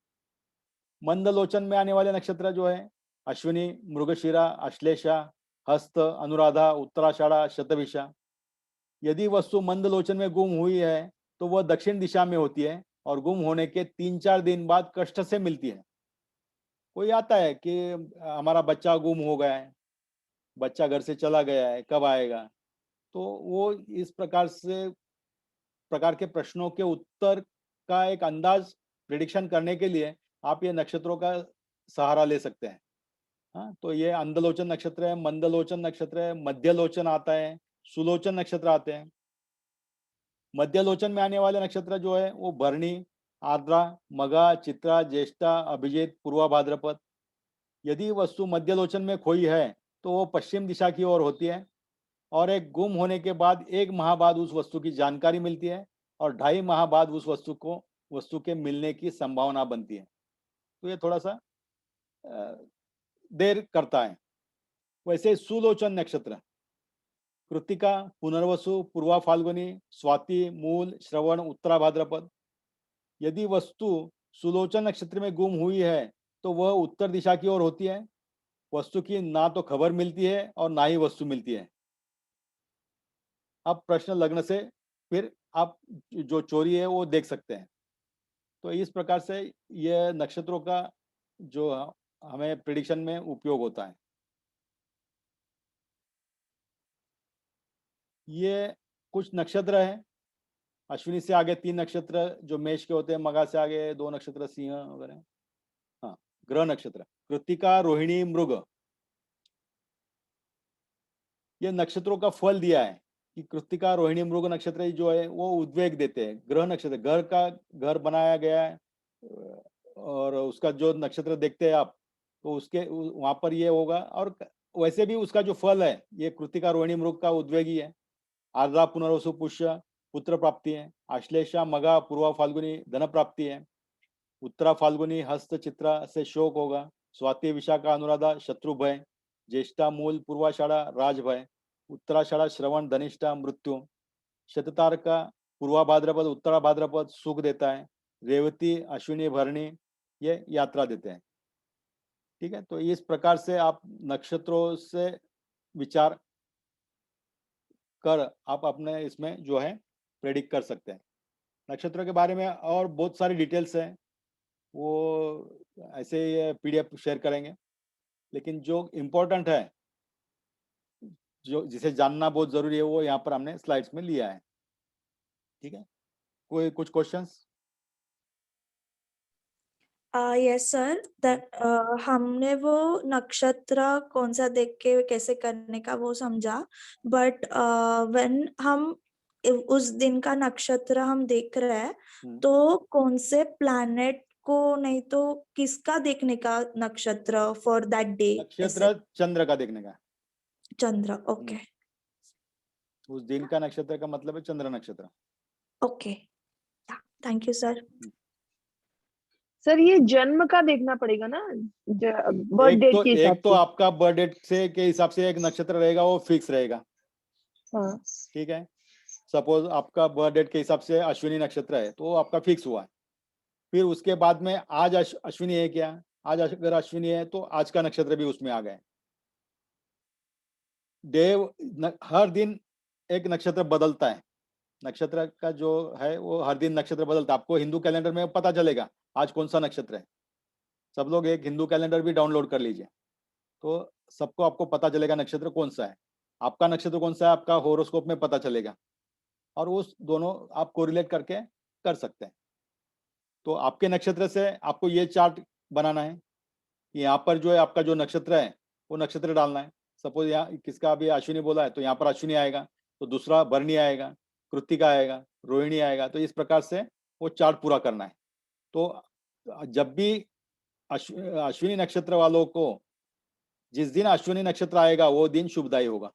मंदलोचन में आने वाले नक्षत्र जो है अश्विनी, मृगशिरा, अश्लेषा, हस्त, अनुराधा, उत्तराषाढ़ा, शतभिषा। यदि वस्तु मंदलोचन में गुम हुई है तो वह दक्षिण दिशा में होती है और गुम होने के 3-4 दिन बाद कष्ट से मिलती है। कोई आता है कि हमारा बच्चा गुम हो गया है, बच्चा घर से चला गया है, कब आएगा, तो वो इस प्रकार के प्रश्नों के उत्तर का एक अंदाज प्रिडिक्शन करने के लिए आप ये नक्षत्रों का सहारा ले सकते हैं। हाँ, तो ये अंधलोचन नक्षत्र है, मंदलोचन नक्षत्र है, मध्यलोचन आता है, सुलोचन नक्षत्र आते हैं। मध्यलोचन में आने वाले नक्षत्र जो है वो भरणी, आर्द्रा, मघा, चित्रा, ज्येष्ठा, अभिजित, पूर्वा भाद्रपद। यदि वस्तु मध्यलोचन में खोई है तो वो पश्चिम दिशा की ओर होती है और एक गुम होने के बाद 1 माह बाद उस वस्तु की जानकारी मिलती है और 2.5 माह बाद उस वस्तु के मिलने की संभावना बनती है। तो ये थोड़ा सा देर करता है। वैसे सुलोचन नक्षत्र कृत्तिका, पुनर्वसु, पूर्वा फाल्गुनी, स्वाति, मूल, श्रवण, उत्तरा भाद्रपद। यदि वस्तु सुलोचन नक्षत्र में गुम हुई है तो वह उत्तर दिशा की ओर होती है। वस्तु की ना तो खबर मिलती है और ना ही वस्तु मिलती है। अब प्रश्न लगने से फिर आप जो चोरी है वो देख सकते हैं। तो इस प्रकार से यह नक्षत्रों का जो हमें प्रिडिक्शन में उपयोग होता है। ये कुछ नक्षत्र है। अश्विनी से आगे 3 नक्षत्र जो मेष के होते हैं, मघा से आगे 2 नक्षत्र सिंह वगैरह। हाँ, ग्रह नक्षत्र कृत्तिका, रोहिणी, मृग, ये नक्षत्रों का फल दिया है कि कृत्तिका, रोहिणी, मृग नक्षत्र जो है वो उद्वेग देते हैं। ग्रह नक्षत्र घर बनाया गया है और उसका जो नक्षत्र देखते हैं आप तो उसके वहां पर ये होगा। और वैसे भी उसका जो फल है ये कृत्तिका, रोहिणी, मृग का उद्वेगी है। आर्द्रा, पुनर्वसु, पुष्य, पुत्र प्राप्ति है। आश्लेषा, मघा, पूर्वा फाल्गुनी, धन प्राप्ति है। उत्तरा फाल्गुनी, हस्त, चित्रा से शोक होगा। स्वाति, विशाखा, अनुराधा, शत्रु भय। ज्येष्ठा, मूल, पूर्वाषाढ़ा, राज भय। उत्तराषाढ़ा, श्रवण, धनिष्ठा, मृत्यु। शततारका, पूर्वा भाद्रपद, उत्तरा भाद्रपद सुख देता है। रेवती, अश्विनी, भरणी ये यात्रा देते हैं। ठीक है, तो इस प्रकार से आप नक्षत्रों से विचार कर आप अपने इसमें जो है प्रेडिक्ट कर सकते हैं। नक्षत्रों के बारे में और बहुत सारी डिटेल्स हैं, वो ऐसे PDF शेयर करेंगे, लेकिन जो इम्पोर्टेंट है जो जिसे जानना बहुत जरूरी है वो यहाँ पर हमने स्लाइड्स में लिया है। ठीक है, कोई कुछ क्वेश्चंस? यस सर, हमने वो नक्षत्र कौन सा देख के कैसे करने का वो समझा, बट व्हेन हम उस दिन का नक्षत्र हम देख रहे हैं तो कौन से प्लैनेट को नहीं तो किसका देखने का नक्षत्र फॉर दैट डे? नक्षत्र चंद्र का देखने का। चंद्र, ओके। उस दिन का नक्षत्र का मतलब है चंद्र नक्षत्र। Okay, thank you sir. Sir ये जन्म का देखना पड़ेगा ना, बर्थ डेट के हिसाब एक तो आपका बर्थ डेट से के हिसाब से एक नक्षत्र रहेगा वो फिक्स रहेगा। हाँ। ठीक है, सपोज आपका बर्थ डेट के हिसाब से अश्विनी नक्षत्र है तो वो आपका फिक्स हुआ है। फिर उसके बाद में आज अश्विनी है क्या, आज अगर अश्विनी है तो आज का नक्षत्र भी उसमें आ गए। हर दिन एक नक्षत्र बदलता है। नक्षत्र का जो है वो हर दिन नक्षत्र बदलता है। आपको हिंदू कैलेंडर में पता चलेगा आज कौन सा नक्षत्र है। सब लोग एक हिंदू कैलेंडर भी डाउनलोड कर लीजिए, तो सबको आपको पता चलेगा नक्षत्र कौन सा है। आपका नक्षत्र कौन सा है आपका होरोस्कोप में पता चलेगा, और उस दोनों आप कोरिलेट करके कर सकते हैं। तो आपके नक्षत्र से आपको ये चार्ट बनाना है कि यहाँ पर जो है आपका जो नक्षत्र है वो नक्षत्र डालना है। सपोज यहाँ किसका अभी अश्विनी बोला है, तो यहाँ पर अश्विनी आएगा, तो दूसरा भरणी आएगा, कृत्तिका आएगा, रोहिणी आएगा। तो इस प्रकार से वो चार्ट पूरा करना है। तो जब भी अश्विनी नक्षत्र वालों को जिस दिन अश्विनी नक्षत्र आएगा वो दिन शुभदायी होगा,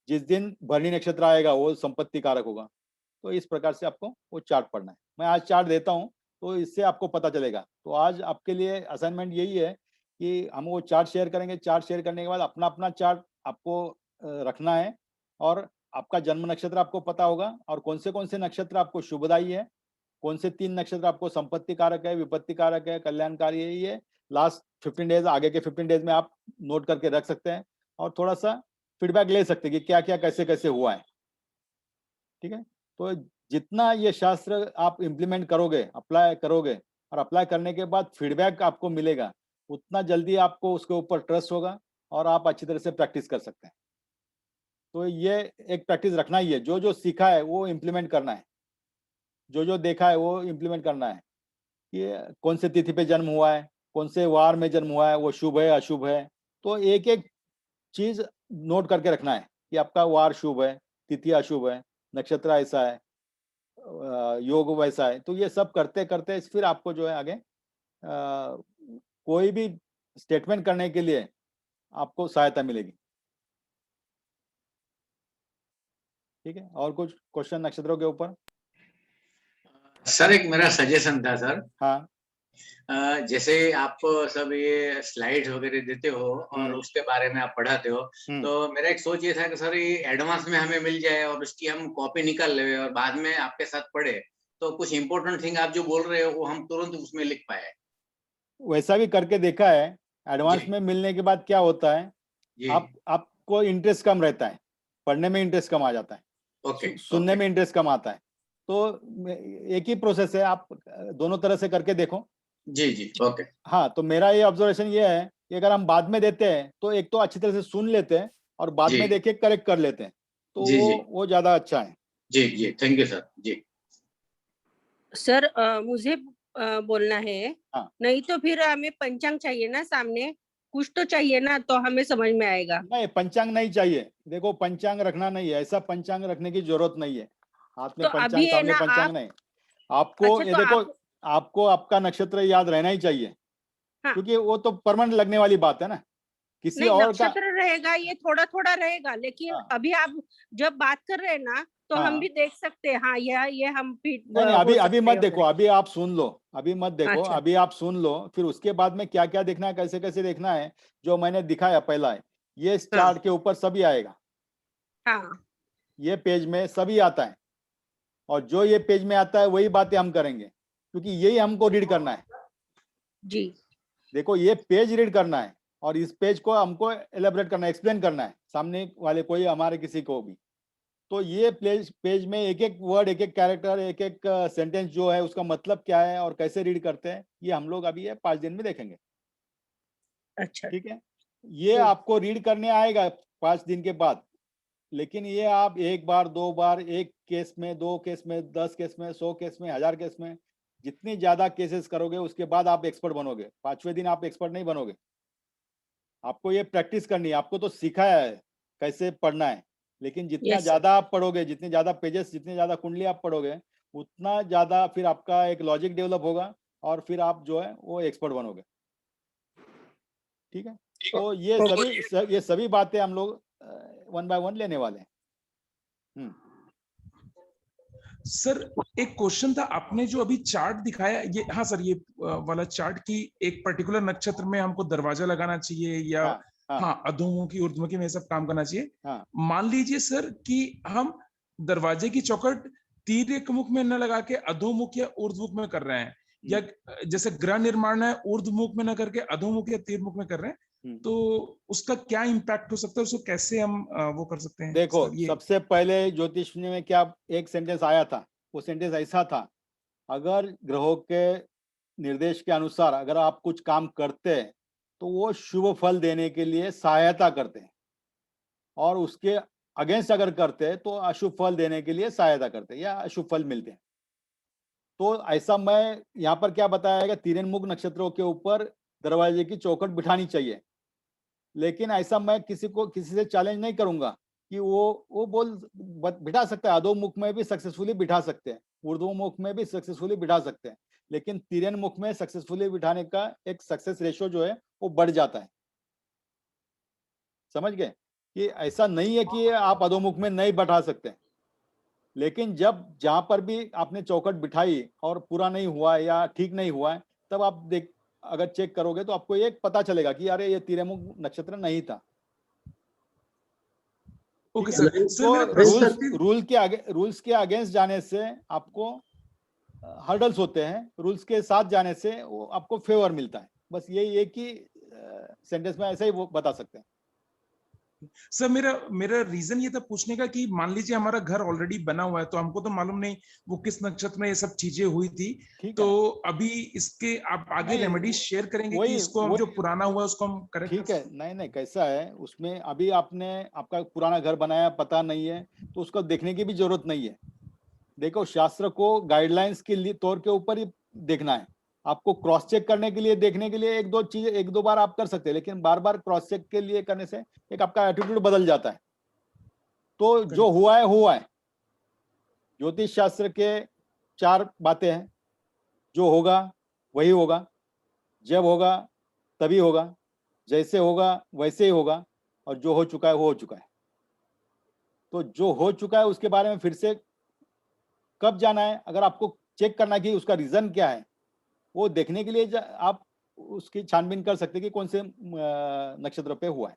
जिस दिन भरणी नक्षत्र आएगा वो संपत्ति कारक होगा। तो इस प्रकार से आपको वो चार्ट पढ़ना है। मैं आज चार्ट देता हूँ तो इससे आपको पता चलेगा। तो आज आपके लिए असाइनमेंट यही है कि हम वो चार्ट शेयर करेंगे। चार्ट शेयर करने के बाद अपना अपना चार्ट आपको रखना है, और आपका जन्म नक्षत्र आपको पता होगा, और कौन से नक्षत्र आपको शुभदायी है, कौन से 3 नक्षत्र आपको संपत्ति कारक है, विपत्ति कारक है, कल्याणकारी है। ये लास्ट 15 डेज, आगे के 15 डेज में आप नोट करके रख सकते हैं और थोड़ा सा फीडबैक ले सकते हैं कि क्या क्या कैसे कैसे हुआ है। ठीक है, तो जितना ये शास्त्र आप इम्प्लीमेंट करोगे, अप्लाई करोगे, और अप्लाई करने के बाद फीडबैक आपको मिलेगा, उतना जल्दी आपको उसके ऊपर ट्रस्ट होगा और आप अच्छी तरह से प्रैक्टिस कर सकते हैं। तो ये एक प्रैक्टिस रखना ही है। जो जो सीखा है वो इम्प्लीमेंट करना है, जो जो देखा है वो इम्प्लीमेंट करना है। कि कौन से तिथि पे जन्म हुआ है, कौन से वार में जन्म हुआ है, वो शुभ है अशुभ है। तो एक एक चीज नोट करके रखना है कि आपका वार शुभ है, तिथि अशुभ है, नक्षत्र ऐसा है, योग वैसा है। तो ये सब करते करते फिर आपको जो है आगे कोई भी स्टेटमेंट करने के लिए आपको सहायता मिलेगी। ठीक है, और कुछ क्वेश्चन नक्षत्रों के ऊपर? सर एक मेरा सजेशन था सर। हाँ, जैसे आप सब ये स्लाइड्स वगैरह देते हो और उसके बारे में आप पढ़ाते हो, तो मेरा एक सोच ये था कि सर ये एडवांस में हमें मिल जाए और उसकी हम कॉपी निकाल ले और बाद में आपके साथ पढ़े, तो कुछ इंपॉर्टेंट थिंग आप जो बोल रहे हो वो हम तुरंत उसमें लिख पाए। वैसा भी करके देखा है। एडवांस में मिलने के बाद क्या होता है, आपको इंटरेस्ट कम रहता है, पढ़ने में इंटरेस्ट कम आ जाता है, सुनने में इंटरेस्ट कम आता है। तो एक ही प्रोसेस है, आप दोनों तरह से करके देखो। जी ओके। हाँ, तो मेरा ये ऑब्जर्वेशन ये है कि अगर हम बाद में देते हैं तो एक तो अच्छी तरह से सुन लेते हैं और बाद में देख के करेक्ट कर लेते हैं, तो वो ज्यादा अच्छा है। जी थैंक यू सर। जी सर मुझे बोलना है। हाँ। नहीं तो फिर हमें पंचांग चाहिए ना, सामने कुछ तो चाहिए ना, तो हमें समझ में आएगा। नहीं, पंचांग नहीं चाहिए। देखो, पंचांग रखना नहीं है, ऐसा पंचांग रखने की जरूरत नहीं है। हाथ में तो पंचांग, अभी है सामने ना पंचांग नहीं। आपको अच्छा, ये तो देखो, आपको आपका नक्षत्र याद रहना ही चाहिए। हाँ। क्योंकि वो तो परमानेंट लगने वाली बात है ना, किसी नहीं, और का। नक्षत्र रहेगा, ये थोड़ा थोड़ा रहेगा, लेकिन अभी आप जब बात कर रहे हैं ना, तो हम भी देख सकते हैं। हाँ, ये हम नहीं, अभी मत देखो, अभी आप सुन लो, अभी मत देखो। अच्छा। अभी आप सुन लो, फिर उसके बाद में क्या क्या देखना है, कैसे कैसे देखना है, जो मैंने दिखाया पहला है, ये चार्ट के ऊपर सभी आएगा। हाँ, ये पेज में सभी आता है, और जो ये पेज में आता है वही बातें हम करेंगे, क्योंकि यही हमको रीड करना है। जी देखो, ये पेज रीड करना है और इस पेज को हमको एलेबरेट करना है, एक्सप्लेन करना है सामने वाले कोई, हमारे किसी को भी। तो ये पेज में एक एक वर्ड, एक एक कैरेक्टर, एक एक सेंटेंस जो है उसका मतलब क्या है और कैसे रीड करते हैं, ये हम लोग अभी ये 5 दिन में देखेंगे। अच्छा, ठीक है, ये आपको रीड करने आएगा 5 दिन के बाद, लेकिन ये आप 1 बार 2 बार, 1 केस में, 2 केस में, 10 केस में, 100 केस में, 1000 केस में, जितनी ज्यादा केसेस करोगे उसके बाद आप एक्सपर्ट बनोगे। 5वें दिन आप एक्सपर्ट नहीं बनोगे। आपको ये प्रैक्टिस करनी है। आपको तो सिखाया है कैसे पढ़ना है, लेकिन जितना ज्यादा आप पढ़ोगे, जितने ज्यादा पेजेस, जितने ज्यादा कुंडली आप पढ़ोगे, उतना ज्यादा फिर आपका एक लॉजिक डेवलप होगा और फिर आप जो है वो एक्सपर्ट बनोगे। ठीक है, तो ये सभी बातें हम लोग 1 बाय 1 लेने वाले हैं। सर एक क्वेश्चन था, आपने जो अभी चार्ट दिखाया ये, हाँ सर, ये वाला चार्ट की एक पर्टिकुलर नक्षत्र में हमको दरवाजा लगाना चाहिए या हाँ अधोमुखी ऊर्ध्वमुखी में सब काम करना चाहिए। मान लीजिए सर कि हम दरवाजे की चौखट तीर्यक मुख में न लगा के अधोमुख या ऊर्ध्वमुख में कर रहे हैं, या जैसे गृह निर्माण है ऊर्ध्वमुख में न करके अधोमुख या तीर्मुख में कर रहे हैं, तो उसका क्या इम्पैक्ट हो सकता है, उसको कैसे हम वो कर सकते हैं? देखो सर, ये सबसे पहले ज्योतिष में क्या एक सेंटेंस आया था, वो सेंटेंस ऐसा था, अगर ग्रहों के निर्देश के अनुसार अगर आप कुछ काम करते हैं तो वो शुभ फल देने के लिए सहायता करते हैं, और उसके अगेंस्ट अगर करते हैं तो अशुभ फल देने के लिए सहायता करते हैं या अशुभ फल मिलते हैं। तो ऐसा मैं यहाँ पर क्या बताया गया, तिरनमुख नक्षत्रों के ऊपर दरवाजे की चौखट बिठानी चाहिए, लेकिन ऐसा मैं किसी से चैलेंज नहीं करूंगा कि वो बिठा सकता है, अधोमुख में भी सक्सेसफुली बिठा सकते हैं, ऊर्ध्वमुख में भी सक्सेसफुली बिठा सकते हैं, लेकिन तिरनमुख में सक्सेसफुली बिठाने का एक सक्सेस रेशियो जो है वो बढ़ जाता है। समझ गए कि ऐसा नहीं है कि आप अधोमुख में नहीं बैठा सकते, लेकिन जब जहां पर भी आपने चौखट बिठाई और पूरा नहीं हुआ या ठीक नहीं हुआ है, तब आप अगर चेक करोगे तो आपको एक पता चलेगा कि अरे ये तिरमुख नक्षत्र नहीं था। Okay sir. तो रूल्स के अगेंस्ट जाने से आपको हर्डल्स होते हैं, रूल्स के साथ जाने से वो आपको फेवर मिलता है। बस यही एक ही सेंटेंस में ऐसा ही वो बता सकते हैं। सर मेरा रीजन ये था पूछने का कि मान लीजिए हमारा घर ऑलरेडी बना हुआ है, तो हमको तो मालूम नहीं वो किस नक्षत्र में ये सब चीजें हुई थी, तो अभी इसके आप आगे रेमेडीज शेयर करेंगे कि इसको जो पुराना हुआ उसको हम करेक्ट? ठीक है, नहीं कैसा है, उसमें अभी आपका पुराना घर बनाया पता नहीं है तो उसको देखने की भी जरूरत नहीं है। देखो शास्त्र को गाइडलाइंस के लिए तौर के ऊपर ही देखना है, आपको क्रॉस चेक करने के लिए देखने के लिए एक दो बार आप कर सकते हैं, लेकिन बार बार क्रॉस चेक के लिए करने से एक आपका एटीट्यूड बदल जाता है। तो जो हुआ है। ज्योतिष शास्त्र के 4 बातें हैं, जो होगा वही होगा, जब होगा तभी होगा, जैसे होगा वैसे ही होगा, और जो हो चुका है वो हो चुका है। तो जो हो चुका है उसके बारे में फिर से कब जाना है, अगर आपको चेक करना है कि उसका रीजन क्या है, वो देखने के लिए आप उसकी छानबीन कर सकते हैं कि कौन से नक्षत्र पे हुआ है।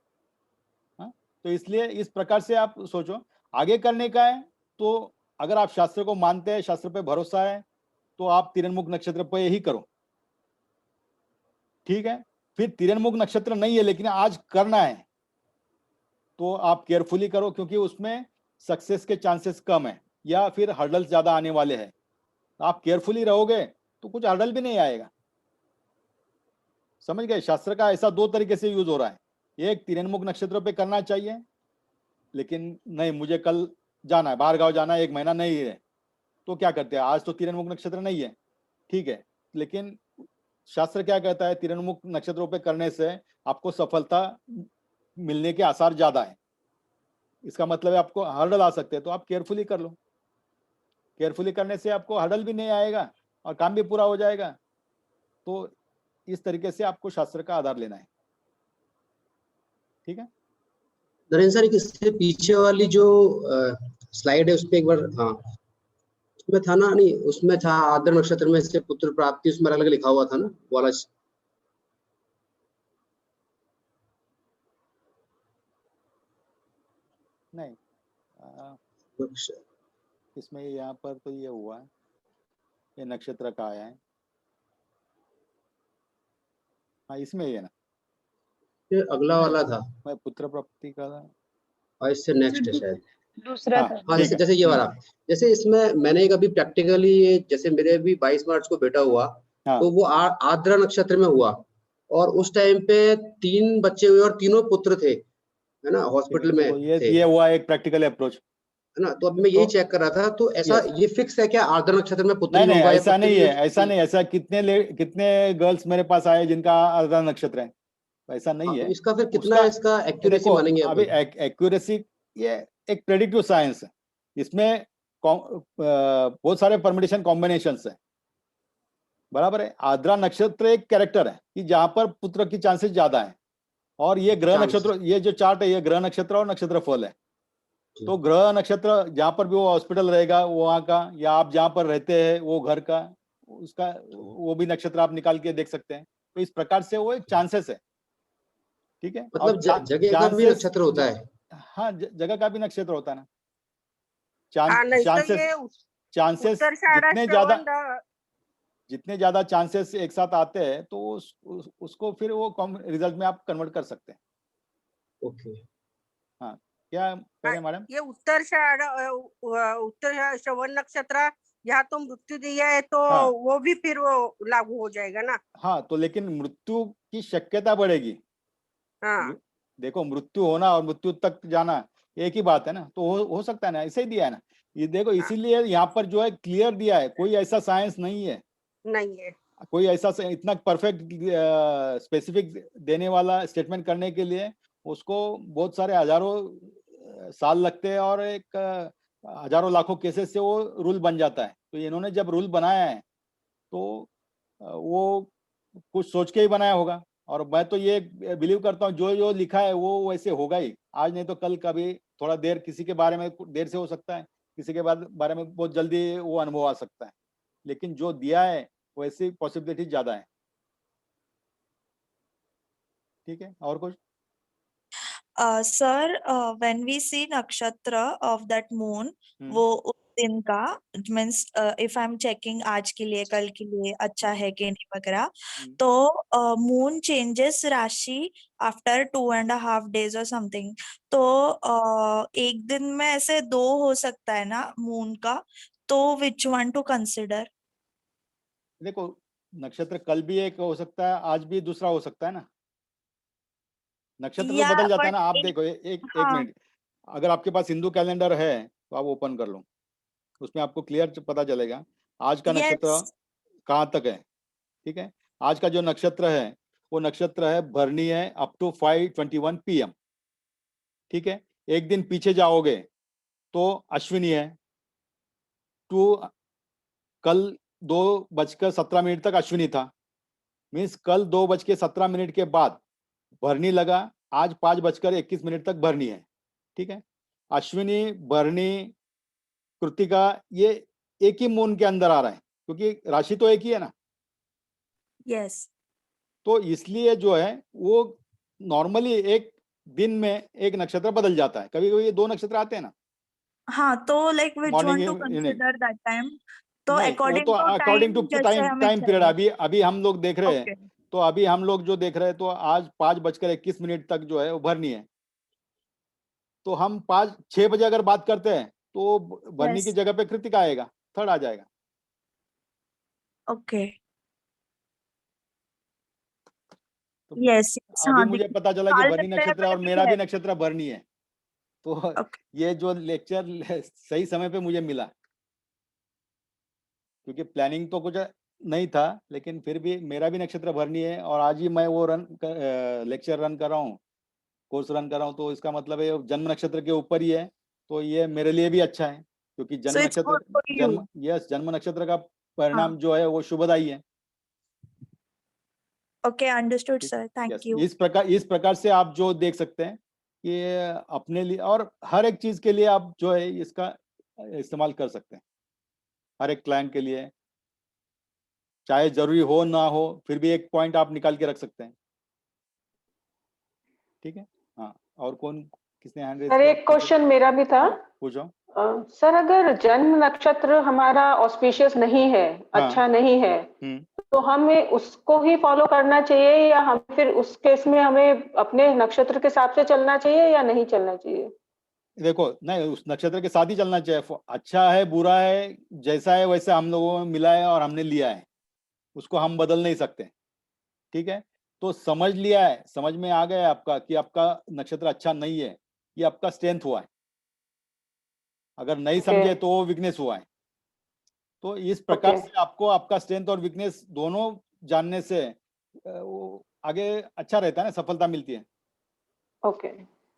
हाँ? तो इसलिए इस प्रकार से आप सोचो, आगे करने का है तो अगर आप शास्त्र को मानते हैं, शास्त्र पे भरोसा है, तो आप तिरनमुख नक्षत्र पे ही करो। ठीक है, फिर तिरनमुख नक्षत्र नहीं है लेकिन आज करना है तो आप केयरफुली करो, क्योंकि उसमें सक्सेस के चांसेस कम है या फिर हर्डल्स ज्यादा आने वाले हैं। आप केयरफुली रहोगे तो कुछ हर्डल भी नहीं आएगा। समझ गए, शास्त्र का ऐसा 2 तरीके से यूज हो रहा है। एक तिरनमुख नक्षत्रों पे करना चाहिए, लेकिन नहीं मुझे कल जाना है, बाहर गांव जाना है, 1 महीना नहीं है, तो क्या करते हैं, आज तो तिरनमुख नक्षत्र नहीं है, ठीक है, लेकिन शास्त्र क्या कहता है, तिरनमुख नक्षत्रों पे करने से आपको सफलता मिलने के आसार ज्यादा है। इसका मतलब है आपको हर्डल आ सकते हैं, तो आप केयरफुली कर लो। केयरफुली करने से आपको हर्डल भी नहीं आएगा और काम भी पूरा हो जाएगा। तो इस तरीके से आपको शास्त्र का आधार लेना है। ठीक है नरेंद्र सर, इससे पीछे वाली जो स्लाइड है उस पर एक बार, हाँ उसमें था ना, नहीं उसमें था आर्द्र नक्षत्र में से पुत्र प्राप्ति, उसमें अलग अलग लिखा हुआ था ना वाला। नहीं इसमें यहाँ पर तो ये हुआ है, ये नक्षत्र का आया है। हाँ इसमें ये ना, ये अगला वाला था, मैं पुत्र प्राप्ति का था, और इससे नेक्स्ट है शायद दूसरा था। हाँ, जैसे ये वाला, जैसे इसमें मैंने कभी प्रैक्टिकली, जैसे मेरे भी 22 मार्च को बेटा हुआ, तो वो आर्द्रा नक्षत्र में हुआ, और उस टाइम पे 3 बच्चे हुए और तीनों पुत्र थे, है ना, हॉस्पिटल में तो ये हुआ एक प्रैक्टिकल अप्रोच, है ना। तो अभी मैं यही चेक कर रहा था, तो ऐसा ये फिक्स है क्या आर्द्र नक्षत्र में पुत्री नहीं, ऐसा नहीं है, ऐसा कितने गर्ल्स मेरे पास आए जिनका आर्द्र नक्षत्र है, ऐसा नहीं है। इसका फिर कितना इसका एक्यूरेसी मानेंगे? अभी एक्यूरेसी ये एक प्रेडिक्टिव साइंस है, इसमें बहुत सारे परम्यूटेशन कॉम्बिनेशंस है, बराबर है। आर्द्रा नक्षत्र एक कैरेक्टर है कि जहां पर पुत्र की चांसेस ज्यादा है, और ये ग्रह नक्षत्र, ये जो चार्ट है ये ग्रह नक्षत्र और नक्षत्र फल है। तो ग्रह नक्षत्र जहां पर भी वो हॉस्पिटल रहेगा वहां का, या आप जहां पर रहते हैं वो घर का, उसका वो भी नक्षत्र आप निकाल के देख सकते हैं। तो इस प्रकार से वो एक चांसेस है। ठीक है, मतलब जगह का भी नक्षत्र होता है। हाँ जगह का भी नक्षत्र होता है ना, चांसेस जितने ज्यादा, जितने ज्यादा चांसेस एक साथ आते हैं तो उसको फिर वो रिजल्ट में आप कन्वर्ट कर सकते हैं। ओके। हाँ, क्या कह रहे हैं मैडम? ये उत्तर श्रवण नक्षत्र यहाँ तो मृत्यु दिया है तो हाँ, वो भी फिर वो लागू हो जाएगा ना? हाँ, तो लेकिन मृत्यु की शक्यता बढ़ेगी। हाँ, देखो, मृत्यु होना और मृत्यु तक जाना एक ही बात है ना, तो हो सकता है ना, ऐसे ही दिया है ना ये। देखो, इसीलिए यहाँ पर जो है क्लियर दिया है, कोई ऐसा साइंस नहीं है, नहीं है कोई ऐसा इतना परफेक्ट स्पेसिफिक देने वाला स्टेटमेंट करने के लिए उसको बहुत सारे हजारों साल लगते हैं और एक हजारों लाखों केसेस से वो रूल बन जाता है। तो इन्होंने जब रूल बनाया है तो वो कुछ सोच के ही बनाया होगा, और मैं तो ये बिलीव करता हूँ जो जो लिखा है वो वैसे होगा ही, आज नहीं तो कल, कभी थोड़ा देर, किसी के बारे में देर से हो सकता है, किसी के बारे में बहुत जल्दी वो अनुभव आ सकता है, लेकिन जो दिया है वैसी पॉसिबिलिटी ज्यादा है। ठीक है, और कुछ? Sir, when we see nakshatra of that moon, वो उस दिन का means if I am checking आज के लिए, कल के लिए अच्छा है कि नहीं वगैरह, तो मून चेंजेस राशि आफ्टर 2.5 days और समथिंग। तो एक दिन में ऐसे 2 हो सकता है ना मून का, तो विच वन टू कंसिडर? देखो, नक्षत्र कल भी एक हो सकता है, आज भी दूसरा हो सकता है ना, नक्षत्र तो बदल जाता है ना। आप देखो, एक मिनट, अगर आपके पास हिंदू कैलेंडर है तो आप ओपन कर लो, उसमें आपको क्लियर पता चलेगा आज का नक्षत्र कहाँ तक है। ठीक है, आज का जो नक्षत्र है वो नक्षत्र है भरणी है अप टू 5:21 PM। ठीक है, एक दिन पीछे जाओगे तो अश्विनी है, कल 2:17 तक अश्विनी था, मीन्स कल 2:17 के बाद भरणी लगा, आज 5:21 तक भरणी है। ठीक है, अश्विनी, भरणी, कृतिका, ये एक ही मून के अंदर आ रहा है क्योंकि राशि तो एक ही है ना। यस। तो इसलिए जो है वो नॉर्मली एक दिन में एक नक्षत्र बदल जाता है, कभी कभी 2 नक्षत्र आते हैं ना। हाँ, तो like which one morning to consider that time? तो नहीं, वो तो अकॉर्डिंग टू टाइम पीरियड। अभी हम लोग देख रहे हैं, तो अभी हम लोग जो देख रहे हैं तो आज 5:21 तक जो है वो भरनी है, तो हम 6 बजे अगर बात करते हैं तो भरनी की जगह पे कृतिका आएगा, थर्ड आ जाएगा। Okay, yes. अभी मुझे पता चला कि भरनी नक्षत्र और मेरा भी नक्षत्र भरनी है, तो ये जो लेक्चर सही समय पे मुझे मिला, क्योंकि प्लानिंग तो कुछ नहीं था, लेकिन फिर भी मेरा भी नक्षत्र भरनी है और आज ही मैं वो लेक्चर रन कर रहा हूँ, कोर्स रन कर रहा हूँ, तो इसका मतलब है जन्म नक्षत्र के ऊपर ही है, तो ये मेरे लिए भी अच्छा है क्योंकि जन्म नक्षत्र का परिणाम जो है वो शुभदायी है। Okay, understood sir, thank you. इस प्रकार से आप जो देख सकते हैं कि अपने लिए और हर एक चीज के लिए आप जो है इसका इस्तेमाल कर सकते हैं, हर एक क्लाइंट के लिए, चाहे जरूरी हो ना हो, फिर भी एक पॉइंट आप निकाल के रख सकते हैं। ठीक है, हाँ, और कौन, किसने हैंड रेज सर एक क्वेश्चन मेरा भी था। पूछो। सर अगर जन्म नक्षत्र हमारा ऑस्पिशियस नहीं है, अच्छा नहीं है, तो हमें उसको ही फॉलो करना चाहिए या हम फिर उस केस में हमें अपने नक्षत्र के हिसाब से चलना चाहिए या नहीं चलना चाहिए? देखो, नहीं, उस नक्षत्र के साथ ही चलना चाहिए, अच्छा है बुरा है जैसा है वैसे हम लोगों में मिला है और हमने लिया है, उसको हम बदल नहीं सकते। ठीक है, तो समझ लिया है, समझ में आ गया आपका कि आपका नक्षत्र अच्छा नहीं है, ये आपका स्ट्रेंथ हुआ है, अगर नहीं समझे तो वो वीकनेस हुआ है। तो इस प्रकार से आपको आपका स्ट्रेंथ और वीकनेस दोनों जानने से वो आगे अच्छा रहता है ना, सफलता मिलती है। ओके,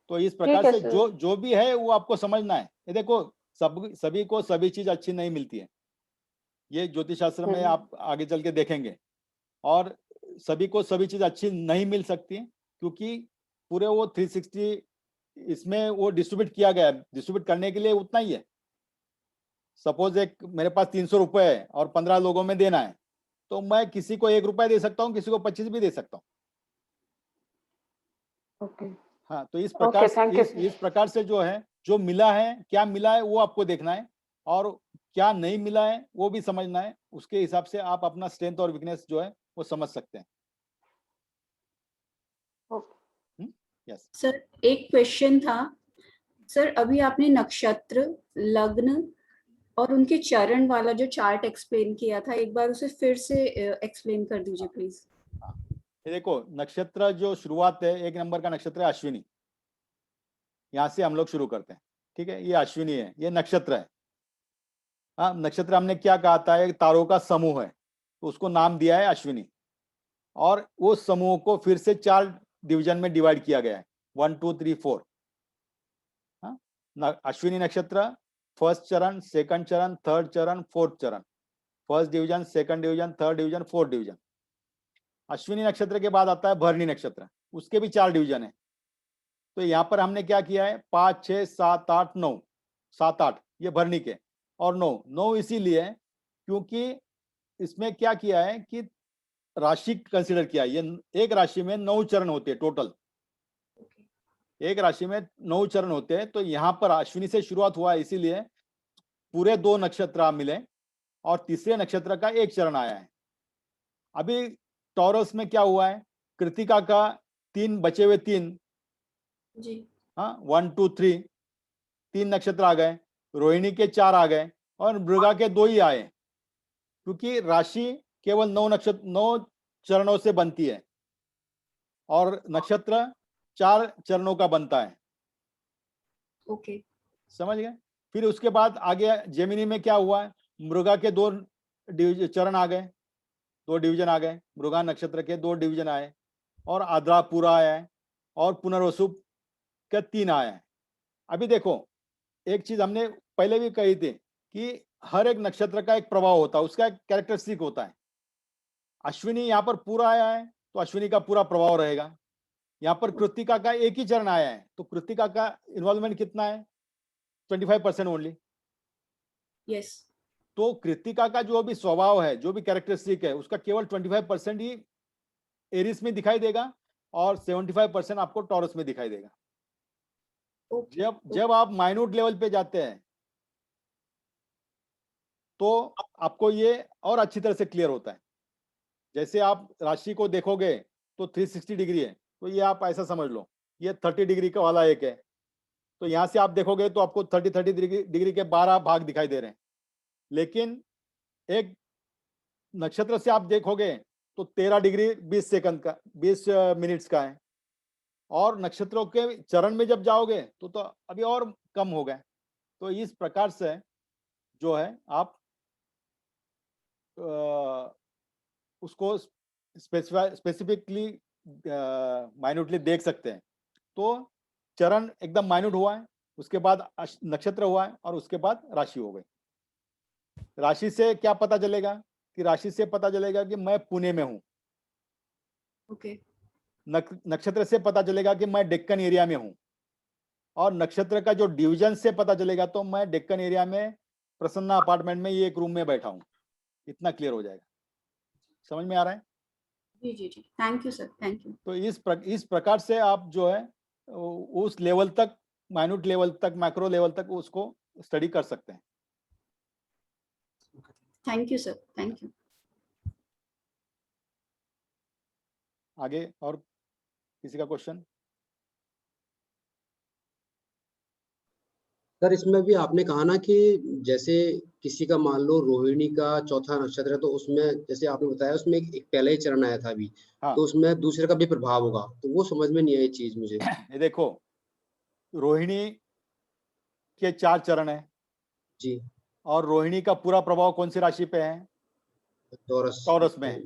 तो इस प्रकार से जो भी है वो आपको समझना है। ये देखो, सभी को सभी चीज अच्छी नहीं मिलती है, ये ज्योतिष शास्त्र में आप आगे चल के देखेंगे, और सभी को सभी चीज अच्छी नहीं मिल सकती है क्योंकि पूरे वो 360 इसमें वो डिस्ट्रीब्यूट किया गया है, डिस्ट्रीब्यूट करने के लिए उतना ही है। सपोज एक मेरे पास 300 रुपए है और 15 लोगों में देना है, तो मैं किसी को 1 रुपया दे सकता हूँ, किसी को 25 भी दे सकता हूँ। ओके, हाँ, तो इस प्रकार से जो है, जो मिला है, क्या मिला है वो आपको देखना है, और क्या नहीं मिला है वो भी समझना है, उसके हिसाब से आप अपना स्ट्रेंथ और वीकनेस जो है वो समझ सकते हैं। यस सर, एक क्वेश्चन था सर, अभी आपने नक्षत्र, लग्न और उनके चरण वाला जो चार्ट एक्सप्लेन किया था, एक बार उसे फिर से एक्सप्लेन कर दीजिए प्लीज। ये देखो, नक्षत्र जो शुरुआत है, 1 नंबर का नक्षत्र है अश्विनी, यहाँ से हम लोग शुरू करते हैं, ठीक है। ये अश्विनी है, ये नक्षत्र है। हाँ, नक्षत्र हमने क्या कहा था, एक तारों का समूह है, तो उसको नाम दिया है अश्विनी, और उस समूह को फिर से 4 डिवीजन में डिवाइड किया गया है, 1 2 3 4। हाँ, अश्विनी नक्षत्र, फर्स्ट चरण, सेकंड चरण, थर्ड चरण, फोर्थ चरण, first division, second division, third division, fourth division. Ashwini नक्षत्र के बाद आता है भरणी नक्षत्र, उसके भी 4 डिवीजन है। तो यहाँ पर हमने क्या किया है, 5 6 7 8 9, 7 8 ये भरणी के, और 9 इसीलिए क्योंकि इसमें क्या किया है कि राशि कंसिडर किया है। ये एक राशि में 9 चरण होते हैं टोटल, एक राशि में 9 चरण होते हैं। तो यहाँ पर अश्विनी से शुरुआत हुआ है, इसीलिए पूरे 2 नक्षत्र मिले और तीसरे नक्षत्र का 1 चरण आया है। अभी टॉरस में क्या हुआ है, कृतिका का 3 बचे हुए 3 जी, हाँ 1 2 3 3 नक्षत्र आ गए, रोहिणी के 4 आ गए और मृगा के 2 ही आए, क्योंकि राशि केवल 9 चरणों से बनती है और नक्षत्र 4 चरणों का बनता है। ओके, समझ गए। फिर उसके बाद आगे जेमिनी में क्या हुआ है, मृगा के 2 चरण आ गए, 2 डिवीजन आ गए, मृगा नक्षत्र के 2 डिवीजन आए, और आद्रा पूरा आया है, और पुनर्वसु के 3 आया है। अभी देखो, एक चीज हमने पहले भी कही थी कि हर एक नक्षत्र का एक प्रभाव होता है, उसका एक कैरेक्टरिस्टिक होता है। अश्विनी यहाँ पर पूरा आया है तो अश्विनी का पूरा प्रभाव रहेगा। यहाँ पर कृत्तिका का 1 ही चरण आया है, तो कृत्तिका का इन्वॉल्वमेंट कितना है, 25% ओनली। यस, तो कृत्तिका का जो भी स्वभाव है, जो भी कैरेक्टरिस्टिक है, उसका केवल 25% ही एरिस में दिखाई देगा और 75% आपको टॉरस में दिखाई देगा। जब आप माइन्यूट लेवल पे जाते हैं तो आपको ये और अच्छी तरह से क्लियर होता है। जैसे आप राशि को देखोगे तो 360 डिग्री है, तो ये आप ऐसा समझ लो, ये 30 डिग्री का वाला एक है, तो यहाँ से आप देखोगे तो आपको 30 डिग्री के 12 भाग दिखाई दे रहे हैं। लेकिन एक नक्षत्र से आप देखोगे तो 13 डिग्री 20 सेकंड का, 20 मिनट्स का है, और नक्षत्रों के चरण में जब जाओगे तो अभी और कम हो गए। तो इस प्रकार से जो है आप उसको स्पेसिफिकली माइन्यूटली देख सकते हैं। तो चरण एकदम माइन्यूट हुआ है, उसके बाद नक्षत्र हुआ है, और उसके बाद राशि हो गई। राशि से क्या पता चलेगा, कि राशि से पता चलेगा कि मैं पुणे में हूँ। ओके, नक्षत्र से पता चलेगा कि मैं डेक्कन एरिया में हूँ, और नक्षत्र का जो डिवीजन से पता चलेगा तो मैं डेक्कन एरिया में प्रसन्ना अपार्टमेंट में ये एक रूम में बैठा हूँ। इतना क्लियर हो जाएगा। समझ में आ रहा है? जी जी जी, thank you sir, thank you. तो इस प्रकार से आप जो है उस लेवल तक, माइन्यूट लेवल तक, मैक्रो लेवल तक उसको स्टडी कर सकते हैं। Thank you sir, thank you. आगे और किसी का क्वेश्चन? सर, इसमें भी आपने कहा ना कि जैसे किसी का मान लो रोहिणी का 4था नक्षत्र है, तो उसमें जैसे आपने बताया उसमें एक पहले ही चरण आया था अभी, तो उसमें दूसरे का भी प्रभाव होगा, तो वो समझ में नहीं आई चीज मुझे। ये देखो, रोहिणी के 4 चरण है जी, और रोहिणी का पूरा प्रभाव कौन सी राशि पे है? टॉरस में है।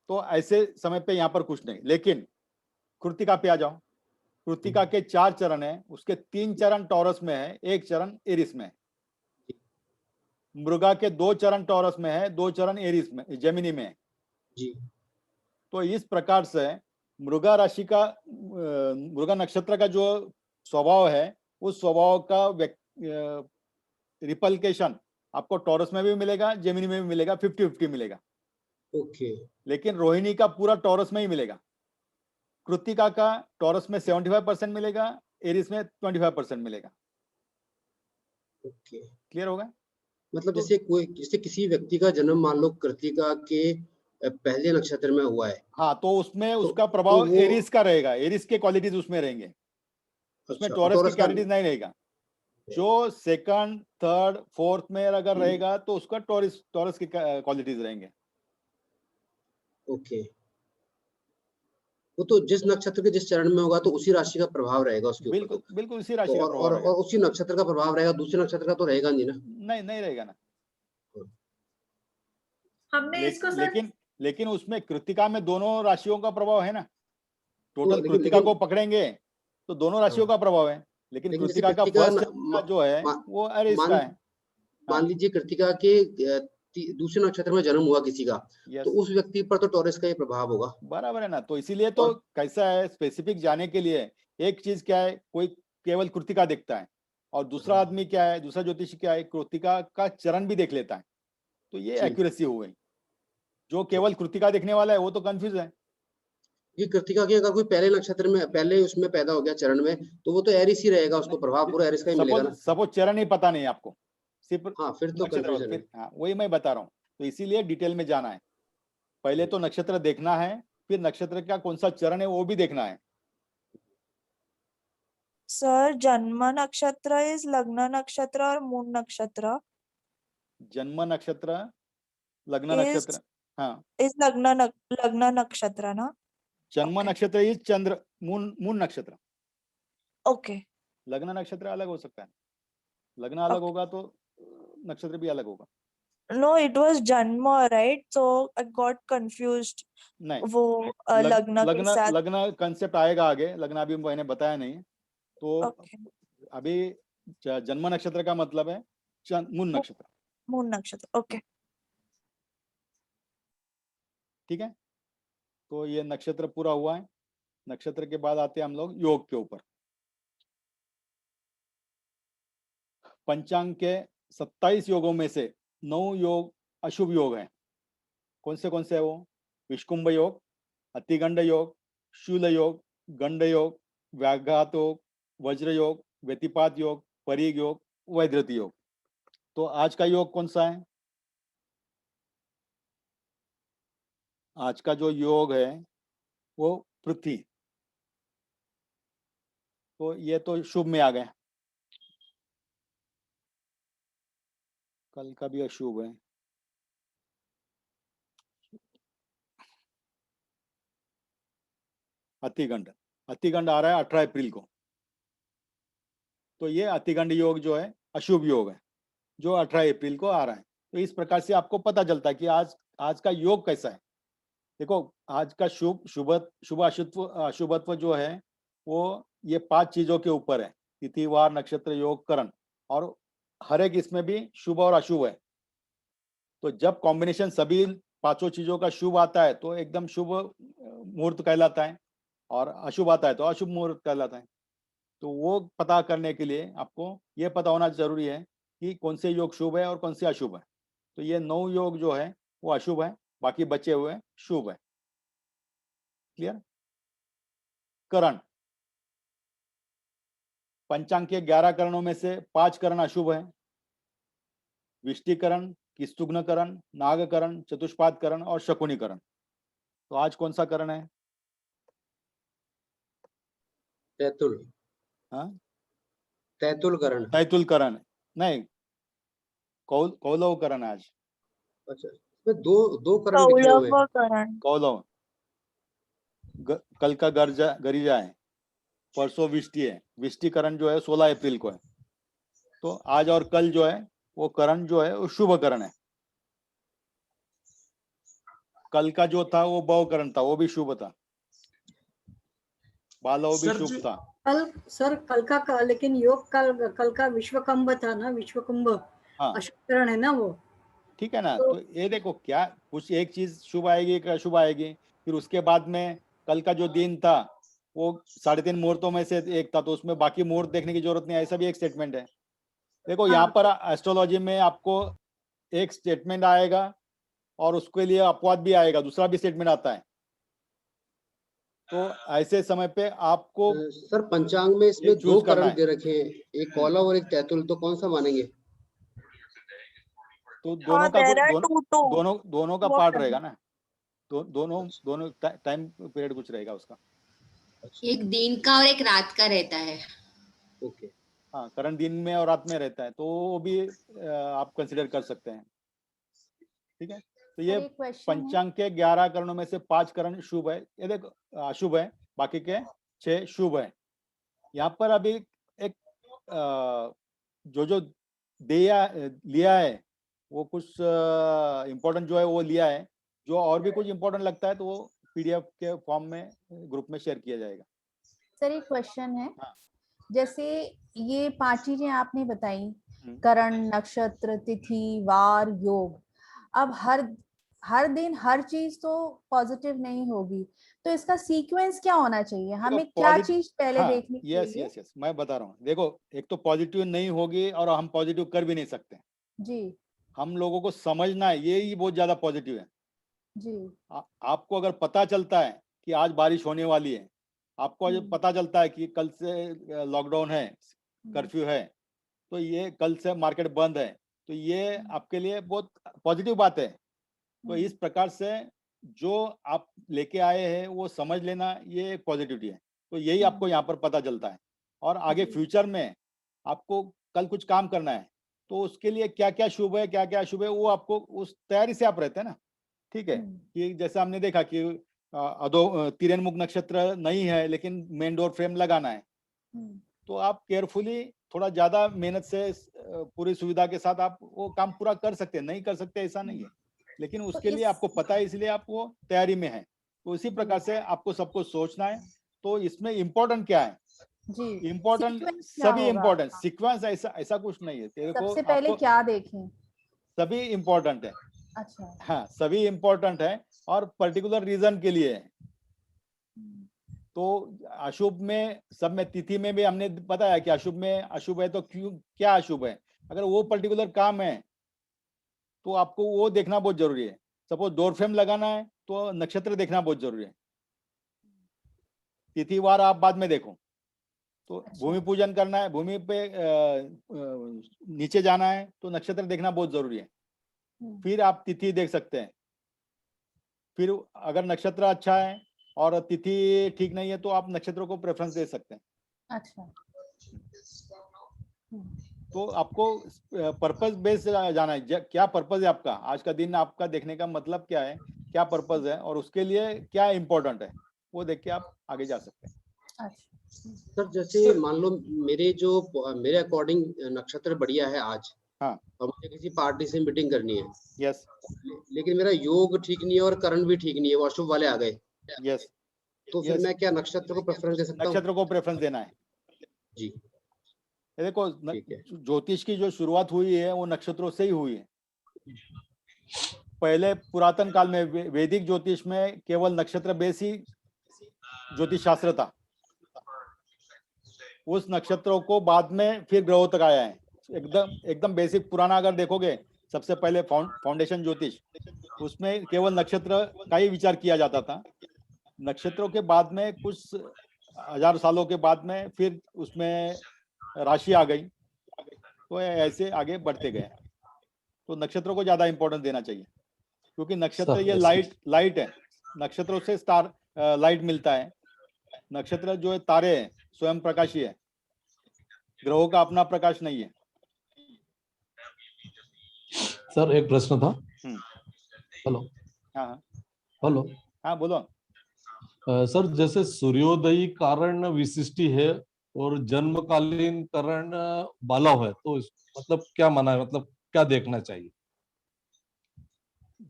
तो ऐसे समय पे यहाँ पर कुछ नहीं। लेकिन कृत्तिका पे आ जाओ, कृत्तिका के 4 चरण है, उसके 3 चरण टॉरस में है, 1 चरण एरिस में है। मृगा के 2 चरण टॉरस में है, 2 चरण एरिस में, जेमिनी में है। जी, तो इस प्रकार से मृगा राशि का, मृगा नक्षत्र का जो स्वभाव है, उस स्वभाव का रिपल्केशन आपको टॉरस में भी मिलेगा, जेमिनी में भी मिलेगा, 50-50 मिलेगा। ओके। लेकिन रोहिणी का पूरा टॉरस में ही मिलेगा। कृत्तिका का टॉरस में 75% मिलेगा, एरिस में 25% मिलेगा। ओके, क्लियर होगा? मतलब जैसे किसी व्यक्ति का जन्म मान लो कृतिका के पहले नक्षत्र में हुआ है, हाँ, तो उसमें उसका प्रभाव वो एरिस का रहेगा, एरिस के क्वालिटीज उसमें रहेंगे, उसमें अच्छा, टॉरस की टॉरस का क्वालिटीज नहीं रहेगा। जो सेकंड थर्ड फोर्थ में अगर रहेगा तो उसका टॉरस की क्वालिटीज रहेंगे। ओके, वो तो जिस नक्षत्र के जिस चरण में होगा तो उसी राशि का प्रभाव रहेगा उसके ऊपर। बिल्कुल तो बिल्कुल उसी राशि का प्रभाव और रहेगा। उसी नक्षत्र का प्रभाव रहेगा, दूसरे नक्षत्र का तो रहेगा नहीं ना। नहीं रहेगा ना। हमने इसको सर लेकिन उसमें कृतिका में दोनों राशियों का प्रभाव है ना। टोटल लेकिन- कृतिका लेकिन- को पकड़ेंगे तो दोनों राशियों का प्रभाव है, लेकिन लेकिन जैसे कृतिका का कृतिका फर्स्ट जो है वो एरिस का है। मान लीजिए कृतिका के दूसरे नक्षत्र में जन्म हुआ किसी का, तो उस व्यक्ति पर तो टॉरस का ही प्रभाव होगा। बराबर है ना। तो इसीलिए तो कैसा है, स्पेसिफिक जाने के लिए एक चीज क्या है, कोई केवल कृतिका देखता है और दूसरा आदमी क्या है, दूसरा ज्योतिषी क्या है, कृतिका का चरण भी देख लेता है। तो ये एक्यूरेसी हो गई। जो केवल कृतिका देखने वाला है वो तो कंफ्यूज है। ये कृतिका के अगर कोई पहले नक्षत्र में पहले उसमें पैदा हो गया चरण में, तो वो तो एरिस ही रहेगा, उसको प्रभाव पूरा एरिस का ही मिलेगा ना। सपोज चरण ही पता नहीं आपको, सिर्फ हाँ, फिर तो कंफ्यूजन है। हाँ, वही मैं बता रहा हूँ। तो इसीलिए डिटेल में जाना है। पहले तो नक्षत्र देखना है, फिर नक्षत्र का कौन सा चरण है वो भी देखना है। सर जन्म नक्षत्र इज लग्न नक्षत्र और मून नक्षत्र। जन्म नक्षत्र लग्न नक्षत्र, हाँ इज लग्न नक्षत्र ना। जन्म नक्षत्र इज चंद्र मून नक्षत्र। ओके, लग्न नक्षत्र अलग हो सकता है। लग्न अलग होगा तो नक्षत्र भी अलग होगा। No, it was जन्म, right? So I got confused. नहीं, वो लग्न के साथ लग्न कंसेप्ट आएगा आगे। लग्न अभी मैंने बताया नहीं। तो अभी जन्म नक्षत्र का मतलब है मून नक्षत्र। मून नक्षत्र, ओके ठीक है। तो ये नक्षत्र पूरा हुआ है। नक्षत्र के बाद आते हैं हम लोग योग के ऊपर। पंचांग के 27 योगों में से 9 योग अशुभ योग हैं। कौन से है वो? विष्कुंभ योग, अतिगंड योग, शूल योग, गंड योग, व्याघात योग, वज्र योग, व्यतिपात योग, परीग योग, वैधृत योग। तो आज का योग कौन सा है? आज का जो योग है वो पृथ्वी। तो ये तो शुभ में आ गया। कल का भी अशुभ है। अतिगंड आ रहा है 18 अप्रैल को। तो ये अतिगंड योग जो है अशुभ योग है, जो 18 अप्रैल को आ रहा है। तो इस प्रकार से आपको पता चलता है कि आज का योग कैसा है। देखो, आज का शुभ अशुभत्व जो है वो ये 5 चीजों के ऊपर है। तिथि, वार, नक्षत्र, योग, करण, और हर एक इसमें भी शुभ और अशुभ है। तो जब कॉम्बिनेशन सभी 5 चीजों का शुभ आता है तो एकदम शुभ मुहूर्त कहलाता है, और अशुभ आता है तो अशुभ मुहूर्त कहलाता है। तो वो पता करने के लिए आपको ये पता होना जरूरी है कि कौन से योग शुभ है और कौन से अशुभ है। तो ये 9 योग जो है वो अशुभ है, बाकी बचे हुए शुभ है। क्लियर? करण, पंचांग के 11 करणों में से 5 करण अशुभ है। विष्टिकरण, किस्तुग्नकरण, नागकरण, चतुष्पादकरण और शकुनीकरण। तो आज कौन सा करण है? तैतुल। हाँ, तैतुल करण। तैतुल करण नहीं, कौलव करण आज। अच्छा, इसमें दो करण लिखे हुए हैं। कौलव। कल का गरिजा है, परसों विष्टि है। विष्टिकरण जो है 16 अप्रैल को है। तो आज और कल जो है वो करण जो है वो शुभ करण है। कल का जो था वो भव करण था, वो भी शुभ था। बालव भी शुभ था। कल लेकिन योग कल का विश्वकंभ था ना, विश्वकंभ अशुभ करण है ना वो। ठीक है ना। तो ये देखो, क्या कुछ एक चीज शुभ आएगी, एक अशुभ आएगी। फिर उसके बाद में कल का जो दिन था वो 3.5 मुहूर्तों में से एक था, तो उसमें बाकी मुहूर्त देखने की जरूरत नहीं, ऐसा भी एक स्टेटमेंट है। देखो, यहाँ पर एस्ट्रोलॉजी में आपको एक स्टेटमेंट आएगा और उसके लिए अपवाद भी आएगा, दूसरा भी स्टेटमेंट आता है। तो ऐसे समय पे आपको सर पंचांग में इसमें 2 करण दे रखे हैं, एक कौलव और एक तैतुल, तो कौन सा मानेंगे? तो दोनों का दोनों का पार्ट रहेगा ना, दोनों टाइम पीरियड कुछ रहेगा उसका। एक दिन का और एक रात का रहता है। ओके, हाँ, करण दिन में और रात में रहता है, तो वो भी आप कंसिडर कर सकते हैं। ठीक है, तो ये पंचांग के 11 करणों में से 5 करण शुभ है, ये देखो अशुभ है, बाकी के 6 शुभ है। यहाँ पर अभी एक जो लिया है वो कुछ इम्पोर्टेंट जो है वो लिया है, जो और भी कुछ इम्पोर्टेंट लगता है तो वो पीडीएफ के फॉर्म में ग्रुप में शेयर किया जाएगा। सर एक क्वेश्चन है, हाँ। जैसे ये 5 चीजें आपने बताई, करण, नक्षत्र, तिथि, वार, योग, अब हर दिन हर चीज तो पॉजिटिव नहीं होगी, तो इसका सीक्वेंस क्या होना चाहिए, हमें क्या चीज पहले देखनी चाहिए? यस, मैं बता रहा हूँ। देखो, एक तो पॉजिटिव नहीं होगी और हम पॉजिटिव कर भी नहीं सकते जी। हम लोगों को समझना है, ये ही बहुत ज्यादा पॉजिटिव है जी। आपको अगर पता चलता है कि आज बारिश होने वाली है, आपको आज पता चलता है कि कल से लॉकडाउन है, कर्फ्यू है, तो ये कल से मार्केट बंद है, तो ये आपके लिए बहुत पॉजिटिव बात है। तो इस प्रकार से जो आप लेके आए हैं वो समझ लेना, ये पॉजिटिविटी है। तो यही आपको यहाँ पर पता चलता है। और आगे फ्यूचर में आपको कल कुछ काम करना है, तो उसके लिए क्या क्या शुभ है, क्या क्या अशुभ है, वो आपको उस तैयारी से आप रहते हैं ना। ठीक है, कि जैसे हमने देखा कि तिरैनमुख नक्षत्र नहीं है लेकिन मेन डोर फ्रेम लगाना है, तो आप केयरफुली थोड़ा ज्यादा मेहनत से पूरी सुविधा के साथ आप वो काम पूरा कर सकते हैं। नहीं कर सकते ऐसा नहीं है, लेकिन उसके लिए आपको पता है, इसलिए आप वो तैयारी में है। तो इसी प्रकार से आपको सबको सोचना है। तो इसमें इम्पोर्टेंट क्या है? इम्पोर्टेंट सभी इम्पोर्टेंट, सीक्वेंस ऐसा कुछ नहीं है। तेरे को सबसे पहले क्या देखें? सभी इम्पोर्टेंट है। अच्छा। हाँ, सभी इम्पोर्टेंट है और पर्टिकुलर रीजन के लिए है। तो अशुभ में, सब में, तिथि में भी हमने बताया कि अशुभ में अशुभ है तो क्यों, क्या अशुभ है। अगर वो पर्टिकुलर काम है तो आपको वो देखना बहुत जरूरी है। सपोज डोर फ्रेम लगाना है तो नक्षत्र देखना बहुत जरूरी है। तिथिवार आप बाद में देखो। तो भूमि पूजन करना है, भूमि पे नीचे जाना है तो नक्षत्र देखना बहुत जरूरी है। फिर आप तिथि देख सकते हैं। फिर अगर नक्षत्र अच्छा है और तिथि ठीक नहीं है तो आप नक्षत्रों को प्रेफरेंस दे सकते हैं। अच्छा। तो आपको पर्पस बेस जाना है, क्या पर्पस है आपका, आज का दिन आपका देखने का मतलब क्या है, क्या पर्पस है और उसके लिए क्या इम्पोर्टेंट है, वो देख के आप आगे जा सकते हैं। सर जैसे मान लो मेरे अकॉर्डिंग नक्षत्र बढ़िया है आज, हाँ, और मुझे किसी पार्टी से मीटिंग करनी है, यस, लेकिन मेरा योग ठीक नहीं है और करण भी ठीक नहीं है, वो अशुभ वाले आ गए, यस, तो फिर मैं क्या नक्षत्र को प्रेफरेंस दे सकता हूँ? नक्षत्र को प्रेफरेंस देना है जी। देखो, ज्योतिष की जो शुरुआत हुई है वो नक्षत्रों से ही हुई है। पहले पुरातन काल में वैदिक ज्योतिष में केवल नक्षत्र बेस ही ज्योतिष शास्त्र था। उस नक्षत्रों को बाद में फिर ग्रहों तक आया है। एकदम बेसिक पुराना अगर देखोगे, सबसे पहले फाउंडेशन ज्योतिष, उसमें केवल नक्षत्र का ही विचार किया जाता था। नक्षत्रों के बाद में कुछ हजार सालों के बाद में फिर उसमें राशि आ गई, तो ऐसे आगे बढ़ते गए। तो नक्षत्रों को ज्यादा इंपॉर्टेंस देना चाहिए, क्योंकि नक्षत्र ये लाइट है। नक्षत्रों से स्टार लाइट मिलता है। नक्षत्र जो है तारे हैं, स्वयं प्रकाशी है, ग्रहों का अपना प्रकाश नहीं है। सर एक प्रश्न था। हेलो। हाँ हेलो। हाँ बोलो। सर जैसे सूर्योदयी कारण विशिष्टि है और जन्मकालीन कारण बालव है, तो मतलब क्या माना है, मतलब क्या देखना चाहिए?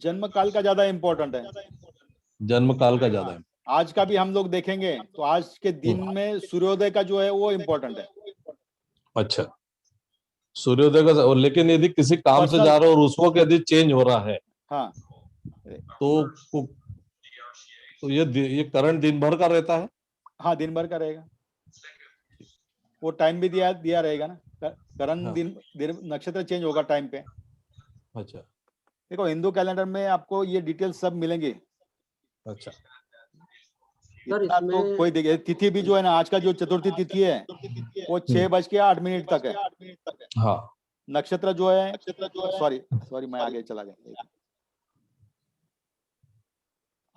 जन्म काल का ज्यादा इम्पोर्टेंट है। जन्म काल का ज्यादा है। आज का भी हम लोग देखेंगे तो आज के दिन में सूर्योदय का जो है वो इम्पोर्टेंट है। अच्छा, सूर्योदय का, लेकिन यदि किसी काम से जा रहा हो और उस वक्त यदि चेंज हो रहा है, हाँ, तो ये करंट दिन भर का रहता है? हाँ, दिन भर का रहेगा। वो टाइम भी दिया रहेगा ना। करंट हाँ। दिन नक्षत्र चेंज होगा टाइम पे। अच्छा, देखो हिंदू कैलेंडर में आपको ये डिटेल सब मिलेंगे। अच्छा सर, तो कोई देखिए, तिथि भी जो है ना, आज का जो चतुर्थी तिथि है वो 6:08 तक है। हाँ, नक्षत्र जो है, सॉरी मैं आगे चला गया।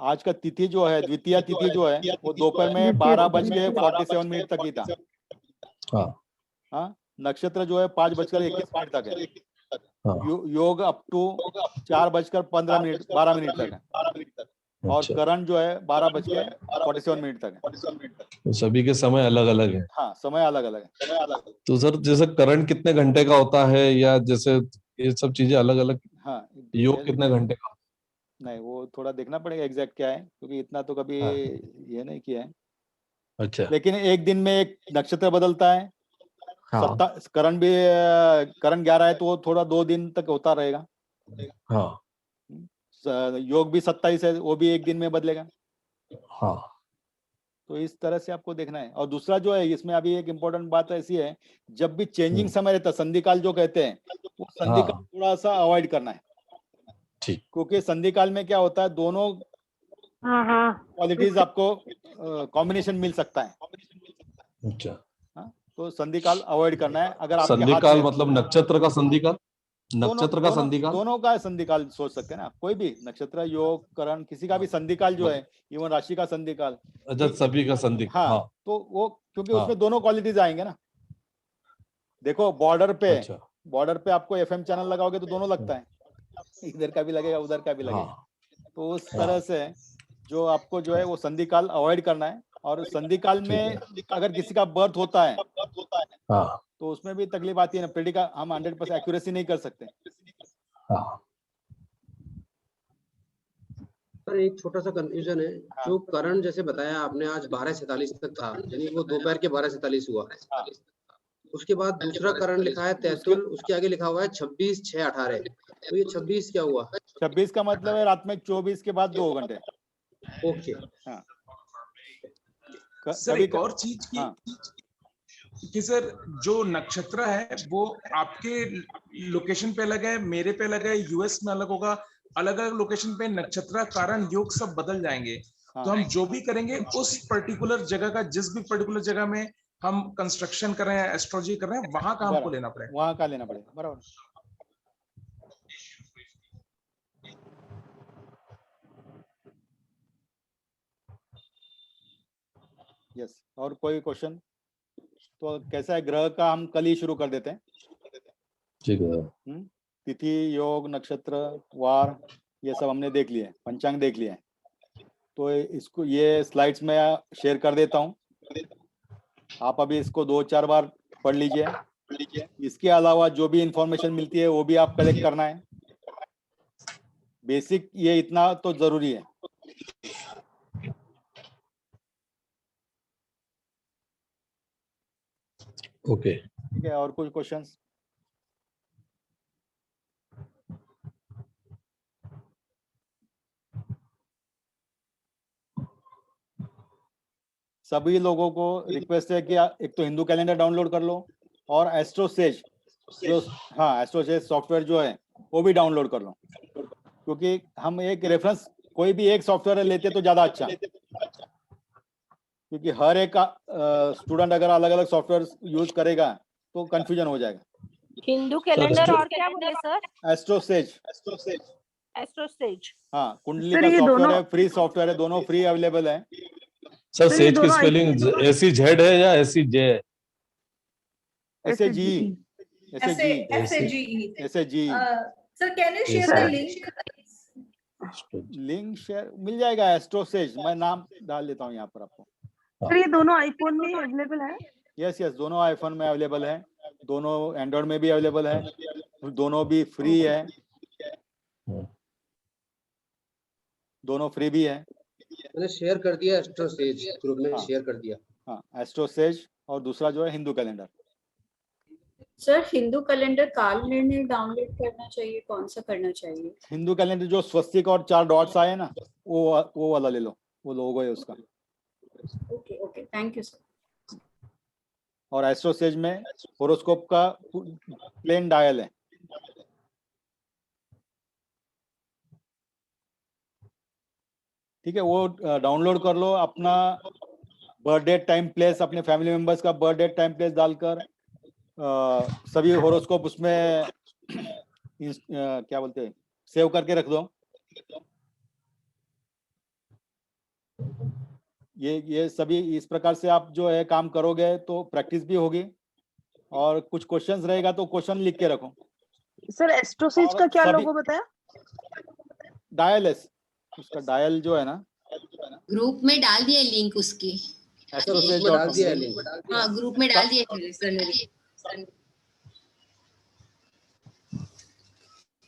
आज का तिथि जो है, द्वितीय तिथि जो है, वो दोपहर में 12:47 तक ही था। हाँ, नक्षत्र जो है 5:21 तक है। योग अप टू 4:12 तक है, और करण जो है 12:47 तक है। तो सभी के समय अलग अलग है। हाँ, समय अलग अलग है। तो सर जैसे करण कितने घंटे का होता है, या जैसे ये सब चीजें अलग अलग? हाँ, योग कितने घंटे का? नहीं, वो थोड़ा देखना पड़ेगा एग्जैक्ट क्या है, क्योंकि इतना तो कभी ये नहीं किया है। अच्छा। लेकिन एक दिन में एक नक्षत्र बदलता है। करण 11 है, तो वो थोड़ा 2 दिन तक होता रहेगा। हाँ। योग भी 27 है, वो भी एक दिन में बदलेगा। हाँ। तो इस तरह से आपको देखना है। और दूसरा जो है, इसमें अभी एक इम्पोर्टेंट बात ऐसी है, जब भी चेंजिंग समय रहता है, संधि काल जो कहते हैं, वो संधि काल थोड़ा सा अवॉइड करना है। ठीक। क्योंकि संधि काल में क्या होता है, दोनों क्वालिटीज आपको कॉम्बिनेशन मिल सकता है। अच्छा। तो संधि काल अवॉइड करना है। अगर आपके संधि काल मतलब नक्षत्र का संधि काल, नक्षत्र का संधि काल, दोनों का संधि काल सोच सकते हैं ना। कोई भी नक्षत्र, योग, करण, किसी का भी संधि काल जो है, इवन राशि का संधि काल। अच्छा, सभी का संधि। हाँ, तो वो क्योंकि उसमें दोनों क्वालिटीज आएंगे ना। देखो बॉर्डर पे आपको FM चैनल लगाओगे तो दोनों लगता है, इधर का भी लगेगा, उधर का भी लगेगा। तो उस तरह से जो आपको जो है वो संधि काल अवॉइड करना है। और संधि काल में अगर किसी का बर्थ होता है तो उसमें भी तकलीफ आती है ना। प्रेडिका हम 100% एक्यूरेसी नहीं कर सकते। पर एक छोटा सा कंफ्यूजन है। जो करण जैसे बताया आपने, आज 12:47 तक था, यानी वो दोपहर के 12:47 हुआ। उसके बाद दूसरा करण लिखा है 33, उसके आगे लिखा हुआ है 26/6/18। तो ये 26 क्या हुआ? 26 का मतलब है रात में 24 के बाद 2 घंटे। ओके। हाँ। सर एक और चीज कि सर जो नक्षत्र है वो आपके लोकेशन पे अलग है, मेरे पे अलग है, US में अलग होगा। अलग अलग लोकेशन पे नक्षत्र, कारण, योग सब बदल जाएंगे। तो हम जो भी करेंगे उस पर्टिकुलर जगह का, जिस भी पर्टिकुलर जगह में हम कंस्ट्रक्शन कर रहे हैं, एस्ट्रोलॉजी कर रहे हैं, वहां का हमको लेना पड़ेगा। वहां का लेना पड़ेगा, बराबर। यस। और कोई क्वेश्चन? तो कैसा है, ग्रह का हम कल ही शुरू कर देते हैं। ठीक है। तिथि, योग, नक्षत्र, वार, ये सब हमने देख लिए, पंचांग देख लिया है। तो इसको ये स्लाइड्स में शेयर कर देता हूँ, आप अभी इसको 2-4 बार पढ़ लीजिए। इसके अलावा जो भी इंफॉर्मेशन मिलती है वो भी आप कलेक्ट करना है। बेसिक ये इतना तो जरूरी है। ओके। ठीक है, और कुछ क्वेश्चंस? सभी लोगों को रिक्वेस्ट है कि एक तो हिंदू कैलेंडर डाउनलोड कर लो, और एस्ट्रोसेज जो एस्ट्रोसेज सॉफ्टवेयर जो है वो भी डाउनलोड कर लो। क्योंकि हम एक रेफरेंस कोई भी एक सॉफ्टवेयर लेते तो ज्यादा अच्छा, क्योंकि हर एक स्टूडेंट अगर अलग अलग सॉफ्टवेयर यूज करेगा तो कंफ्यूजन हो जाएगा। हिंदू कैलेंडर और क्या बोले सर? एस्ट्रोसेज। हाँ, कुंडली का सॉफ्टवेयर है, फ्री सॉफ्टवेयर है, दोनों फ्री अवेलेबल है। सर सेज की स्पेलिंग SEZ है या SEJ है? SAGE। Sir can you share the link? Link share मिल जाएगा। एस्ट्रोसेज मैं नाम डाल देता हूँ यहाँ पर आपको। सर ये दोनों आईफोन में अवेलेबल है? यस, दोनों आईफोन में अवेलेबल है, दोनों एंड्रॉइड में भी अवेलेबल है, दोनों भी फ्री है, दोनों फ्री भी है। मैंने शेयर कर दिया, एस्ट्रोसेज ग्रुप में शेयर कर दिया। हाँ, एस्ट्रोसेज। और दूसरा जो है Hindu calendar. Sir Hindu calendar काल निर्णय डाउनलोड करना चाहिए, कौन सा करना चाहिए? हिंदू कैलेंडर जो स्वस्तिक और 4 डॉट्स आए ना, वो वाला ले लो, वो लोगो है उसका। Okay, thank you sir. और एस्ट्रोसेज में होरोस्कोप का प्लेन डायल है। ठीक है, वो डाउनलोड कर लो। अपना बर्थडे टाइम प्लेस, अपने फैमिली मेंबर्स का बर्थडे टाइम प्लेस डालकर सभी होरोस्कोप उसमें क्या बोलते हैं, सेव करके रख दो। ये सभी इस प्रकार से आप जो है काम करोगे तो प्रैक्टिस भी होगी, और कुछ क्वेश्चंस रहेगा तो क्वेश्चन लिख के रखो। सर एस्ट्रोसेज का क्या लोगो बताया? डायल एस, उसका डायल जो है ना, ग्रुप में डाल दिया लिंक उसकी। डाल दिया लिंक। हाँ ग्रुप में डाल दिया सर ने।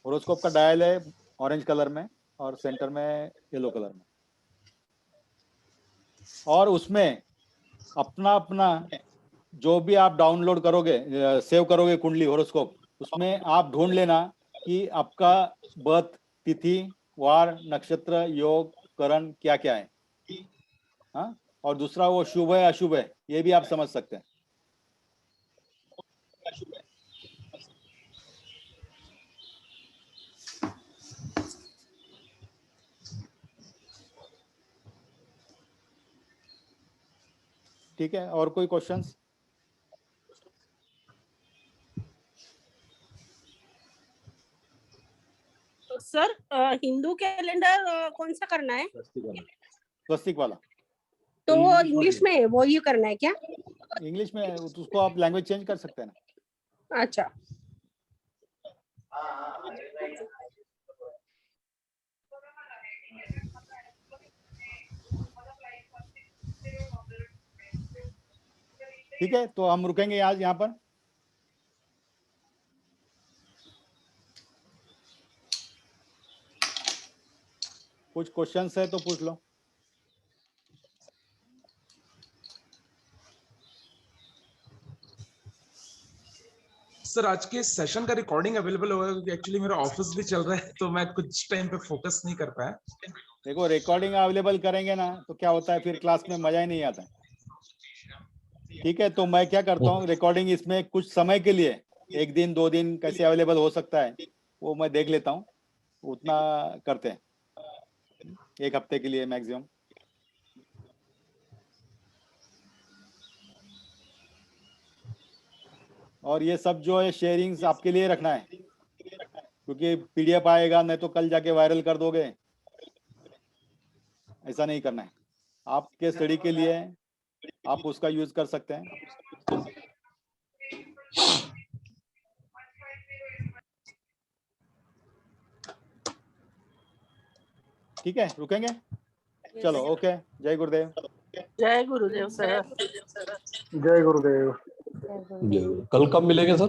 होरोस्कोप का डायल है ऑरेंज कलर में और सेंटर में येलो कलर में, और उसमें अपना अपना जो भी आप डाउनलोड करोगे, सेव करोगे कुंडली होरोस्कोप, उसमें आप ढूंढ लेना कि आपका बर्थ तिथि, वार, नक्षत्र, योग, करण क्या क्या है। हाँ, और दूसरा वो शुभ है अशुभ है, ये भी आप समझ सकते हैं। ठीक है, और कोई क्वेश्चंस? सर हिंदू कैलेंडर कौन सा करना है? स्वस्तिक वाला। तो वो इंग्लिश में है, वो ही करना है क्या? इंग्लिश में उसको आप लैंग्वेज चेंज कर सकते हैं ना। अच्छा। ठीक है, तो हम रुकेंगे आज यहाँ पर। कुछ क्वेश्चंस है तो पूछ लो। सर आज के सेशन का रिकॉर्डिंग अवेलेबल होगा, क्योंकि एक्चुअली मेरा ऑफिस भी चल रहा है तो मैं कुछ टाइम पे फोकस नहीं कर पाया। देखो रिकॉर्डिंग अवेलेबल करेंगे ना तो क्या होता है, फिर क्लास में मजा ही नहीं आता। ठीक है, तो मैं क्या करता हूँ, रिकॉर्डिंग इसमें कुछ समय के लिए 1 दिन 2 दिन कैसे अवेलेबल हो सकता है वो मैं देख लेता हूँ, उतना करते हैं 1 हफ्ते के लिए मैक्सिमम। और ये सब जो है शेयरिंग्स आपके लिए रखना है, क्योंकि पीडीएफ आएगा नहीं तो कल जाके वायरल कर दोगे, ऐसा नहीं करना है। आपके स्टडी के लिए आप उसका यूज कर सकते हैं। ठीक है, रुकेंगे। चलो ओके, जय गुरुदेव। जय गुरुदेव सर। जय गुरुदेव। कल कब मिलेंगे सर?